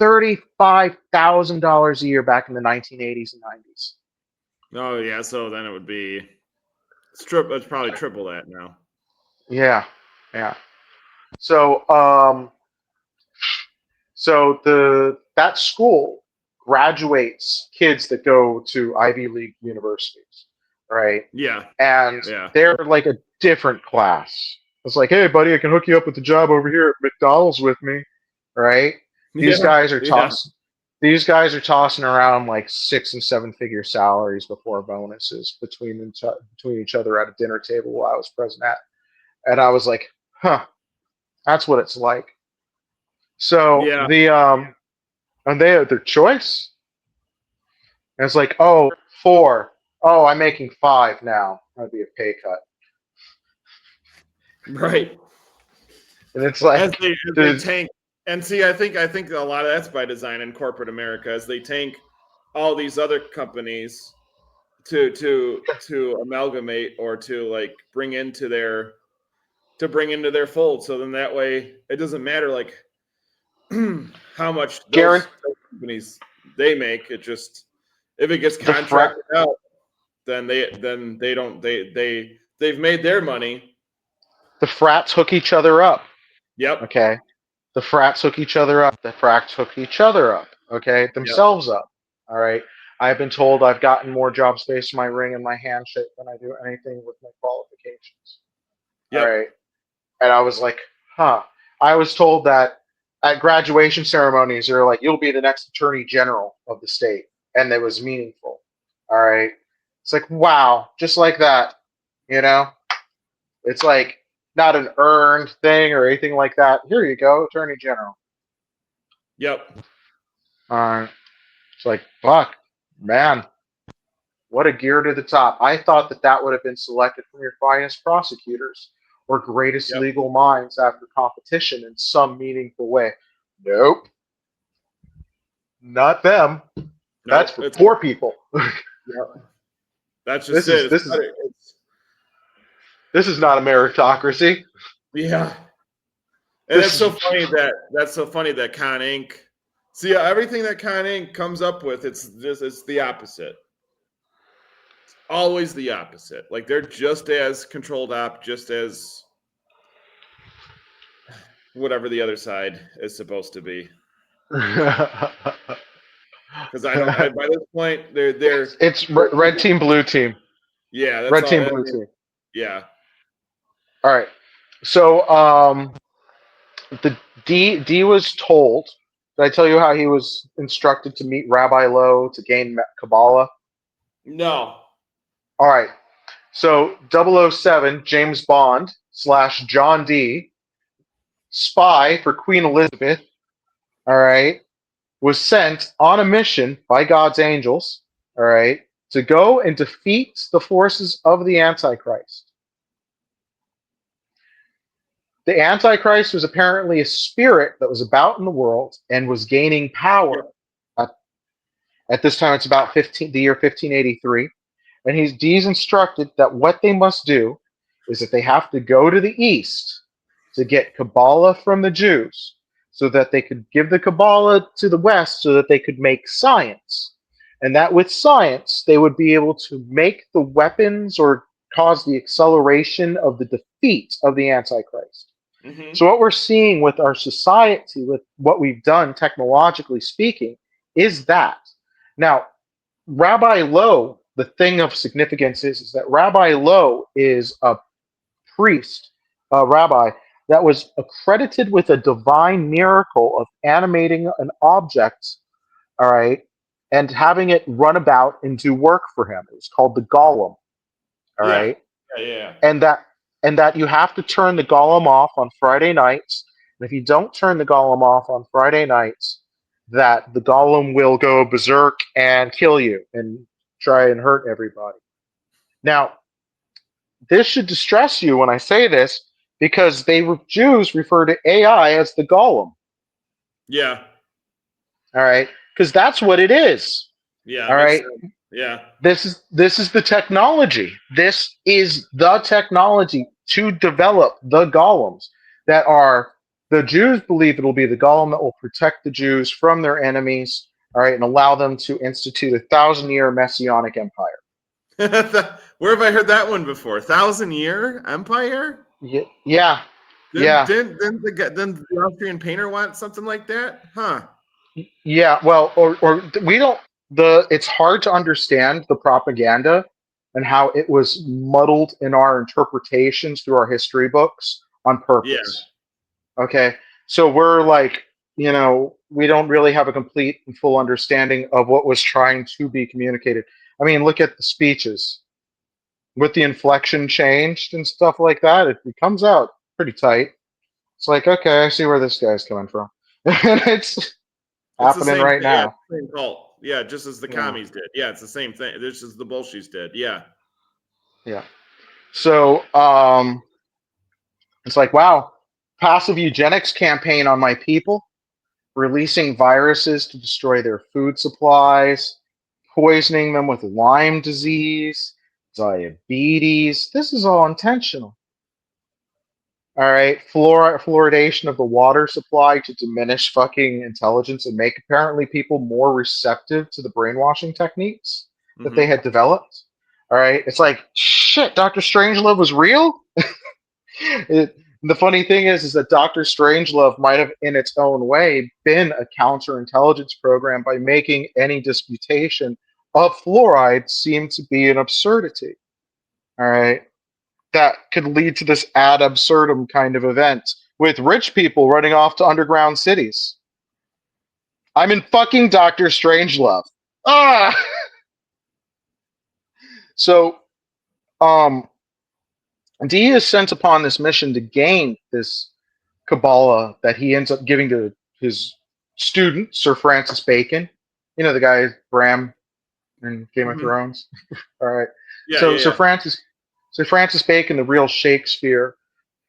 $35,000 a year back in the 1980s and 90s. Oh yeah. So then it would be it's probably triple that now. Yeah, yeah. So that school graduates kids that go to Ivy League universities, right? Yeah. And Yeah. they're like a different class. It's like, hey, buddy, I can hook you up with a job over here at McDonald's with me, right? These Yeah. guys are Yeah. tossing. These guys are tossing around like 6 and 7 figure salaries before bonuses between each other at a dinner table while I was present at, and I was like, huh, that's what it's like. So Yeah. and they had their choice. And it's like, oh, 4. Oh, I'm making 5 now. That'd be a pay cut. Right. And it's As like, they dude, tank, and see, I think a lot of that's by design in corporate America, as they tank all these other companies to amalgamate or to like bring into their fold. So then that way it doesn't matter like how much Garen, those companies they make. It just if it gets the frat, contracted out, then they don't they've made their money. the frats hook each other up. Yep. Okay, the frats hook each other up. The frats hook each other up. Okay, Yep. themselves up. All right. I've been told I've gotten more job space in my ring and my handshake than I do anything with my qualifications. All Yep. right. And I was like, huh. I was told that at graduation ceremonies, they're like, you'll be the next attorney general of the state. And it was meaningful. All right. It's like, wow, just like that. You know, it's like not an earned thing or anything like that. Here you go, attorney general. Yep. It's like, fuck, man, what a gear to the top. I thought that would have been selected from your finest prosecutors or greatest Yep. legal minds after competition in some meaningful way. Nope, not them. That's Nope. for It's poor people. yep. That's just this it. is It's, this is it's this is not a meritocracy. yeah. And This that's so is funny that Con Inc. See everything that Con Inc. comes up with. It's the opposite. Always the opposite. Like they're just as controlled op, just as whatever the other side is supposed to be. Because I don't. By this point, it's red team, blue team, yeah. That's red all. team, I blue mean, team. yeah. All right. So the D was told. Did I tell you how he was instructed to meet Rabbi Lowe to gain Kabbalah? No. All right. So 007, James Bond / John D, spy for Queen Elizabeth, all right, was sent on a mission by God's angels, all right, to go and defeat the forces of the Antichrist. The Antichrist was apparently a spirit that was about in the world and was gaining power. At, at this time, it's about the year 1583. And he's instructed that what they must do is that they have to go to the east to get Kabbalah from the Jews so that they could give the Kabbalah to the west so that they could make science. And that with science, they would be able to make the weapons or cause the acceleration of the defeat of the Antichrist. Mm-hmm. So, what we're seeing with our society, with what we've done technologically speaking, is that. Now, Rabbi Lowe, the thing of significance is that Rabbi Lowe is a priest, a rabbi that was accredited with a divine miracle of animating an object, all right, and having it run about and do work for him. It was called the golem, all Yeah. right, Yeah. and that you have to turn the golem off on Friday nights. And if you don't turn the golem off on Friday nights, that the golem will go berserk and kill you and try and hurt everybody. Now, this should distress you when I say this because Jews refer to AI as the golem. Yeah. All right, because that's what it is. Yeah. All Makes right, sense. Yeah. this is the technology. This is the technology to develop the golems that are the Jews believe it'll be the golem that will protect the Jews from their enemies. All right, and allow them to institute a 1,000-year messianic empire. Where have I heard that one before? 1,000-year empire? Yeah, yeah. Didn't the Austrian painter want something like that? Huh. Yeah, well, or we don't it's hard to understand the propaganda and how it was muddled in our interpretations through our history books on Yeah. purpose. Okay. So we're like, we don't really have a complete and full understanding of what was trying to be communicated. I mean, look at the speeches with the inflection changed and stuff like that. It comes out pretty tight. It's like, okay, I see where this guy's coming from. And it's It's the happening same right thing. Yeah, now. it's the same cult. Yeah, just as the Yeah. commies did. Yeah, it's the same thing. This is the Bolsheviks did. Yeah. Yeah. So it's like, wow, passive eugenics campaign on my people, releasing viruses to destroy their food supplies, poisoning them with Lyme disease, diabetes. This is all intentional. All right, fluoridation of the water supply to diminish fucking intelligence and make apparently people more receptive to the brainwashing techniques that they Mm-hmm. had developed. All right, it's like shit. Dr. Strangelove was real. The funny thing is that Dr. Strangelove might have, in its own way, been a counterintelligence program by making any disputation of fluoride seem to be an absurdity. All right, that could lead to this ad absurdum kind of event with rich people running off to underground cities. I'm in fucking Doctor Strangelove. Ah. So, um, D is sent upon this mission to gain this Kabbalah that he ends up giving to his student, Sir Francis Bacon. You know the guy Bram in Game of Mm-hmm. Thrones. All right. Yeah, So yeah, yeah. Sir Francis Bacon, the real Shakespeare,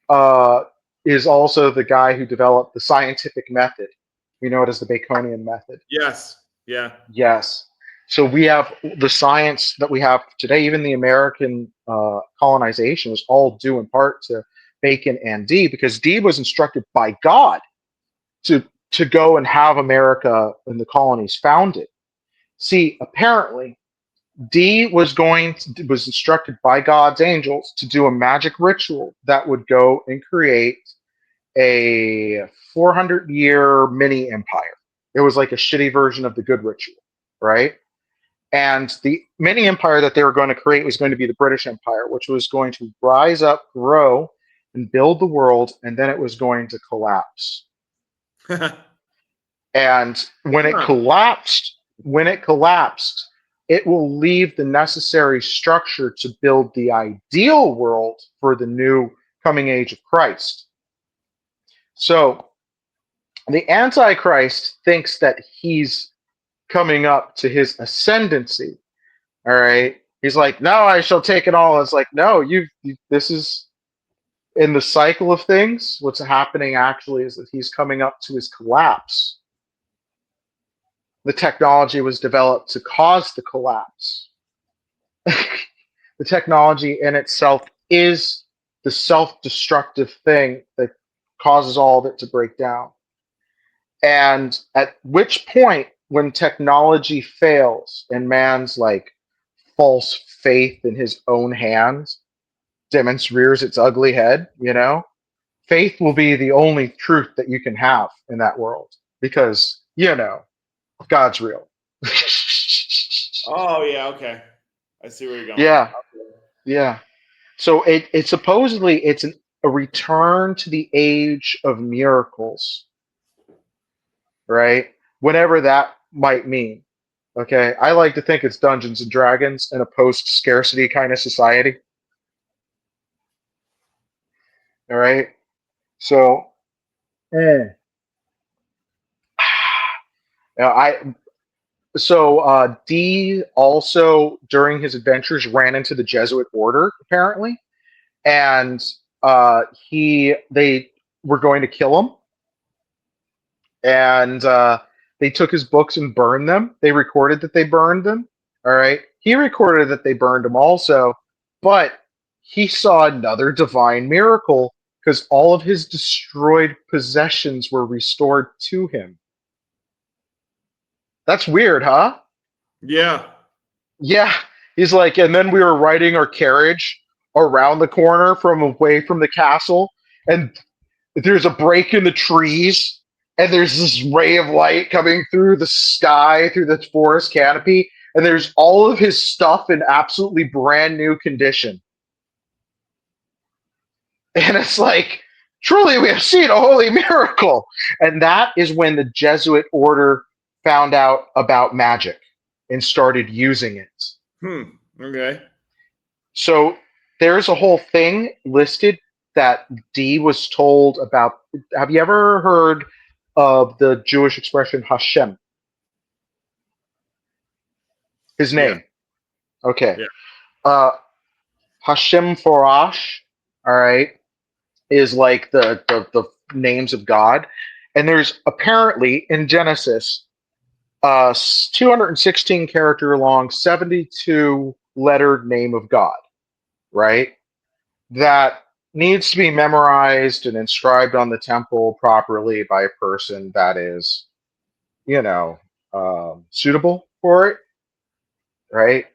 uh, is also the guy who developed the scientific method. We know it as the Baconian method. Yes. Yeah. Yes. So we have the science that we have today, even the American colonization was all due in part to Bacon and Dee, because Dee was instructed by God to go and have America and the colonies founded. See, apparently, was instructed by God's angels to do a magic ritual that would go and create a 400-year mini empire. It was like a shitty version of the good ritual, right? And the mini empire that they were going to create was going to be the British Empire, which was going to rise up, grow, and build the world, and then it was going to collapse. And when it collapsed, it will leave the necessary structure to build the ideal world for the new coming age of Christ. So the Antichrist thinks that he's coming up to his ascendancy. All right. He's like, no, I shall take it all. It's like, no, this is in the cycle of things. What's happening actually is that he's coming up to his collapse. The technology was developed to cause the collapse. The technology in itself is the self-destructive thing that causes all of it to break down. And at which point, when technology fails and man's like false faith in his own hands rears its ugly head, faith will be the only truth that you can have in that world because, God's real. Oh yeah, okay. I see where you're going. Yeah, yeah. So it supposedly it's a return to the age of miracles, right? Whatever that might mean. Okay, I like to think it's Dungeons and Dragons in a post-scarcity kind of society. All right, so I D also during his adventures ran into the Jesuit order apparently, and they were going to kill him, and they took his books and burned them. They recorded that they burned them. All right, he recorded that they burned them also, but he saw another divine miracle because all of his destroyed possessions were restored to him. That's weird, huh? Yeah. Yeah. He's like, and then we were riding our carriage around the corner from away from the castle, and there's a break in the trees, and there's this ray of light coming through the sky, through the forest canopy, and there's all of his stuff in absolutely brand new condition. And it's like, truly, we have seen a holy miracle. And that is when the Jesuit order found out about magic and started using it. Okay. So there's a whole thing listed that D was told about. Have you ever heard of the Jewish expression Hashem? His name. Yeah. Okay. Yeah. Hashem Forash, all right, is like the names of God. And there's apparently in Genesis 216 character long, 72 lettered name of God, right? That needs to be memorized and inscribed on the temple properly by a person that is, suitable for it, right?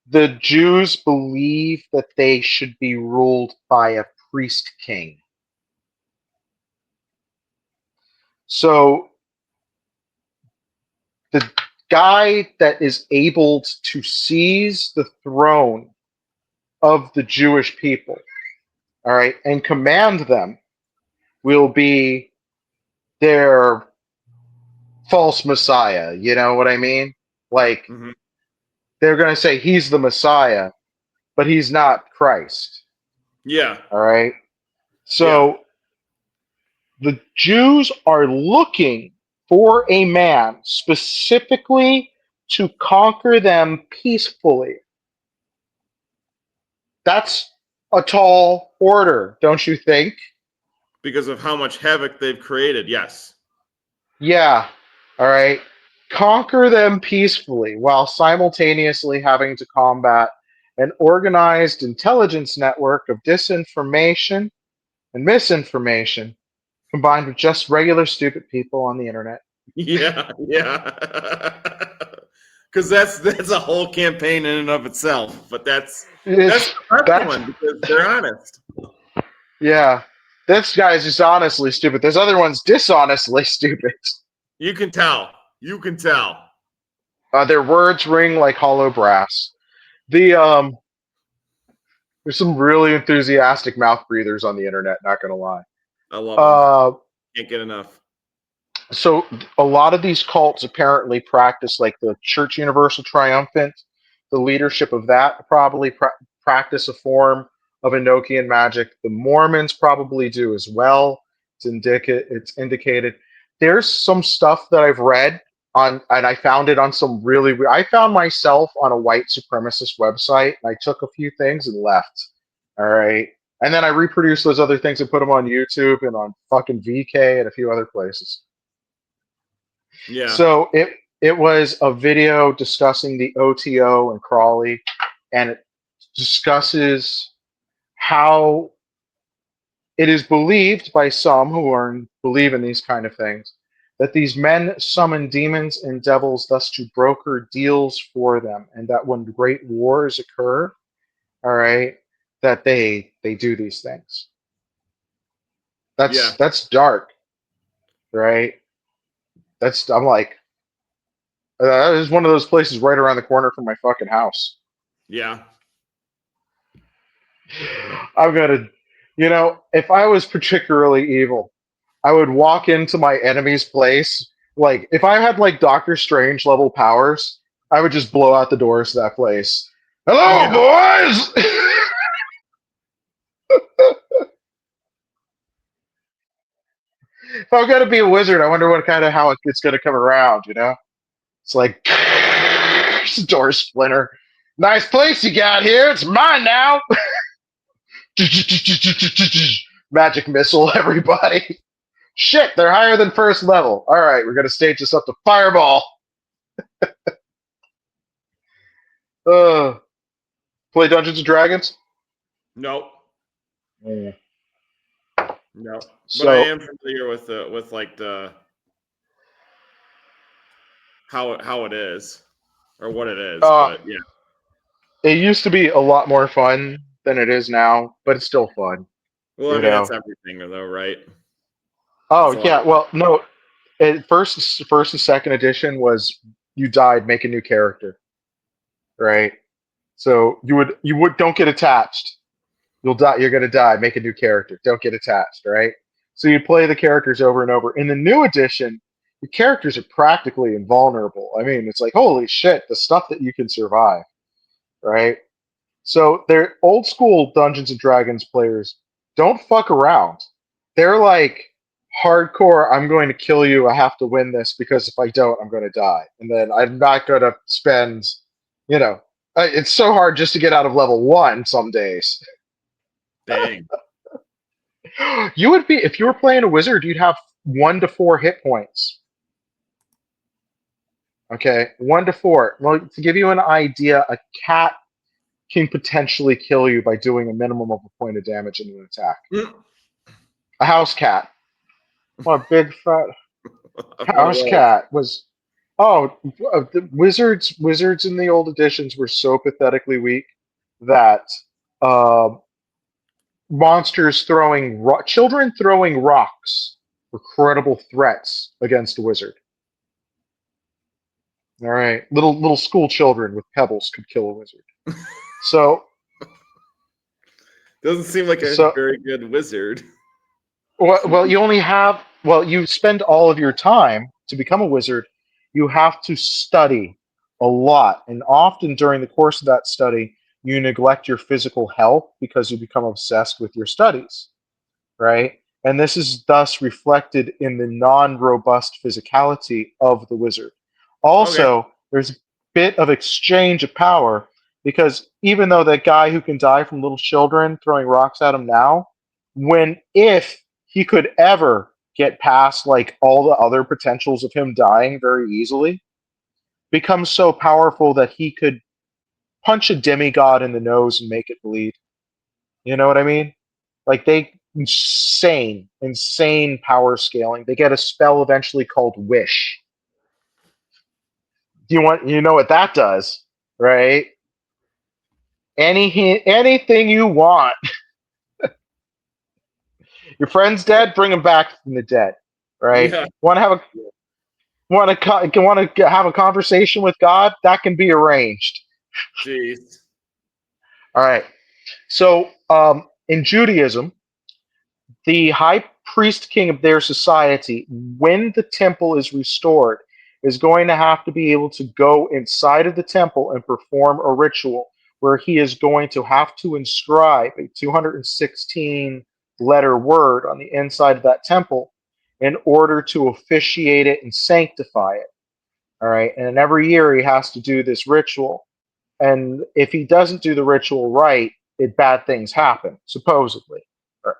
The Jews believe that they should be ruled by a priest king. So the guy that is able to seize the throne of the Jewish people, all right, and command them will be their false messiah. You know what I mean? Like, Mm-hmm. they're going to say he's the Messiah, but he's not Christ. Yeah. All right. So the Jews are looking for a man specifically to conquer them peacefully. That's a tall order, don't you think? Because of how much havoc they've created. Yes. Yeah. All right. Conquer them peacefully while simultaneously having to combat an organized intelligence network of disinformation and misinformation combined with just regular stupid people on the internet. Yeah. Yeah. because that's a whole campaign in and of itself. But that's It's, the best that's one because they're honest. yeah. This guy's just honestly stupid. This other one's dishonestly stupid. You can tell. You can tell. Their words ring like hollow brass. There's some really enthusiastic mouth breathers on the internet. Not gonna lie. I love them. Uh, Can't get enough. so a lot of these cults apparently practice like the Church Universal Triumphant. The leadership of that probably practice a form of Enochian magic. The Mormons probably do as well. It's indicated. There's some stuff that I've read on, and I found it on some really. I found myself on a white supremacist website, and I took a few things and left. All right, and then I reproduced those other things and put them on YouTube and on fucking VK and a few other places. Yeah. So it was a video discussing the OTO and Crawley, and it discusses how it is believed by some who believe in these kind of things that these men summon demons and devils thus to broker deals for them, and that when great wars occur, all right, that they do these things. That's dark, right? I'm like, that is one of those places right around the corner from my fucking house. Yeah. I'm gonna, if I was particularly evil, I would walk into my enemy's place. Like, if I had like Doctor Strange level powers, I would just blow out the doors to that place. Hello, boys. If I'm gonna be a wizard, I wonder what kind of how it's gonna come around. It's like door splinter. Nice place you got here. It's mine now. Magic missile, everybody. Shit, they're higher than first level. All right, we're gonna stage this up to fireball. Play Dungeons and Dragons? Nope. Yeah. No. But So, I am familiar with like the how it is or what it is. But yeah. it used to be a lot more fun than it is now, but it's still fun. Well, I mean that's everything though, right? Oh yeah, well no. First and second edition was you died, make a new character, right? So you would don't get attached. You'll die. You're gonna die. Make a new character. Don't get attached, right? So you play the characters over and over. In the new edition, the characters are practically invulnerable. I mean, it's like holy shit, the stuff that you can survive, right? So they're old school Dungeons and Dragons players don't fuck around. They're like hardcore. I'm going to kill you. I have to win this because if I don't, I'm going to die. And then I'm not going to spend. It's so hard just to get out of level 1 some days. Dang. You would be if you were playing a wizard. You'd have 1 to 4 hit points. Okay, 1 to 4. Well, to give you an idea, a cat can potentially kill you by doing a minimum of a point of damage in an attack. A house cat. What a big fat house cat was. Oh, the wizards in the old editions were so pathetically weak that children throwing rocks were credible threats against a wizard. All right, little school children with pebbles could kill a wizard. So doesn't seem like a very good wizard. Well, you spend all of your time to become a wizard. You have to study a lot, and often during the course of that study, you neglect your physical health because you become obsessed with your studies, right? And this is thus reflected in the non-robust physicality of the wizard. Also, there's a bit of exchange of power because even though that guy who can die from little children throwing rocks at him now, if he could ever get past like all the other potentials of him dying very easily, becomes so powerful that he could punch a demigod in the nose and make it bleed. You know what I mean? Like insane power scaling. They get a spell eventually called Wish. You know what that does, right? Anything you want. Your friend's dead, bring him back from the dead, right? Yeah. Want to have a conversation with God? That can be arranged. Jeez. All right. So, in Judaism, the high priest king of their society, when the temple is restored, is going to have to be able to go inside of the temple and perform a ritual where he is going to have to inscribe a 216 letter word on the inside of that temple in order to officiate it and sanctify it. All right. And every year he has to do this ritual. And if he doesn't do the ritual right, bad things happen, supposedly. All right.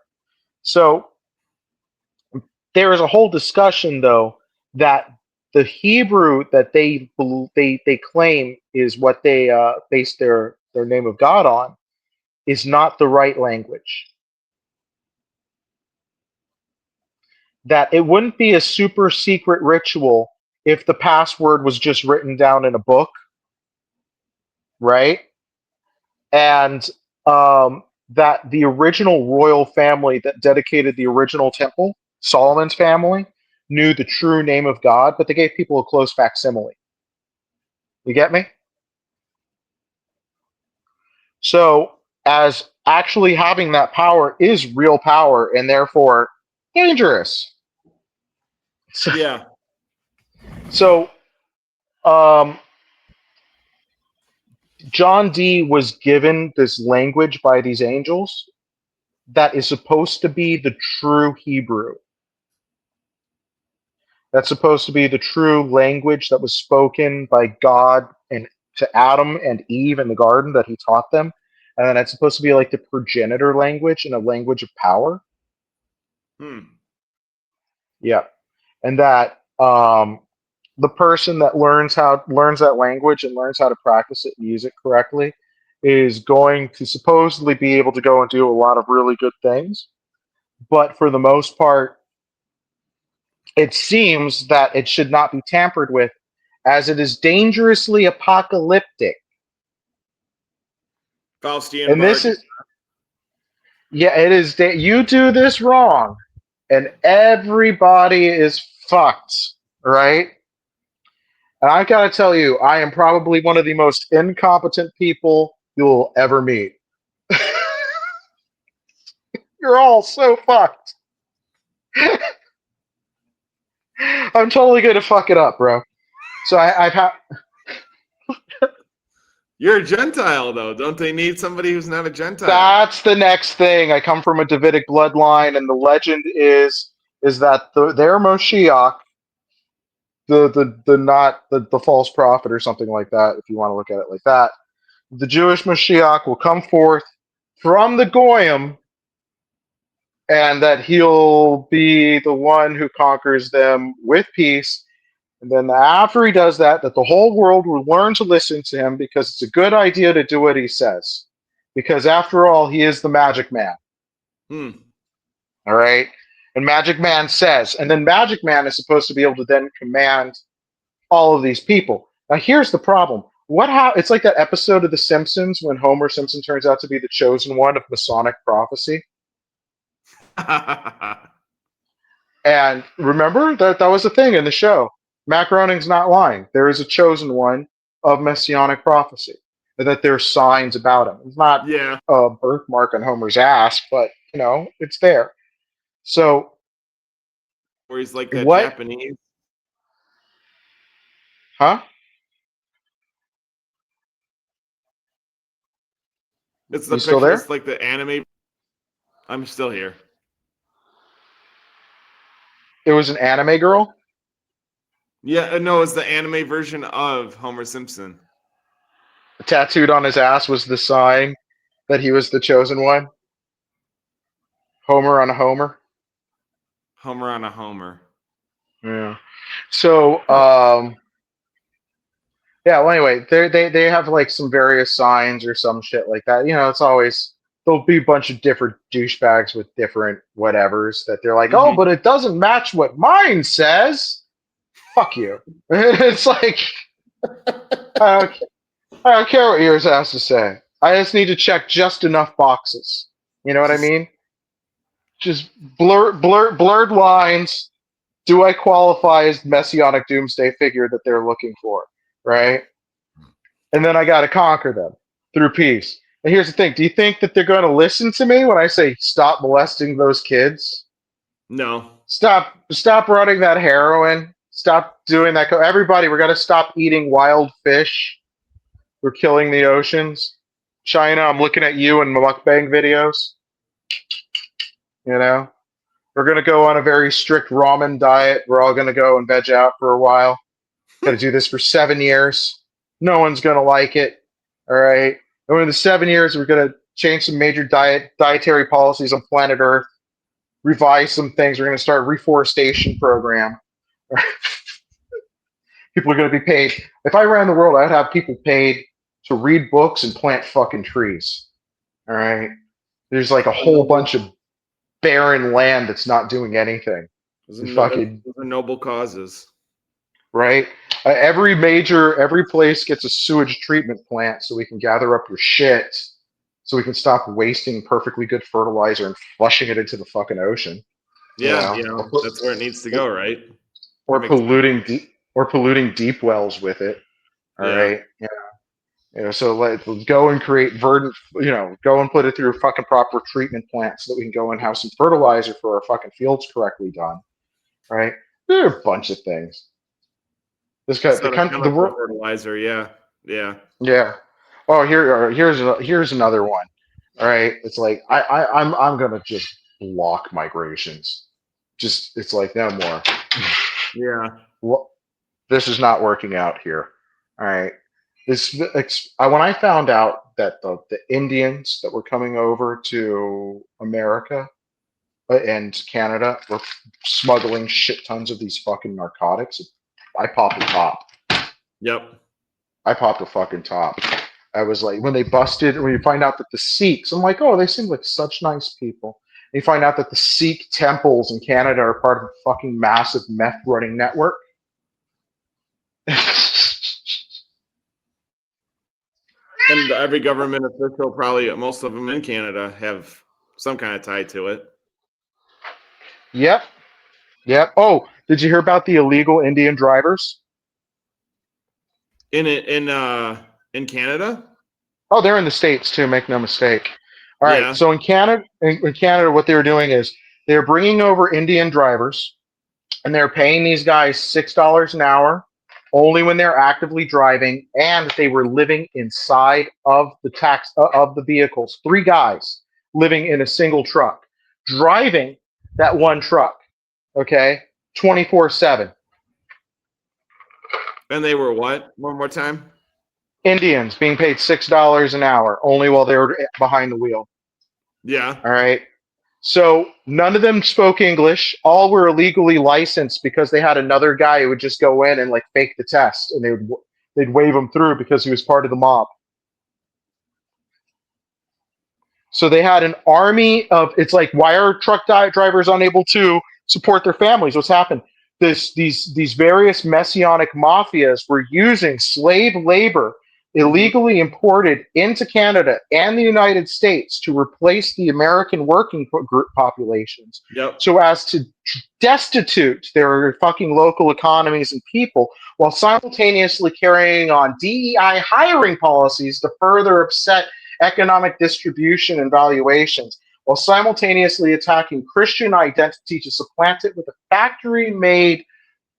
So there is a whole discussion, though, that the Hebrew that they claim is what they base their name of God on is not the right language. That it wouldn't be a super secret ritual if the password was just written down in a book, right? And that the original royal family that dedicated the original temple, Solomon's family, knew the true name of God, but they gave people a close facsimile. You get me? So, as actually having that power is real power and therefore dangerous. Yeah. So, um, John Dee was given this language by these angels that is supposed to be the true Hebrew. That's supposed to be the true language that was spoken by God and to Adam and Eve in the garden that he taught them. And then it's supposed to be like the progenitor language and a language of power. Hmm. Yeah. And that the person that learns that language and learns how to practice it and use it correctly is going to supposedly be able to go and do a lot of really good things. But for the most part, it seems that it should not be tampered with as it is dangerously apocalyptic. Faustian And this bargain. is, yeah, it is. You do this wrong, and everybody is fucked, right? And I gotta tell you, I am probably one of the most incompetent people you'll ever meet. You're all so fucked. I'm totally gonna fuck it up, bro. So I've had. You're a Gentile, though. Don't they need somebody who's not a Gentile? That's the next thing. I come from a Davidic bloodline, and the legend is that their Moshiach, the not the false prophet or something like that, if you want to look at it like that, the Jewish Moshiach will come forth from the Goyim, and that he'll be the one who conquers them with peace. And then after he does that, that the whole world will learn to listen to him because it's a good idea to do what he says. Because after all, he is the magic man. Hmm. All right. And Magic Man says, and then Magic Man is supposed to be able to then command all of these people. Now, here's the problem. It's like that episode of The Simpsons when Homer Simpson turns out to be the chosen one of Masonic prophecy. And remember that was the thing in the show. Matt Groening's not lying. There is a chosen one of Messianic prophecy, and that there's signs about him. It's not Yeah. a birthmark on Homer's ass, but it's there. So Or he's like that what? Japanese. Huh? It's the You still picture. It's there? like the anime. I'm still here. It was an anime girl. Yeah, no, it's the anime version of Homer Simpson. Tattooed on his ass was the sign that he was the chosen one. Homer on a Homer. Homer on a Homer. Yeah. So, Huh. yeah. Well, anyway, they have like some various signs or some shit like that. It's always there'll be a bunch of different douchebags with different whatevers that they're like, oh, Mhm. but it doesn't match what mine says. Fuck you. It's like I don't care what yours has to say. I just need to check just enough boxes. You know what I mean? Just blurred lines. Do I qualify as the messianic doomsday figure that they're looking for? Right? And then I got to conquer them through peace. And here's the thing: do you think that they're going to listen to me when I say stop molesting those kids? No. Stop running that heroin. Stop doing that. Everybody, we're going to stop eating wild fish. We're killing the oceans. China, I'm looking at you in mukbang videos. You know, we're going to go on a very strict ramen diet. We're all going to go and veg out for a while. Got to do this for 7 years. No one's going to like it. All right. And in the 7 years, we're going to change some major dietary policies on planet Earth, revise some things. We're going to start a reforestation program. People are going to be paid. If I ran the world, I'd have people paid to read books and plant fucking trees. All right. There's like a whole bunch of barren land that's not doing anything. Those are noble causes. Right? Every place gets a sewage treatment plant so we can gather up your shit, so we can stop wasting perfectly good fertilizer and flushing it into the fucking ocean. Yeah, that's where it needs to go, right? Or polluting deep wells with it. All right. Yeah. So let's go and create verdant. Go and put it through a fucking proper treatment plant so that we can go and have some fertilizer for our fucking fields correctly done. Right? There are a bunch of things. This guy, the world fertilizer, yeah. Oh, here's another one. All right, it's like I'm gonna just block migrations. It's like no more. Yeah. This is not working out here. All right, when I found out that the Indians that were coming over to America and Canada were smuggling shit tons of these fucking narcotics, I popped the top. Yep. I popped the fucking top. I was like, when you find out that the Sikhs, I'm like, oh, they seem like such nice people. And you find out that the Sikh temples in Canada are part of a fucking massive meth running network. And every government official, probably most of them in Canada, have some kind of tie to it. Yep. Oh, did you hear about the illegal Indian drivers? In Canada? Oh, they're in the States too, make no mistake. All right. Yeah. So in Canada, what they were doing is they're bringing over Indian drivers, and they're paying these guys $6 an hour only when they're actively driving, and they were living inside of the vehicles. 3 guys living in a single truck, driving that one truck. Okay, 24/7. And they were what? One more time. Indians being paid $6 an hour only while they were behind the wheel. Yeah. All right. So none of them spoke English. All were illegally licensed because they had another guy who would just go in and like fake the test, and they'd wave him through because he was part of the mob. So they had an army of. It's like, why are truck drivers unable to support their families? What's happened? These various messianic mafias were using slave labor illegally imported into Canada and the United States to replace the American working group populations, so as to destitute their fucking local economies and people, while simultaneously carrying on DEI hiring policies to further upset economic distribution and valuations, while simultaneously attacking Christian identity to supplant it with a factory-made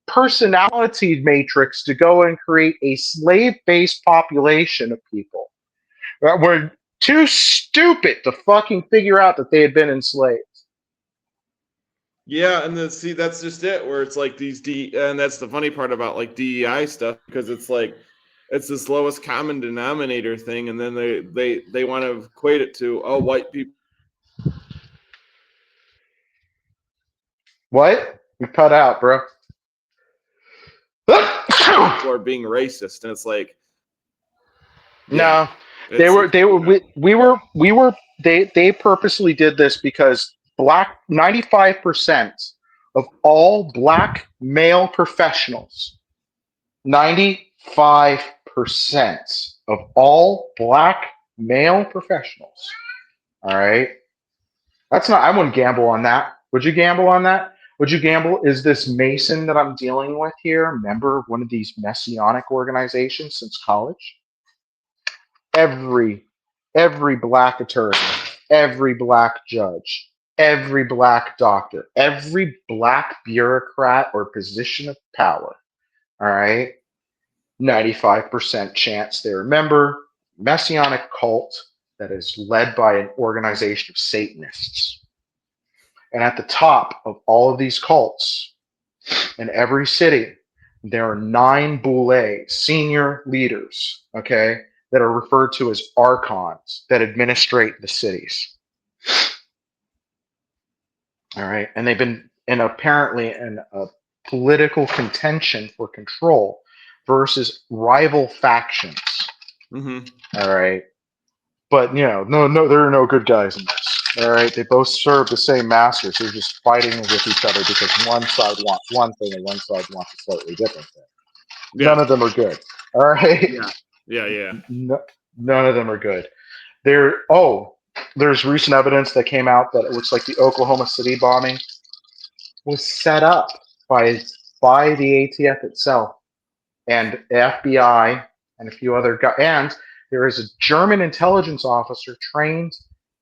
personality matrix to go and create a slave-based population of people that were too stupid to fucking figure out that they had been enslaved. Yeah, and that's just it. Where it's like and that's the funny part about like DEI stuff, because it's like it's this lowest common denominator thing, and then they want to equate it to white people. What? You cut out, bro. Or being racist, and it's like, no, they purposely did this because 95% of all black male professionals, 95% 95% of all black male professionals. All right. That's not, I wouldn't gamble on that. Would you gamble on that? Would you gamble? Is this Mason that I'm dealing with here a member of one of these messianic organizations since college? Every black attorney, every black judge, every black doctor, every black bureaucrat or position of power, all right? 95% chance they're a member, messianic cult that is led by an organization of Satanists. And at the top of all of these cults, in every city, there are 9 boule, senior leaders, okay, that are referred to as archons that administrate the cities. All right. And they've been apparently in a political contention for control versus rival factions. Mm-hmm. All right. But no, there are no good guys in this. All right, they both serve the same masters. They're just fighting with each other because one side wants one thing and one side wants a slightly different thing. Yeah. None of them are good. All right. Yeah. No, none of them are good. There's recent evidence that came out that it looks like the Oklahoma City bombing was set up by the ATF itself and FBI and a few other guys. And there is a German intelligence officer trained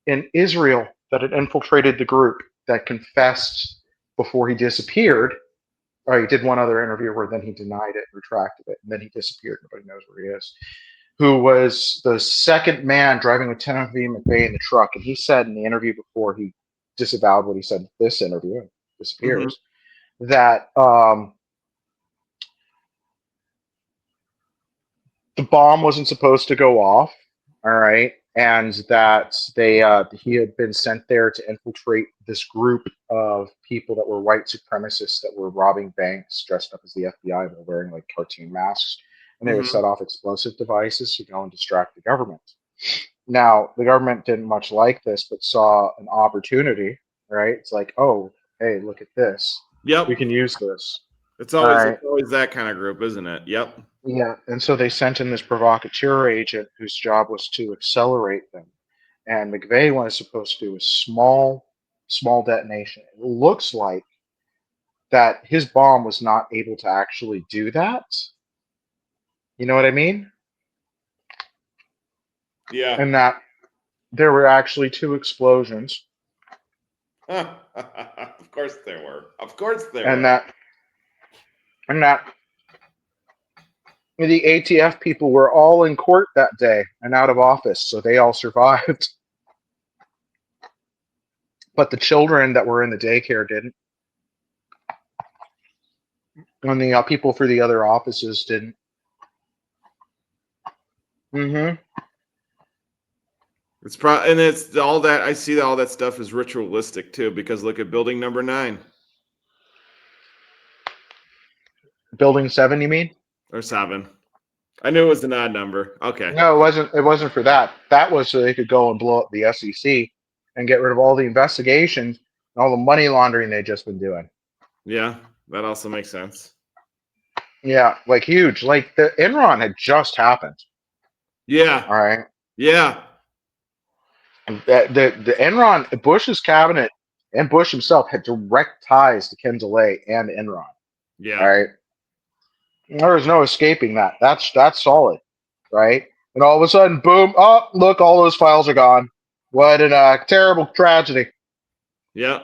in Israel that had infiltrated the group that confessed before he disappeared. Or he did one other interview where then he denied it, retracted it, and then he disappeared. Nobody knows where he is. Who was the second man driving Lieutenant V. McVeigh in the truck. And he said in the interview before he disavowed what he said in this interview and disappears, that the bomb wasn't supposed to go off, all right, and that he had been sent there to infiltrate this group of people that were white supremacists that were robbing banks dressed up as the FBI while wearing like cartoon masks, and they would set off explosive devices to go and distract the government. Now, the government didn't much like this, but saw an opportunity, right? It's like, oh, hey, look at this. Yep. We can use this. It's always that kind of group, isn't it? Yep. Yeah, and so they sent in this provocateur agent whose job was to accelerate them. And McVeigh was supposed to do a small detonation. It looks like that his bomb was not able to actually do that. You know what I mean? Yeah. And that there were actually 2 explosions. Of course there were. Of course there And were. that the ATF people were all in court that day and out of office, so they all survived. But the children that were in the daycare didn't. And the people for the other offices didn't. Mm-hmm. And it's all that I see that all that stuff is ritualistic too, because look at building number 9. Building 7, you mean? Or 7. I knew it was an odd number. Okay. No, it wasn't. It wasn't for that. That was so they could go and blow up the SEC and get rid of all the investigations and all the money laundering they'd just been doing. Yeah, that also makes sense. Yeah, like huge. Like the Enron had just happened. Yeah. All right. Yeah. The Enron, Bush's cabinet and Bush himself had direct ties to Ken DeLay and Enron. Yeah. All right. There was no escaping that. That's solid, right? And all of a sudden, boom! Oh, look, all those files are gone. What a terrible tragedy. Yeah.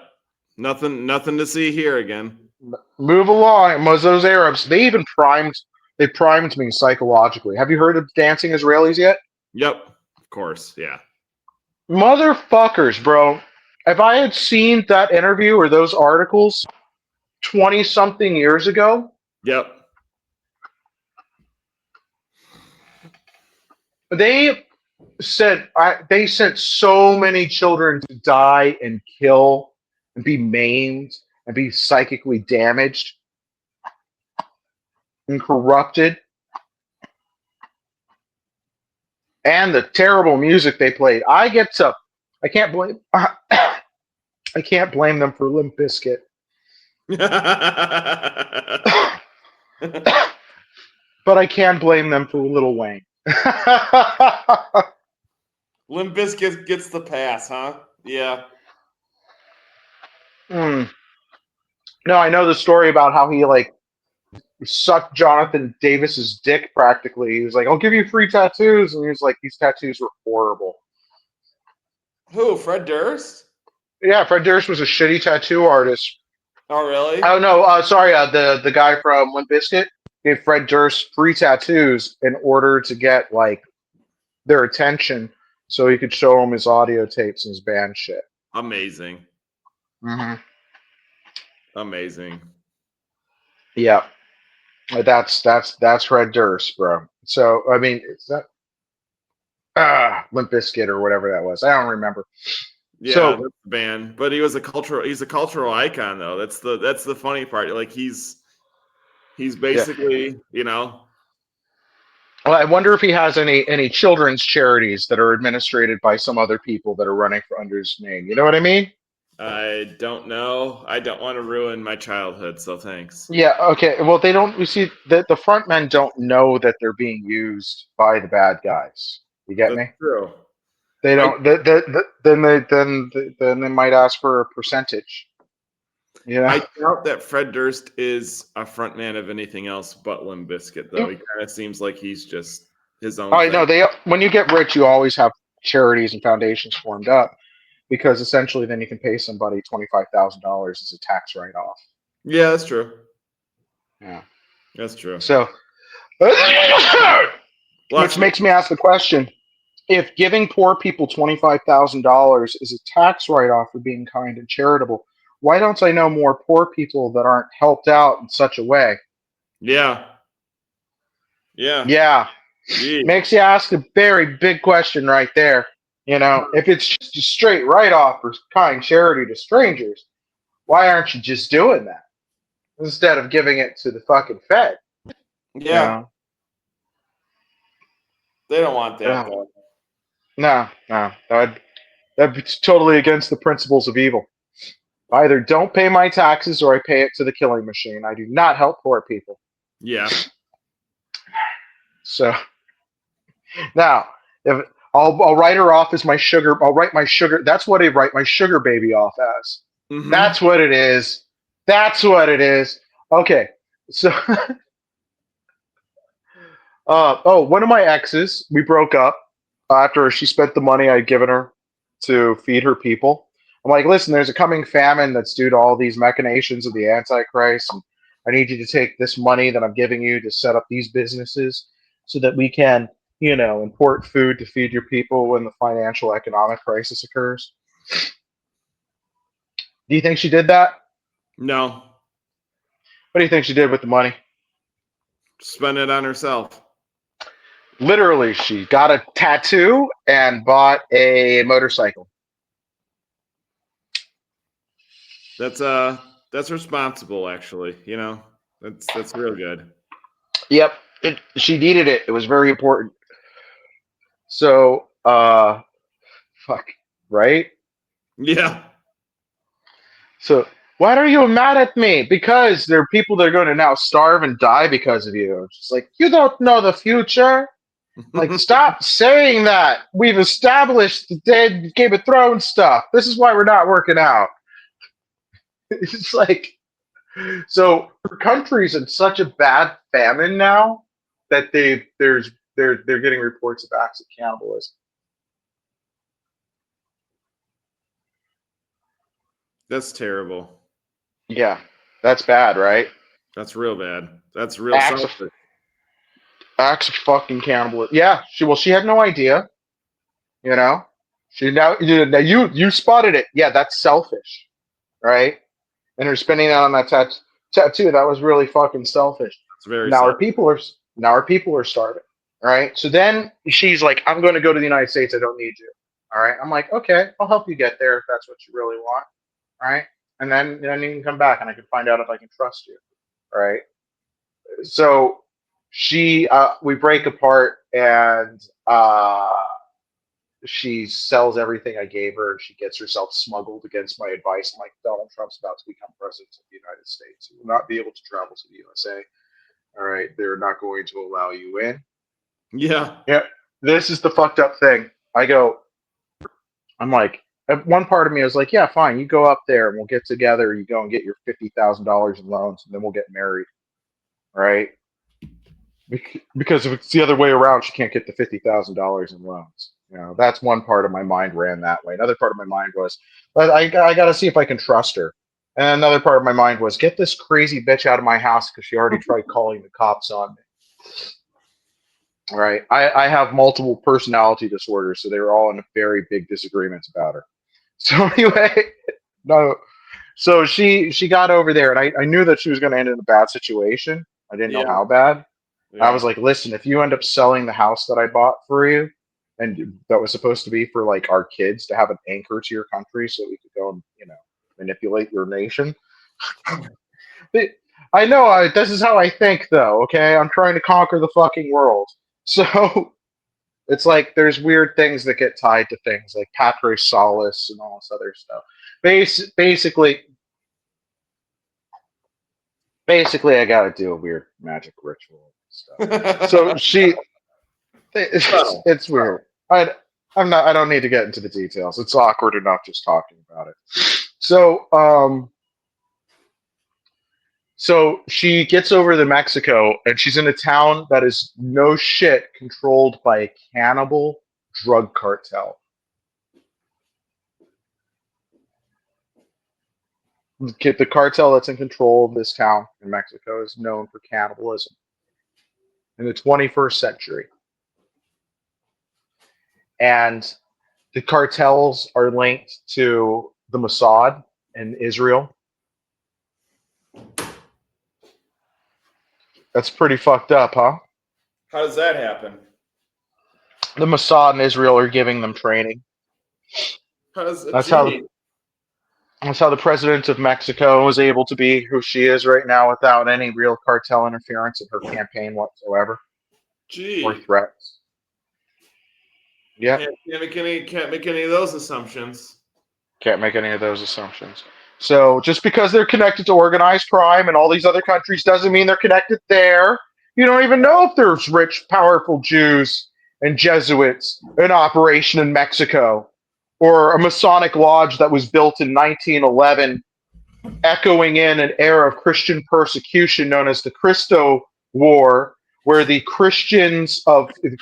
Nothing to see here again. Move along. Those Arabs, they primed me psychologically. Have you heard of Dancing Israelis yet? Yep. Of course. Yeah. Motherfuckers, bro. If I had seen that interview or those articles 20-something years ago, Yep. they sent so many children to die and kill and be maimed and be psychically damaged and corrupted. And the terrible music they played. I can't blame them for Limp Bizkit. but I can blame them for Little Wayne. Limp Bizkit gets the pass, huh? Yeah. Hmm. No, I know the story about how he like sucked Jonathan Davis's dick practically. He was like, "I'll give you free tattoos," and he was like, "These tattoos were horrible." Who? Fred Durst? Yeah, Fred Durst was a shitty tattoo artist. Oh, really? Oh no, sorry, the guy from Limp Bizkit gave Fred Durst free tattoos in order to get like their attention, so he could show them his audio tapes and his band shit. Amazing. Mm-hmm. Amazing. Yeah, that's Fred Durst, bro. So I mean, is that Limp Bizkit or whatever that was? I don't remember. Yeah, So that's the band. But he's a cultural icon though. That's the funny part. Like he's yeah, basically, you know, well, I wonder if he has any children's charities that are administrated by some other people that are running for under his name. You know what I mean? I don't know. I don't want to ruin my childhood, so thanks. Yeah. Okay. Well, they don't. You see, the front men don't know that they're being used by the bad guys. You get That's me? true. They I don't. Then they might ask for a percentage. You know. I doubt that Fred Durst is a front man of anything else but Limp Bizkit, though. He kind of seems like he's just his own I thing. know they. When you get rich, you always have charities and foundations formed up because essentially, then you can pay somebody $25,000 as a tax write-off. Yeah, that's true. Yeah. That's true. So, Bless which you. makes me ask the question: if giving poor people $25,000 is a tax write-off for being kind and charitable, why don't I know more poor people that aren't helped out in such a way? Yeah. Yeah. Yeah, Gee. makes you ask a very big question right there. You know, if it's just a straight write-off for kind charity to strangers, why aren't you just doing that instead of giving it to the fucking Fed? You Yeah. know, They don't want that Ugh. though. No, that's totally against the principles of evil. I either don't pay my taxes or I pay it to the killing machine. I do not help poor people. Yeah. So now, if I'll write her off as my sugar, I'll write my sugar. That's what I write my sugar baby off as. Mm-hmm. That's what it is. That's what it is. Okay, so one of my exes, we broke up after she spent the money I'd given her to feed her people. I'm like, listen, there's a coming famine that's due to all these machinations of the Antichrist, and I need you to take this money that I'm giving you to set up these businesses so that we can, import food to feed your people when the financial economic crisis occurs. Do you think she did that? No. What do you think she did with the money? Spend it on herself. Literally, she got a tattoo and bought a motorcycle. That's responsible actually, you know. That's real good. Yep, she needed it. It was very important. So, fuck, right? Yeah. So, why are you mad at me? Because there are people that are going to now starve and die because of you. It's just like, you don't know the future. Like, stop saying that. We've established the dead Game of Thrones stuff. This is why we're not working out. It's like, so for countries in such a bad famine now that they're getting reports of acts of cannibalism. That's terrible. Yeah, that's bad, right? That's real bad. That's real Acts of selfish. acts of fucking cannibalism. Yeah, she had no idea. You know, now you spotted it. Yeah, that's selfish, right? And her spending that on that tattoo, that was really fucking selfish. It's very Now our selfish. people are now our people are starving, right? So then she's like, I'm going to go to the United States. I don't need you. All right. I'm like, okay, I'll help you get there if that's what you really want. All right. And then you can come back and I can find out if I can trust you. All right. So we break apart and she sells everything I gave her and she gets herself smuggled against my advice. I'm like, Donald Trump's about to become president of the United States. He will not be able to travel to the USA. All right, they're not going to allow you in. Yeah. Yeah, this is the fucked up thing. I'm like, one part of me is like, yeah, fine, you go up there and we'll get together. You go and get your $50,000 in loans, and then we'll get married, right? Because if it's the other way around, she can't get the $50,000 in loans. That's one part of my mind ran that way. Another part of my mind was, but I got to see if I can trust her. And another part of my mind was, get this crazy bitch out of my house because she already tried calling the cops on me. Right. I have multiple personality disorders, so they were all in very big disagreements about her. So anyway, no. So she got over there, and I knew that she was going to end in a bad situation. I didn't know Yeah. how bad. I Yeah. was like, listen, if you end up selling the house that I bought for you, and that was supposed to be for like our kids to have an anchor to your country, so we could go and manipulate your nation. But I know this is how I think, though. Okay, I'm trying to conquer the fucking world. So it's like there's weird things that get tied to things like Patriotarchy Solace and all this other stuff. Basically, I got to do a weird magic ritual and stuff. So Subtle. it's weird. I'm not. I don't need to get into the details. It's awkward enough just talking about it. So so she gets over to Mexico, and she's in a town that is no shit controlled by a cannibal drug cartel. The cartel that's in control of this town in Mexico is known for cannibalism in the 21st century. And the cartels are linked to the Mossad in Israel. That's pretty fucked up, huh? How does that happen? The Mossad in Israel are giving them training. How does That's how the gee? that's how the president of Mexico was able to be who she is right now without any real cartel interference in her campaign whatsoever or Gee. threats. Yep. Can't make any of those assumptions. Can't make any of those assumptions. So just because they're connected to organized crime in all these other countries doesn't mean they're connected there. You don't even know if there's rich, powerful Jews and Jesuits in operation in Mexico, or a Masonic lodge that was built in 1911, echoing in an era of Christian persecution known as the Cristo War, where the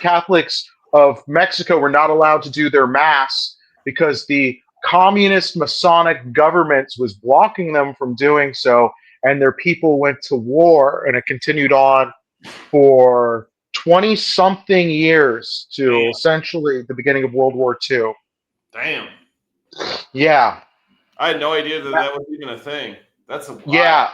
Catholics of Mexico were not allowed to do their mass because the communist Masonic government was blocking them from doing so, and their people went to war, and it continued on for 20 something years to Damn. essentially the beginning of World War II. Damn. Yeah. I had no idea that that was even a thing. That's a wild. Yeah.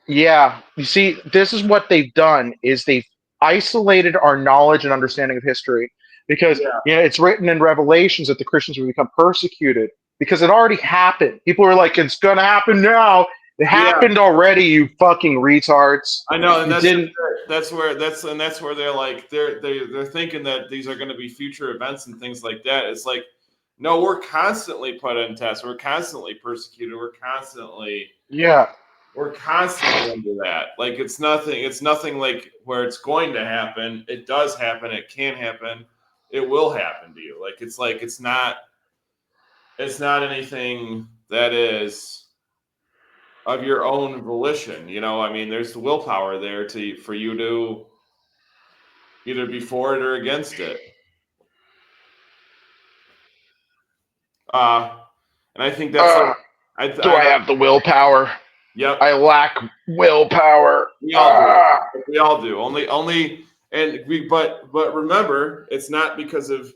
Yeah. You see, this is what they've done is they've isolated our knowledge and understanding of history because Yeah. it's written in Revelations that the Christians will become persecuted because it already happened. People are like, it's gonna happen now. It Yeah. happened already, you fucking retards. I know, and You that's just didn't it. That's where they're like they're thinking that these are going to be future events and things like that. It's like, no, we're constantly put on tests. We're constantly persecuted. Yeah. We're constantly under that. Like it's nothing. It's nothing like where it's going to happen. It does happen. It can happen. It will happen to you. Like it's not. It's not anything that is of your own volition. I mean, there's the willpower there for you to either be for it or against it. And I think that's like, Do I have the willpower? yep, I lack willpower. we all do. We all do. But remember, it's not because of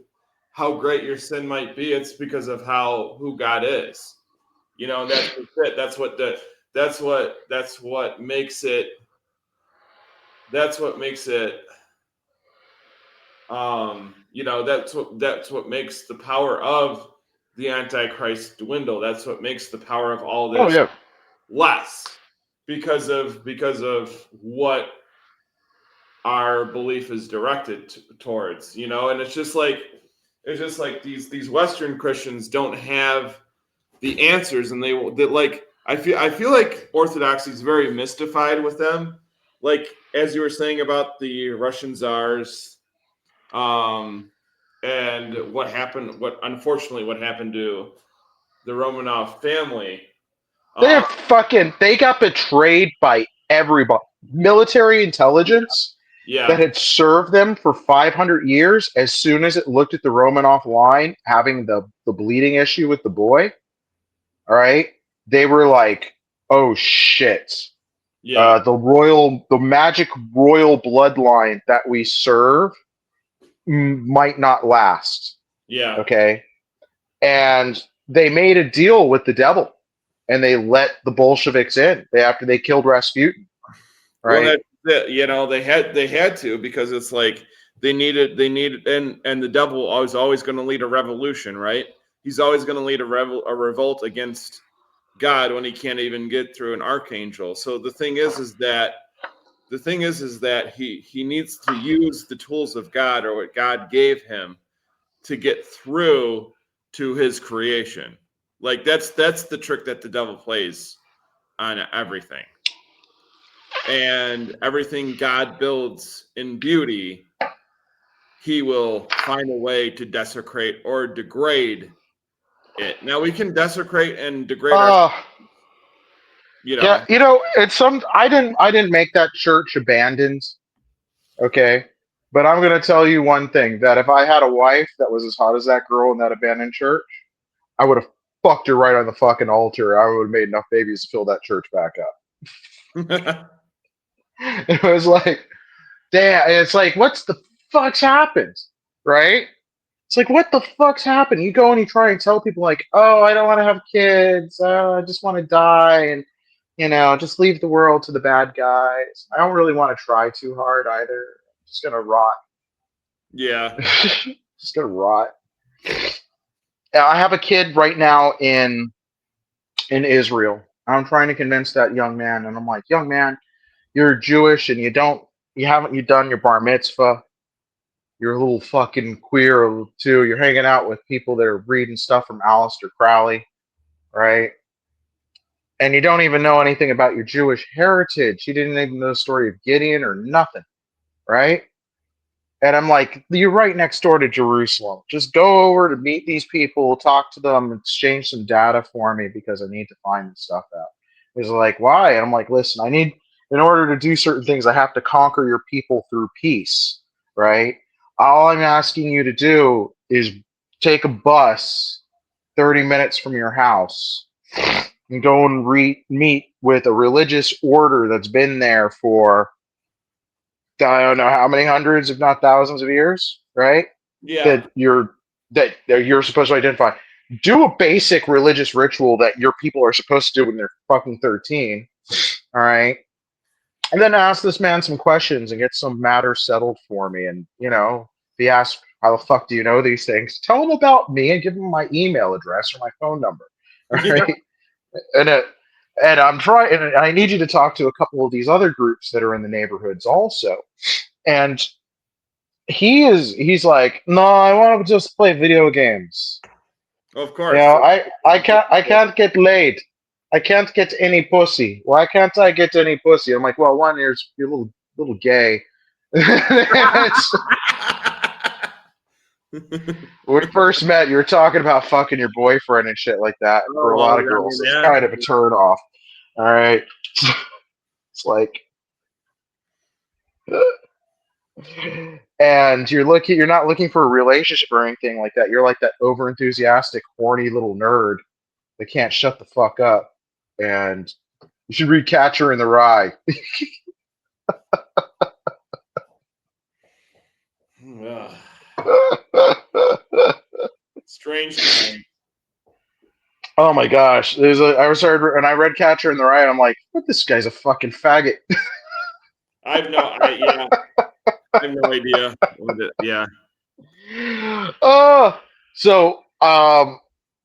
how great your sin might be. It's because of who God is. And that's it. That's what makes it. That's what makes it. That's what makes the power of the Antichrist dwindle. That's what makes the power of all Oh this yeah. less because of what our belief is directed towards. And it's just like these Western Christians don't have the answers, and they like I feel like Orthodoxy is very mystified with them. like as you were saying about the Russian czars, and what happened, what happened to the Romanov family. They got betrayed by everybody. Military intelligence that Yeah, had served them for 500 years, as soon as it looked at the Romanov line having the bleeding issue with the boy, all right, they were like, oh shit. yeah, The magic royal bloodline that we serve might not last. yeah. Okay. And they made a deal with the devil and they let the Bolsheviks in after they killed Rasputin. Well, Right. they had to, because it's like they needed, and the devil was always going to lead a revolution, right? He's always going to lead a revolt against God when he can't even get through an archangel. So the thing is that he needs to use the tools of God, or what God gave him, to get through to his creation. Like that's the trick that the devil plays on everything. And everything God builds in beauty, he will find a way to desecrate or degrade it. Now we can desecrate and degrade our, Uh you yeah, know. it's some I didn't make that church abandoned, okay? But I'm gonna tell you one thing, that if I had a wife that was as hot as that girl in that abandoned church, I would have fucked her right on the fucking altar. I would have made enough babies to fill that church back up. It was like, damn, it's like, what's the fuck's happened? Right? It's like, what the fuck's happened? You go and you try and tell people, like, oh, I don't want to have kids. I just want to die. And, just leave the world to the bad guys. I don't really want to try too hard either. I'm just going to rot. Yeah. Just going to rot. I have a kid right now in Israel. I'm trying to convince that young man. And I'm like, young man, you're Jewish and you haven't done your bar mitzvah. You're a little fucking queer too. You're hanging out with people that are reading stuff from Aleister Crowley, right? And you don't even know anything about your Jewish heritage. You didn't even know the story of Gideon or nothing, right? And I'm like, you're right next door to Jerusalem. Just go over to meet these people, talk to them, exchange some data for me because I need to find this stuff out. He's like, why? And I'm like, listen, in order to do certain things, I have to conquer your people through peace, right? All I'm asking you to do is take a bus 30 minutes from your house and go and meet with a religious order that's been there for I don't know how many hundreds, if not thousands of years, right? Yeah. That you're supposed to identify. Do a basic religious ritual that your people are supposed to do when they're fucking 13. All right. And then ask this man some questions and get some matters settled for me. And, if he asks, how the fuck do you know these things? Tell him about me and give him my email address or my phone number. All Yeah. right. And I'm trying, and I need you to talk to a couple of these other groups that are in the neighborhoods also. And he's like, no, I want to just play video games. Of course. I can't get laid. I can't get any pussy. Why can't I get any pussy? I'm like, well, one, you're a little gay. When we first met, you were talking about fucking your boyfriend and shit like that. And for a Oh, lot of I girls, mean, it's yeah. kind of a turn off. All right, it's like, and you're not looking for a relationship or anything like that. You're like that over enthusiastic, horny little nerd that can't shut the fuck up. And you should read Catcher in the Rye. Ugh. Strange time. Oh my gosh! I read Catcher in the Rye, and I'm like, what? This guy's a fucking faggot. Yeah, I have no idea. Yeah. Oh,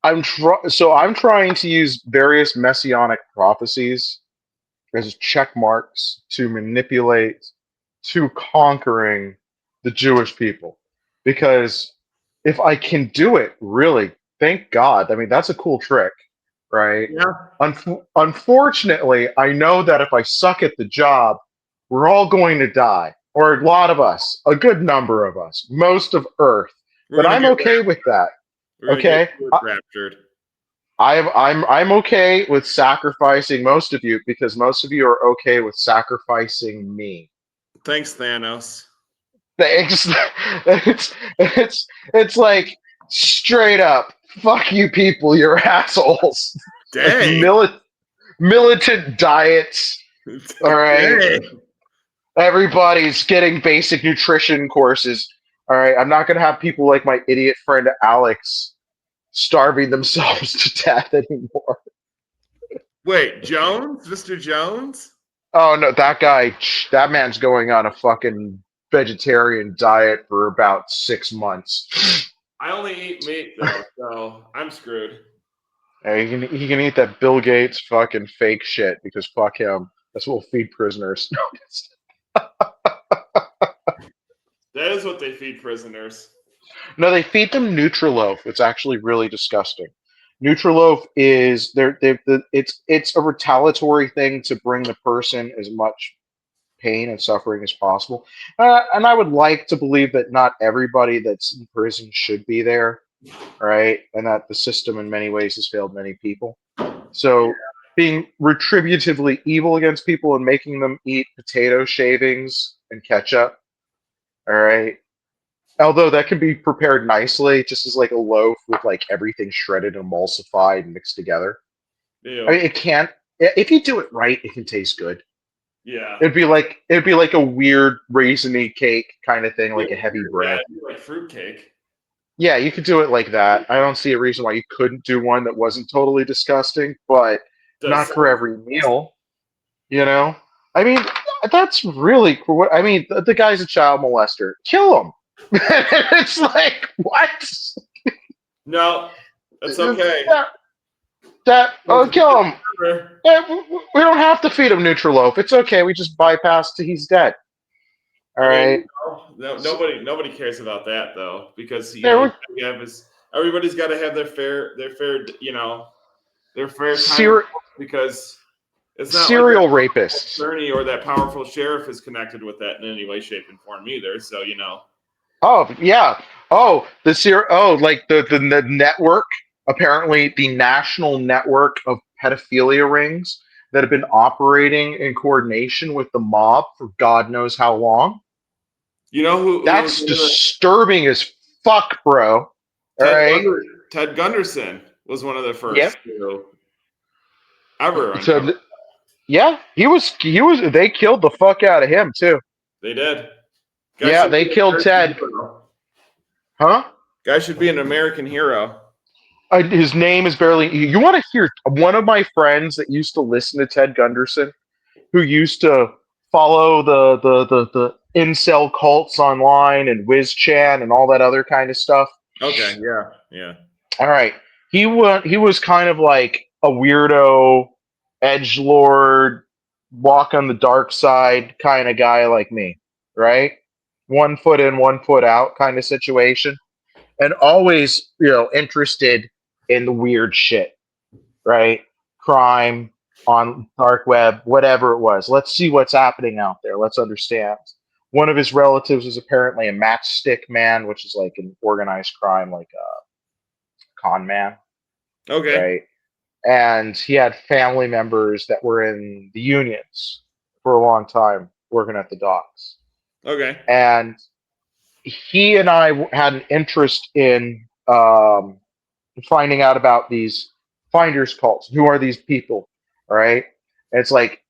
I'm trying to use various messianic prophecies as check marks to manipulate to conquering the Jewish people. Because if I can do it, really, thank God. I mean, that's a cool trick, right? Yeah. Unfortunately, I know that if I suck at the job, We're all going to die, or a lot of us, a good number of us, most of Earth. We're But gonna I'm get okay with that. we're gonna Okay, get raptured. I'm okay with sacrificing most of you because most of you are okay with sacrificing me. Thanks, Thanos. Thanks. It's like straight up. Fuck you, people. You're assholes. Like Dang. militant diets. All right. Dang. Everybody's getting basic nutrition courses. All right. I'm not gonna have people like my idiot friend Alex starving themselves to death anymore. Wait, Jones, Mr. Jones. Oh no, that man's going on a fucking vegetarian diet for about 6 months. I only eat meat though, so I'm screwed. Hey, he can eat that Bill Gates fucking fake shit because fuck him. That's what we'll feed prisoners. That is what they feed prisoners. No, they feed them Nutriloaf. It's actually really disgusting. Nutriloaf is it's a retaliatory thing to bring the person as much pain and suffering as possible. And I would like to believe that not everybody that's in prison should be there, right? And that the system in many ways has failed many people. So being retributively evil against people and making them eat potato shavings and ketchup, all right? Although that can be prepared nicely, just as like a loaf with like everything shredded, emulsified, and mixed together. I Ew. mean, it can't. If you do it right, it can taste good. Yeah. It'd be like a weird raisiny cake kind of thing, like a heavy Yeah, bread. like fruitcake. Yeah, you could do it like that. I don't see a reason why you couldn't do one that wasn't totally disgusting, but Does not for every meal. You know, I mean, that's really cool. I mean, the guy's a child molester. Kill him. It's like what? no, that's okay. Kill him. Yeah, we don't have to feed him Nutriloaf. It's okay. We just bypass till he's dead. All I right. mean, nobody cares about that though, because There we everybody's got to have their fair time Ser- because it's not like that serial rapists. attorney or that powerful sheriff is connected with that in any way, shape, and form either. So Oh yeah. Like the network. Apparently, the national network of pedophilia rings that have been operating in coordination with the mob for God knows how long. who was That's disturbing as fuck, bro. All Ted right. Gunder, Ted Gunderson was one of the Yep. first to ever uncover. So yeah, he was. They killed the fuck out of him too. They did. Guy Yeah, should they be an killed American Ted. hero. Huh? Guy should be an American hero. His name is barely. You want to hear one of my friends that used to listen to Ted Gunderson, who used to follow the incel cults online and WizChan and all that other kind of stuff. Okay, yeah. All right, he was kind of like a weirdo, edge lord, walk on the dark side kind of guy like me, right? 1 foot in, 1 foot out kind of situation, and always interested in the weird shit, right? Crime on dark web, whatever it was. Let's see what's happening out there. Let's understand. One of his relatives was apparently a matchstick man, which is like an organized crime, like a con man, Okay, right? And he had family members that were in the unions for a long time working at the docks. okay. And he and I had an interest in finding out about these finders cults. Who are these people? All right. And it's like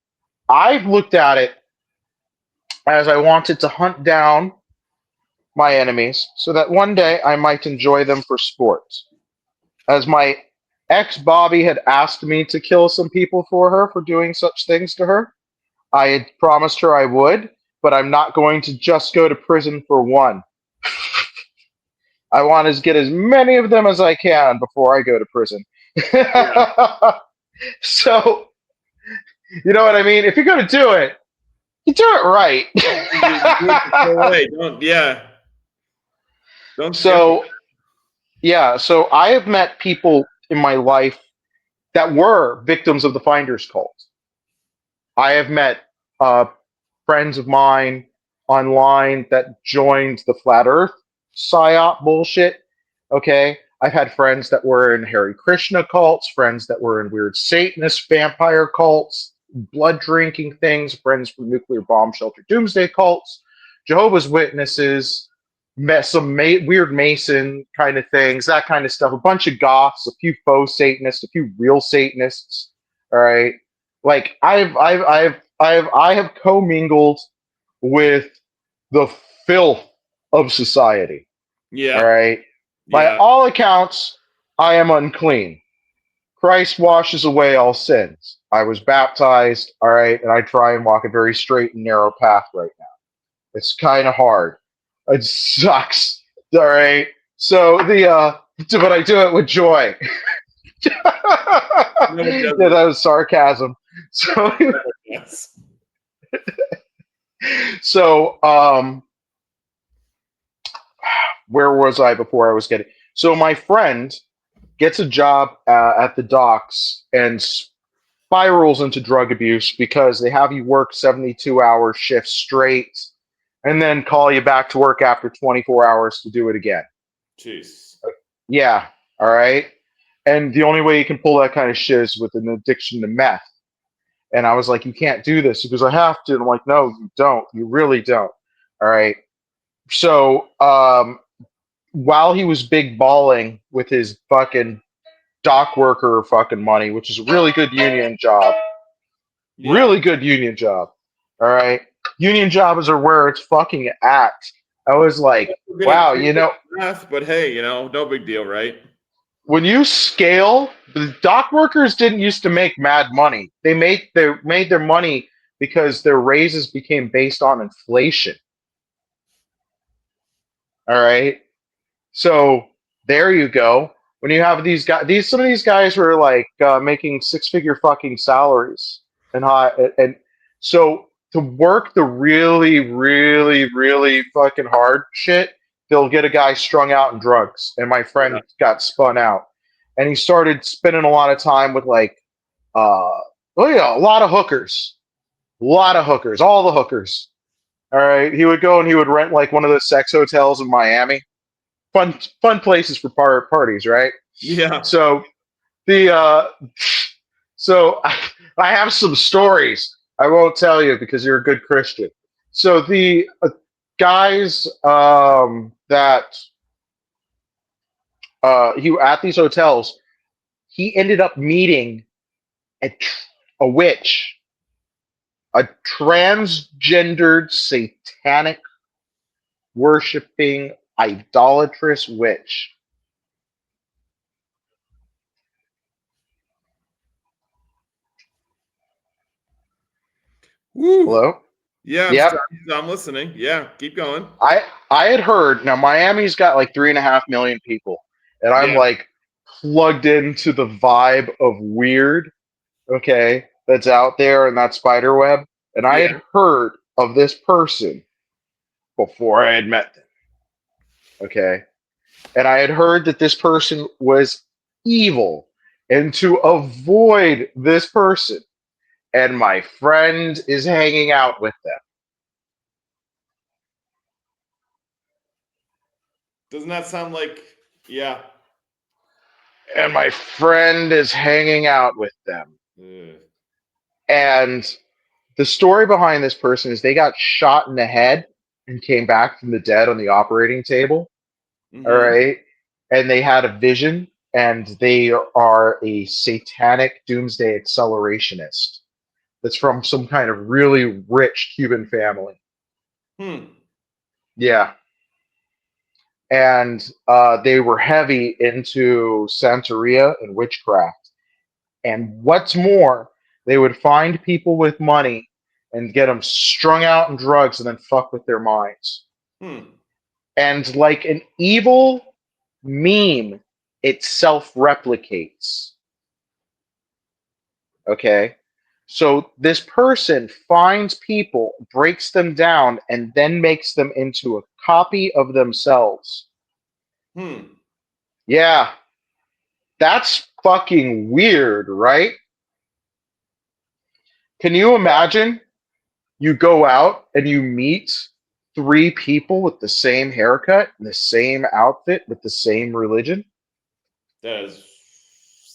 I've looked at it as I wanted to hunt down my enemies so that one day I might enjoy them for sport. As my ex Bobby had asked me to kill some people for her for doing such things to her, I had promised her I would, but I'm not going to just go to prison for one. I want to get as many of them as I can before I go to prison. Yeah. So, you know what I mean? If you're going to do it, you do it right. Don't skip it. So, yeah, so I have met people in my life that were victims of the Finders cult. I have met friends of mine online that joined the flat Earth psyop bullshit. Okay, I've had friends that were in Hare Krishna cults, friends that were in weird Satanist vampire cults, blood drinking things, friends from nuclear bomb shelter doomsday cults, Jehovah's Witnesses, weird Mason kind of things, that kind of stuff. A bunch of goths, a few faux Satanists, a few real Satanists. All right, like I have commingled with the filth of society. All Yeah. right, by Yeah. all accounts, I am unclean. Christ washes away all sins. I was baptized, all right, and I try and walk a very straight and narrow path right now. It's kind of hard. It sucks. All right. So but I do it with joy. No, it Yeah, doesn't. that was sarcasm. So, Yes. so where was I before I was getting? So my friend gets a job at the docks and spirals into drug abuse because they have you work 72-hour shifts straight and then call you back to work after 24 hours to do it again. Jeez. Yeah, all right. And the only way you can pull that kind of shit is with an addiction to meth. And I was like, you can't do this. He goes, I have to. And I'm like, no, you don't. You really don't. All right. So while he was big balling with his fucking dock worker fucking money, which is a really good union job, Yeah. really good union job. All right. Union jobs are where it's fucking at. I was like, We're getting wow, pretty good math, but hey, no big deal, right? when you scale, the dock workers didn't used to make mad money. They made their money because their raises became based on inflation. All right. So there you go. When you have these guys, some of these guys were like making six-figure fucking salaries and high, and so to work the really, really, really fucking hard shit, they'll get a guy strung out in drugs. And my Yeah. friend got spun out, and he started spending a lot of time with like, well, yeah, a lot of hookers, all the hookers. All right, he would go and he would rent like one of those sex hotels in Miami, fun places for parties, right? Yeah. So the so I have some stories. I won't tell you because you're a good Christian. So the guys that he at these hotels, he ended up meeting a witch, a transgendered satanic worshiping idolatrous witch. Woo. Hello? Yeah, Yep. I'm listening. Yeah, keep going. I had heard now Miami's got like 3.5 million people, and I'm Yeah. like plugged into the vibe of weird, okay, that's out there in that spider web. And I Yeah. had heard of this person before I had met them. Okay. And I had heard that this person was evil. And to avoid this person, and my friend is hanging out with them. Doesn't that sound like yeah. And my friend is hanging out with them. Ugh. And the story behind this person is they got shot in the head and came back from the dead on the operating table. All Mm-hmm. right. And they had a vision and they are a satanic doomsday accelerationist that's from some kind of really rich Cuban family. Hmm. Yeah. And they were heavy into Santeria and witchcraft. And what's more, they would find people with money and get them strung out in drugs and then fuck with their minds. Hmm. And like an evil meme, it self replicates. Okay. So this person finds people, breaks them down, and then makes them into a copy of themselves. Hmm. Yeah. That's fucking weird, right? Can you imagine? you go out and you meet three people with the same haircut, the same outfit, with the same religion, That is.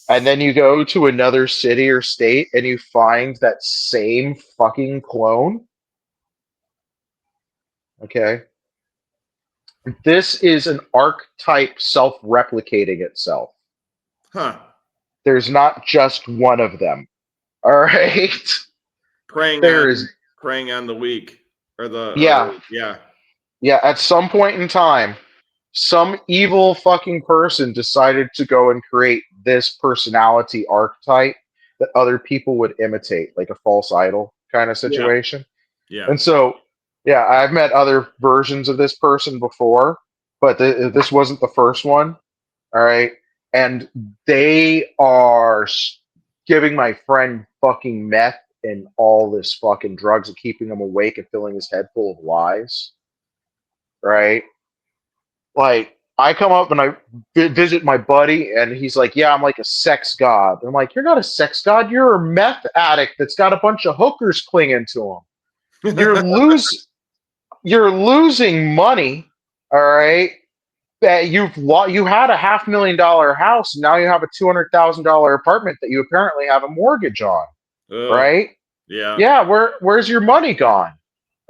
and then you go to another city or state and you find that same fucking clone. Okay. This is an archetype self-replicating itself. Huh. There's not just one of them. All right. Preying There is, on the weak or yeah, yeah. yeah. At some point in time, some evil fucking person decided to go and create this personality archetype that other people would imitate, like a false idol kind of Yeah. situation. Yeah. And so, yeah, I've met other versions of this person before, but this wasn't the first one. All right. And they are giving my friend fucking meth and all this fucking drugs and keeping him awake and filling his head full of lies. Right. Like, I come up and I visit my buddy, and he's like, "Yeah, I'm like a sex god." I'm like, "You're not a sex god. You're a meth addict that's got a bunch of hookers clinging to him. You're lose, you're losing money. All right, that you had a $500,000 house, now you have a $200,000 apartment that you apparently have a mortgage on. Right? Yeah. Yeah, where's your money gone?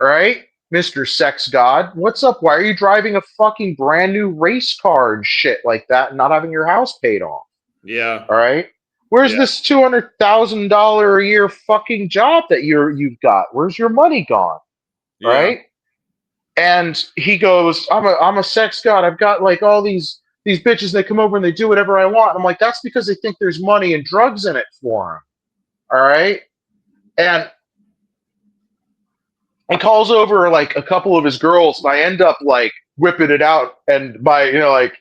All right, Mr. Sex God, what's up? Why are you driving a fucking brand new race car and shit like that and not having your house paid off? Yeah. All right, where's Yeah. this $200,000 a year fucking job that you've got? Where's your money gone? Yeah. Right? And he goes, I'm a sex god. I've got like all these bitches that come over and they do whatever I want. I'm like, that's because they think there's money and drugs in it for them. All right. And he calls over like a couple of his girls, and I end up like whipping it out. And like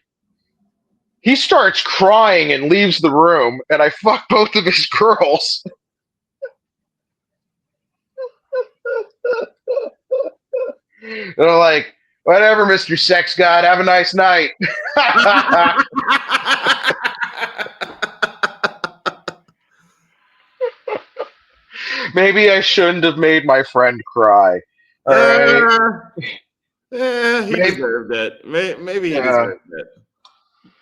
he starts crying and leaves the room, and I fuck both of his girls. They're like, whatever, Mr. Sex God, have a nice night. Maybe I shouldn't have made my friend cry. All right. He Maybe, deserved it. Maybe he yeah, deserved it.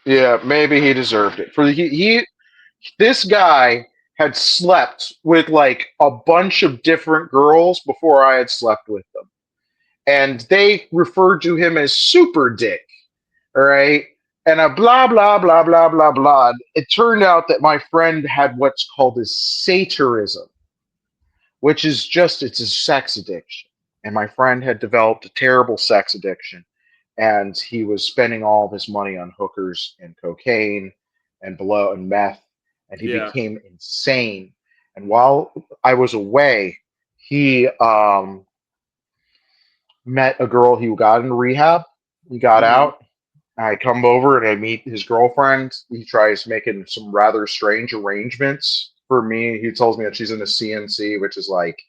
yeah, maybe he deserved it. This guy had slept with like a bunch of different girls before I had slept with them. And they referred to him as Super Dick. All right. And a blah, blah, blah, blah, blah, blah. It turned out that my friend had what's called a satanism, which is it's a sex addiction. And my friend had developed a terrible sex addiction. And he was spending all of his money on hookers and cocaine and below and meth. And he Yeah. became insane. And while I was away, he met a girl. He got in rehab. He got Mhm. out. I come over and I meet his girlfriend. He tries making some rather strange arrangements for me. He tells me that she's in a CNC, which is like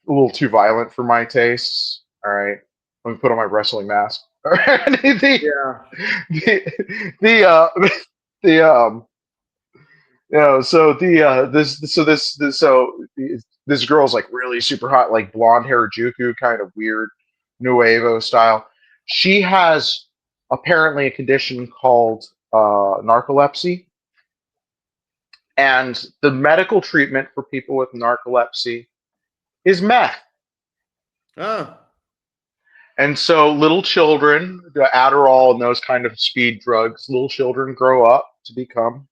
a little too violent for my tastes. All right, let me put on my wrestling mask. All right, Yeah. the so this girl's like really super hot, like blonde hair Juku, kind of weird Nuevo style. She has apparently a condition called narcolepsy, and the medical treatment for people with narcolepsy is meth. Oh. And so little children, the Adderall and those kind of speed drugs, little children grow up to become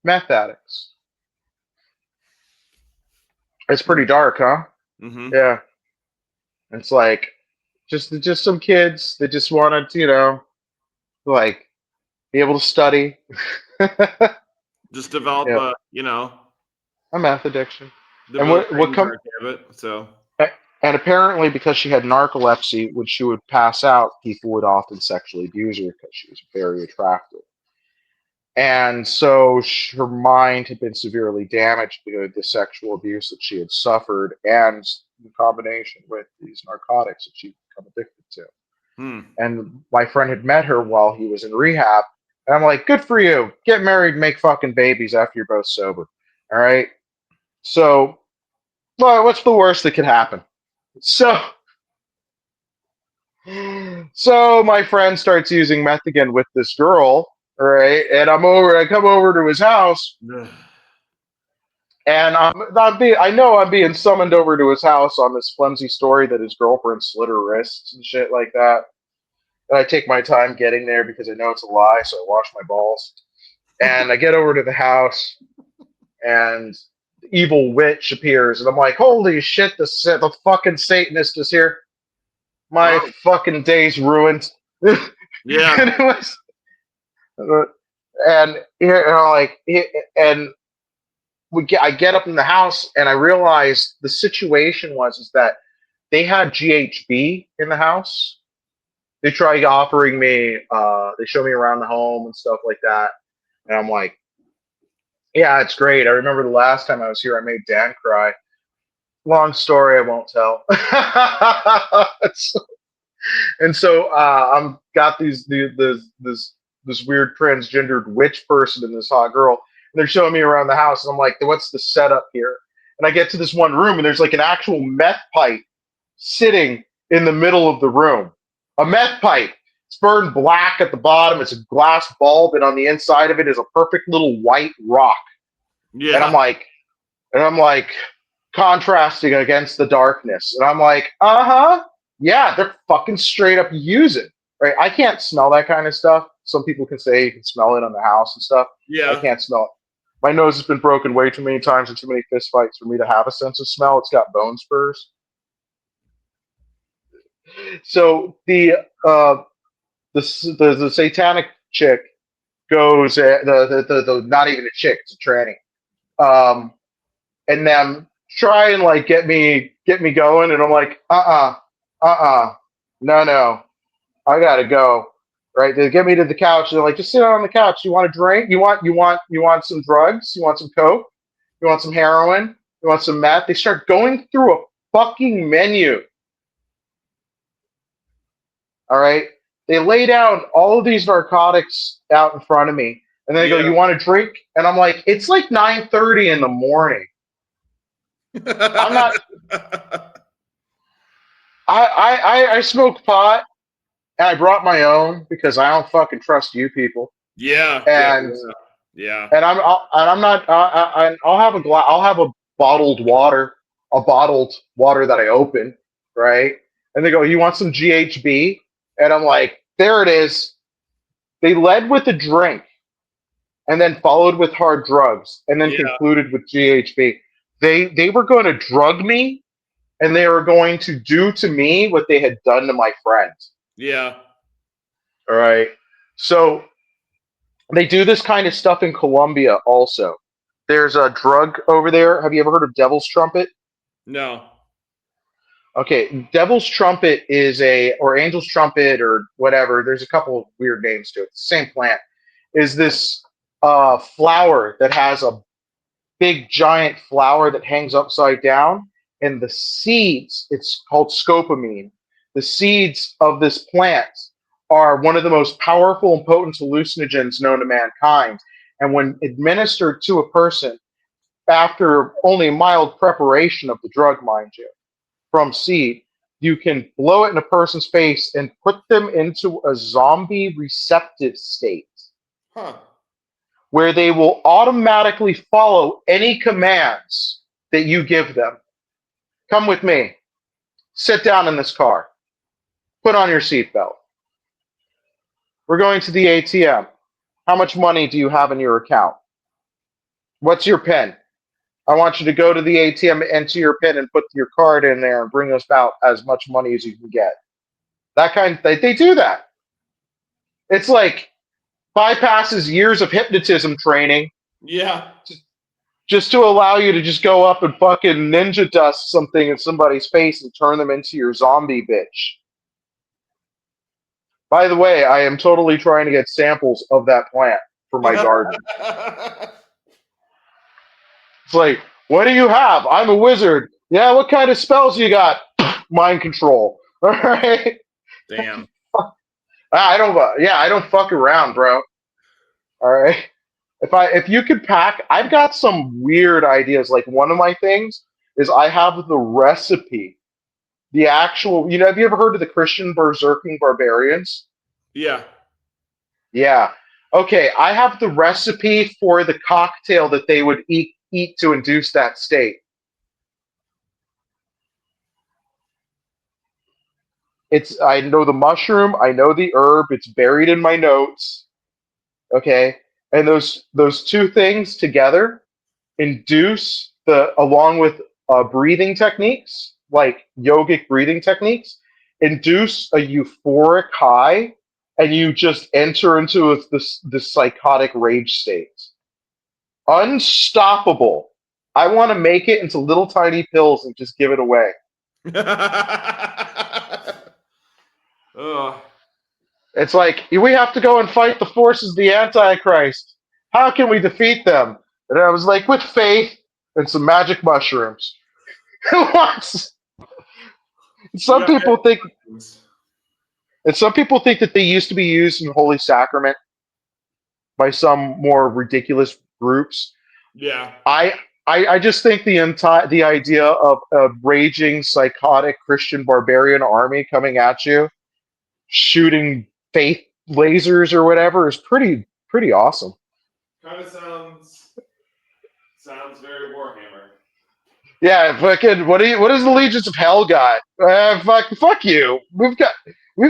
meth addicts. It's pretty dark, huh? Mm-hmm. Yeah. It's like just some kids that just wanted to, like be able to study. Just develop Yeah, a meth addiction. And develop a dark habit. So and apparently because she had narcolepsy, when she would pass out, people would often sexually abuse her because she was very attractive. And so her mind had been severely damaged due to the sexual abuse that she had suffered, and in combination with these narcotics that she'd become addicted to. And my friend had met her while he was in rehab. And I'm like, good for you. Get married, make fucking babies after you're both sober. All right. So, well, what's the worst that could happen? So, so my friend starts using meth again with this girl, right? And I come over to his house, and I know I'm being summoned over to his house on this flimsy story that his girlfriend slit her wrists and shit like that. And I take my time getting there because I know it's a lie, so I wash my balls. And I get over to the house, and the evil witch appears, and I'm like, "Holy shit! The fucking Satanist is here! My Wow. fucking day's ruined." And Yeah. it was, and and I get up in the house, and I realize the situation is that they had GHB in the house. They tried offering me, they show me around the home and stuff like that, and I'm like, yeah, it's great. I remember the last time I was here, I made Dan cry. Long story, I won't tell. And so I'm got this weird transgendered witch person and this hot girl, and they're showing me around the house, and I'm like, what's the setup here? And I get to this one room, and there's like an actual meth pipe sitting in the middle of the room. A meth pipe. It's burned black at the bottom. It's a glass bulb, and on the inside of it is a perfect little white rock. And Yeah. I'm like contrasting against the darkness. And I'm like, yeah, they're fucking straight up using. Right? I can't smell that kind of stuff. Some people can say you can smell it on the house and stuff. I Yeah. can't smell it. My nose has been broken way too many times and too many fist fights for me to have a sense of smell. It's got bone spurs. So the satanic chick goes the not even a chick, it's a tranny. And them try and like get me going, and I'm like, no, I gotta go. Right? They get me to the couch. They're like, just sit on the couch. You want a drink? You want some drugs? You want some coke? You want some heroin? You want some meth? They start going through a fucking menu. All right. They lay down all of these narcotics out in front of me, and they go, Yeah. "You want a drink?" And I'm like, "It's like 9:30 in the morning. I'm not. I smoke pot, and I brought my own because I don't fucking trust you people. Yeah. Yeah. And Yeah. I'm not. I'll have I'll have a bottled water that I open, right? And they go, "You want some GHB?" And I'm like, "There it is." They led with a drink, and then followed with hard drugs, and then Yeah. concluded with GHB. They were going to drug me, and they were going to do to me what they had done to my friend. Yeah. All right. So they do this kind of stuff in Colombia also. There's a drug over there. Have you ever heard of Devil's Trumpet? No. Okay, Devil's Trumpet or Angel's Trumpet or whatever. There's a couple of weird names to it. Same plant. Is this flower that has a big giant flower that hangs upside down, and the seeds, it's called scopamine. The seeds of this plant are one of the most powerful and potent hallucinogens known to mankind. And when administered to a person after only mild preparation of the drug, mind you, from seed, you can blow it in a person's face and put them into a zombie receptive state Huh. where they will automatically follow any commands that you give them. Come with me. Sit down in this car. Put on your seatbelt. We're going to the ATM. How much money do you have in your account? What's your PIN? I want you to go to the ATM, enter your PIN, and put your card in there and bring us out as much money as you can get. They do that. It's like bypasses years of hypnotism training Yeah. just to allow you to just go up and fucking ninja dust something in somebody's face and turn them into your zombie bitch. By the way, I am totally trying to get samples of that plant for my garden. It's like, what do you have? I'm a wizard. Yeah, what kind of spells you got? Mind control. All right. Damn. I don't fuck around, bro. All right. If you could pack, I've got some weird ideas. Like one of my things is I have the recipe the actual. Have you ever heard of the Christian berserking barbarians? Yeah. Yeah. Okay, I have the recipe for the cocktail that they would eat to induce that state. I know the mushroom, I know the herb, it's buried in my notes. Okay. And those two things together induce along with breathing techniques, like yogic breathing techniques, induce a euphoric high, and you just enter into this psychotic rage state. Unstoppable. I want to make it into little tiny pills and just give it away. Oh. It's like we have to go and fight the forces of the Antichrist. How can we defeat them? And I was like, with faith and some magic mushrooms. What? You Some got people think, that. and some people think that they used to be used in Holy Sacrament by some more ridiculous groups. Yeah. I just think the idea of a raging psychotic Christian barbarian army coming at you, shooting faith lasers or whatever, is pretty awesome. Kind of sounds very Warhammer. Yeah, fucking. What is the Legions of Hell got? Fuck you. We've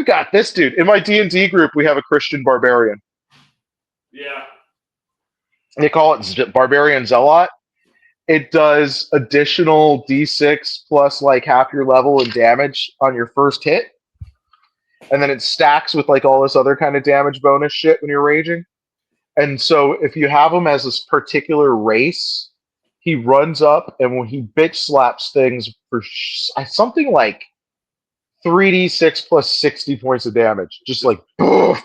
got this dude in my D&D group. We have a Christian barbarian. Yeah. They call it Barbarian Zealot. It does additional D6 plus like half your level of damage on your first hit, and then it stacks with like all this other kind of damage bonus shit when you're raging. And so if you have him as this particular race, he runs up and when he bitch slaps things for something like 3d6 plus 60 points of damage, just like boom,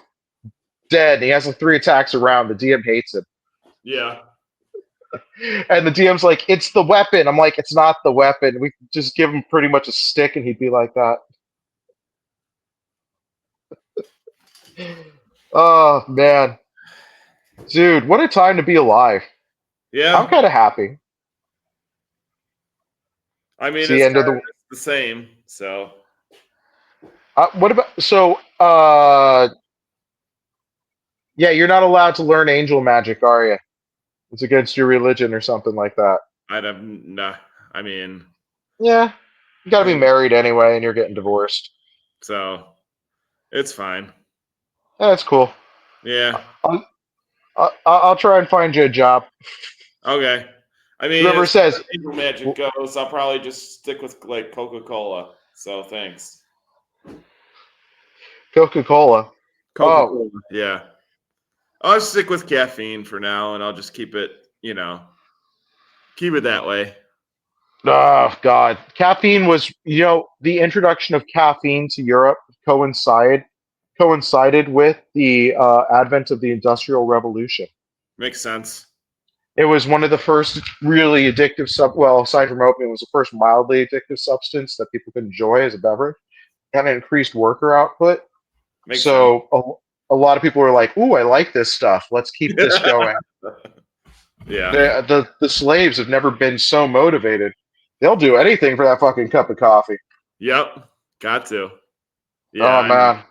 dead. And he has like 3 attacks around. The DM hates him. Yeah. And the DM's like, it's the weapon. I'm like, it's not the weapon. We just give him pretty much a stick and he'd be like that. Oh, man. Dude, what a time to be alive. Yeah. I'm kind of happy. I mean, It's the end of the. the same. So. What about yeah, you're not allowed to learn angel magic, are you? It's against your religion or something like that. I don't. Nah. I mean. Yeah, you got to be married anyway, and you're getting divorced. So, it's fine. That's cool. Yeah. I'll try and find you a job. Okay. I mean, Whoever as far says as angel magic goes, I'll probably just stick with like Coca-Cola. So thanks. Coca-Cola. Coca-Cola. Yeah. I'll stick with caffeine for now, and I'll just keep it. Keep it that way. Oh God, caffeine was the introduction of caffeine to Europe coincided with the advent of the Industrial Revolution. Makes sense. It was one of the first really addictive aside from opium, it was the first mildly addictive substance that people could enjoy as a beverage, and it increased worker output. Makes So a lot of people were like, "Ooh, I like this stuff. Let's keep this going." Yeah. The slaves have never been so motivated. They'll do anything for that fucking cup of coffee. Yep. Got to. Yeah. Oh man.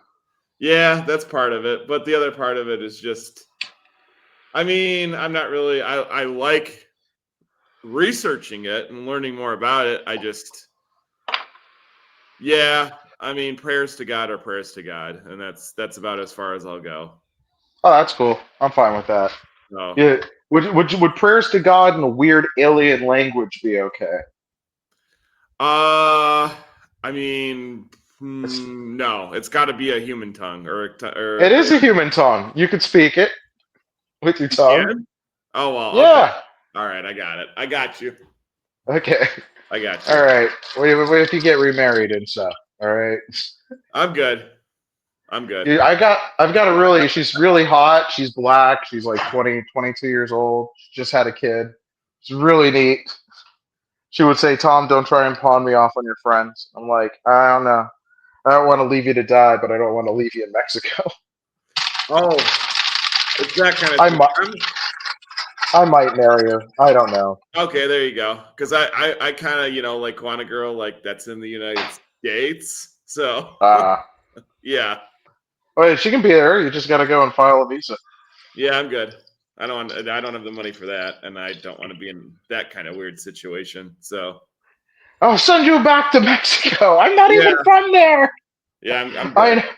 Yeah, that's part of it. But the other part of it is just, I mean, I'm not really, I like researching it and learning more about it. Yeah, I mean, prayers to God are prayers to God. And that's about as far as I'll go. Oh, that's cool. I'm fine with that. So, Yeah. Would prayers to God in a weird alien language be okay? I mean, no, it's got to be a human tongue It is a human tongue. You could speak it with your tongue. can? Oh, well, okay. Yeah. All right, I got it. I got you. Okay. I got you. All right. What if you get remarried and stuff? All right. I'm good. I'm good. Dude, I've got a really. She's really hot. She's black. She's like 20, 22 years old. She just had a kid. She's really neat. She would say, "Tom, don't try and pawn me off on your friends." I'm like, I don't know. I don't want to leave you to die, but I don't want to leave you in Mexico. Oh, it's that kind of I might marry her. I don't know. Okay, there you go. Because I kind of, like want a girl like that's in the United States. States. So Uh, yeah, well, she can be there. You just got to go and file a visa. yeah, I'm good. I don't have the money for that, and I don't want to be in that kind of weird situation. So I'll send you back to Mexico. I'm not yeah, even from there. yeah, I'm good. I.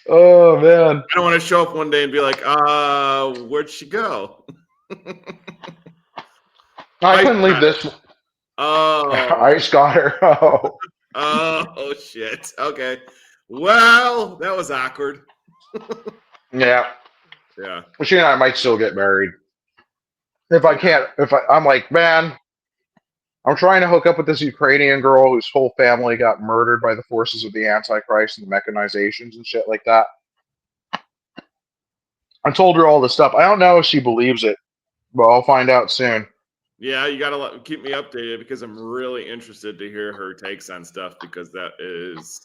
Oh man. I don't want to show up one day and be like, where'd she go? I Ice couldn't leave got her. this. Oh, I just got her. Oh. oh shit. Okay. Well, that was awkward. Yeah. Yeah. She and I might still get married. If I Yeah. can't, I'm like, man, I'm trying to hook up with this Ukrainian girl whose whole family got murdered by the forces of the Antichrist and the mechanizations and shit like that. I told her all this stuff. I don't know if she believes it, but I'll find out soon. Yeah, you gotta keep me updated because I'm really interested to hear her takes on stuff because that is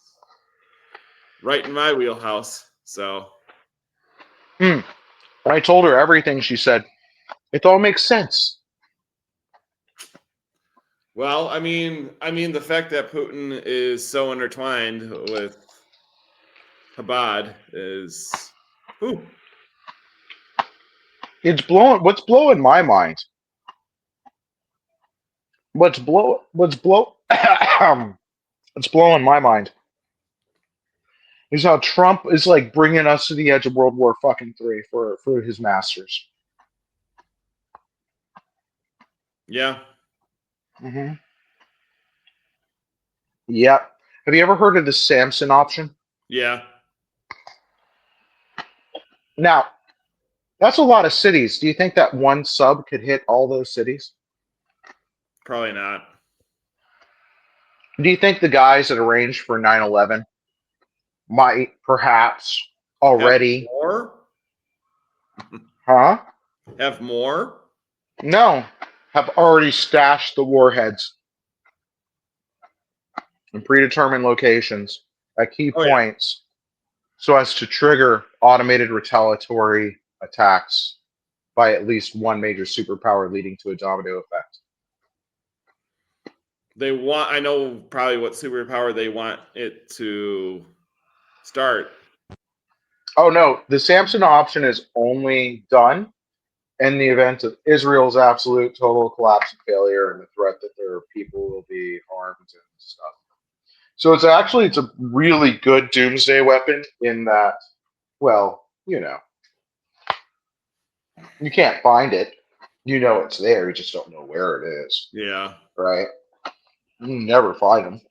right in my wheelhouse. So When I told her everything, she said, it all makes sense. well, I mean the fact that Putin is so intertwined with Chabad is whew, What's blowing my mind? What's blowing my mind is how Trump is like bringing us to the edge of World War fucking three for his masters. yeah, Mm-hmm. Yep. Have you ever heard of the Samson option? yeah, Now, that's a lot of cities. Do you think that one sub could hit all those cities? probably not. Do you think the guys that arranged for 9/11 might perhaps Have already, more? huh? Have more? No, have already stashed the warheads in predetermined locations at key Oh yeah. points so as to trigger automated retaliatory attacks by at least one major superpower, leading to a domino effect. They want I know probably what superpower they want it to start. Oh no, the Samson option is only done in the event of Israel's absolute total collapse and failure and the threat that their people will be harmed and stuff. So it's a really good doomsday weapon in that, well, you can't find it. You know it's there, you just don't know where it is, Yeah. right? You never find them.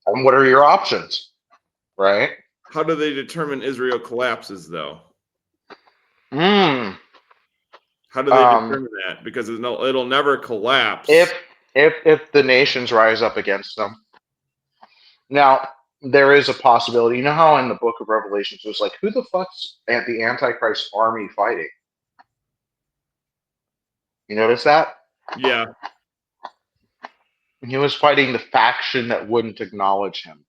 And what are your options, right? How do they determine Israel collapses though? Hmm. How do they Um, determine that? Because it'll never if collapse. if the nations rise up against them. Now, there is a possibility. You know how in the book of Revelations it was like, who the fuck's at the Antichrist army fighting? You notice that? Yeah. He was fighting the faction that wouldn't acknowledge him.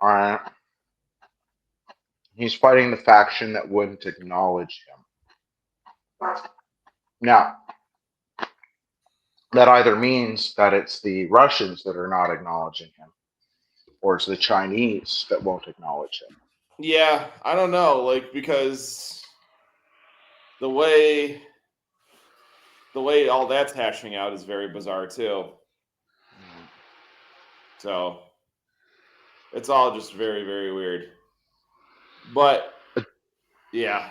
All right. He's fighting the faction that wouldn't acknowledge him. Now, that either means that it's the Russians that are not acknowledging him, or it's the Chinese that won't acknowledge him. Yeah, I don't know, like because the way all that's hashing out is very bizarre too. So it's all just very, very weird. But yeah.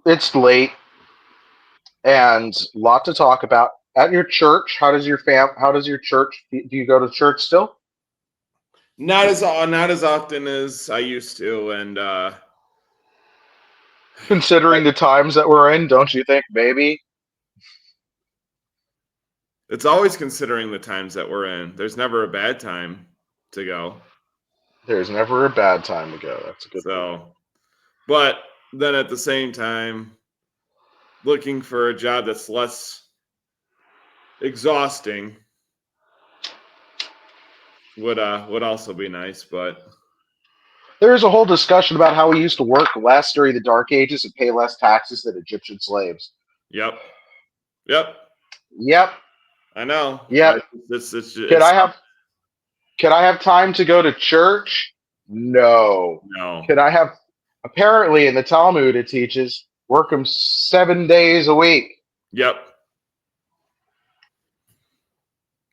It's late and a lot to talk about. At your church, how does your church, do you go to church still? Not as often as I used to, and Considering the times that we're in, don't you think maybe? it's always considering the times that we're in. There's never a bad time to go. There's never a bad time to go. That's a good point. So, but then at the same time, looking for a job that's less exhausting would also be nice. But There's a whole discussion about how we used to work less during the Dark Ages and pay less taxes than Egyptian slaves. yep, yep, Yep. I know. Yep. Could I have time to go to church? No. no. Could I have? Apparently, in the Talmud, it teaches work them 7 days a week. Yep.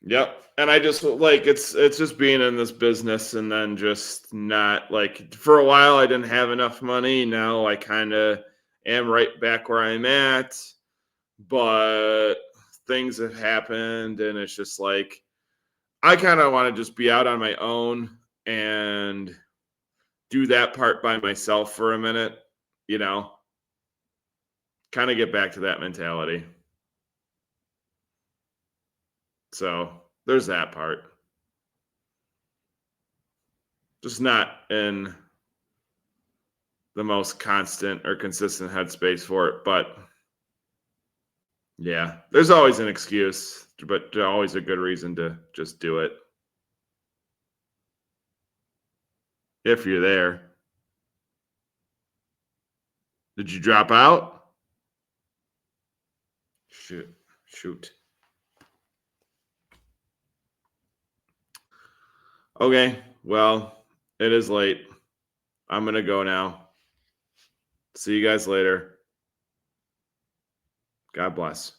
Yep. And I just like it's just being in this business and then just not like for a while I didn't have enough money. Now I kind of am right back where I'm at, but things have happened and it's just like I kind of want to just be out on my own and do that part by myself for a minute, you know, kind of get back to that mentality. So there's that part. Just not in the most constant or consistent headspace for it. But yeah, there's always an excuse, but always a good reason to just do it. If you're there. Did you drop out? Shoot. Okay, well, it is late. I'm going to go now. See you guys later. God bless.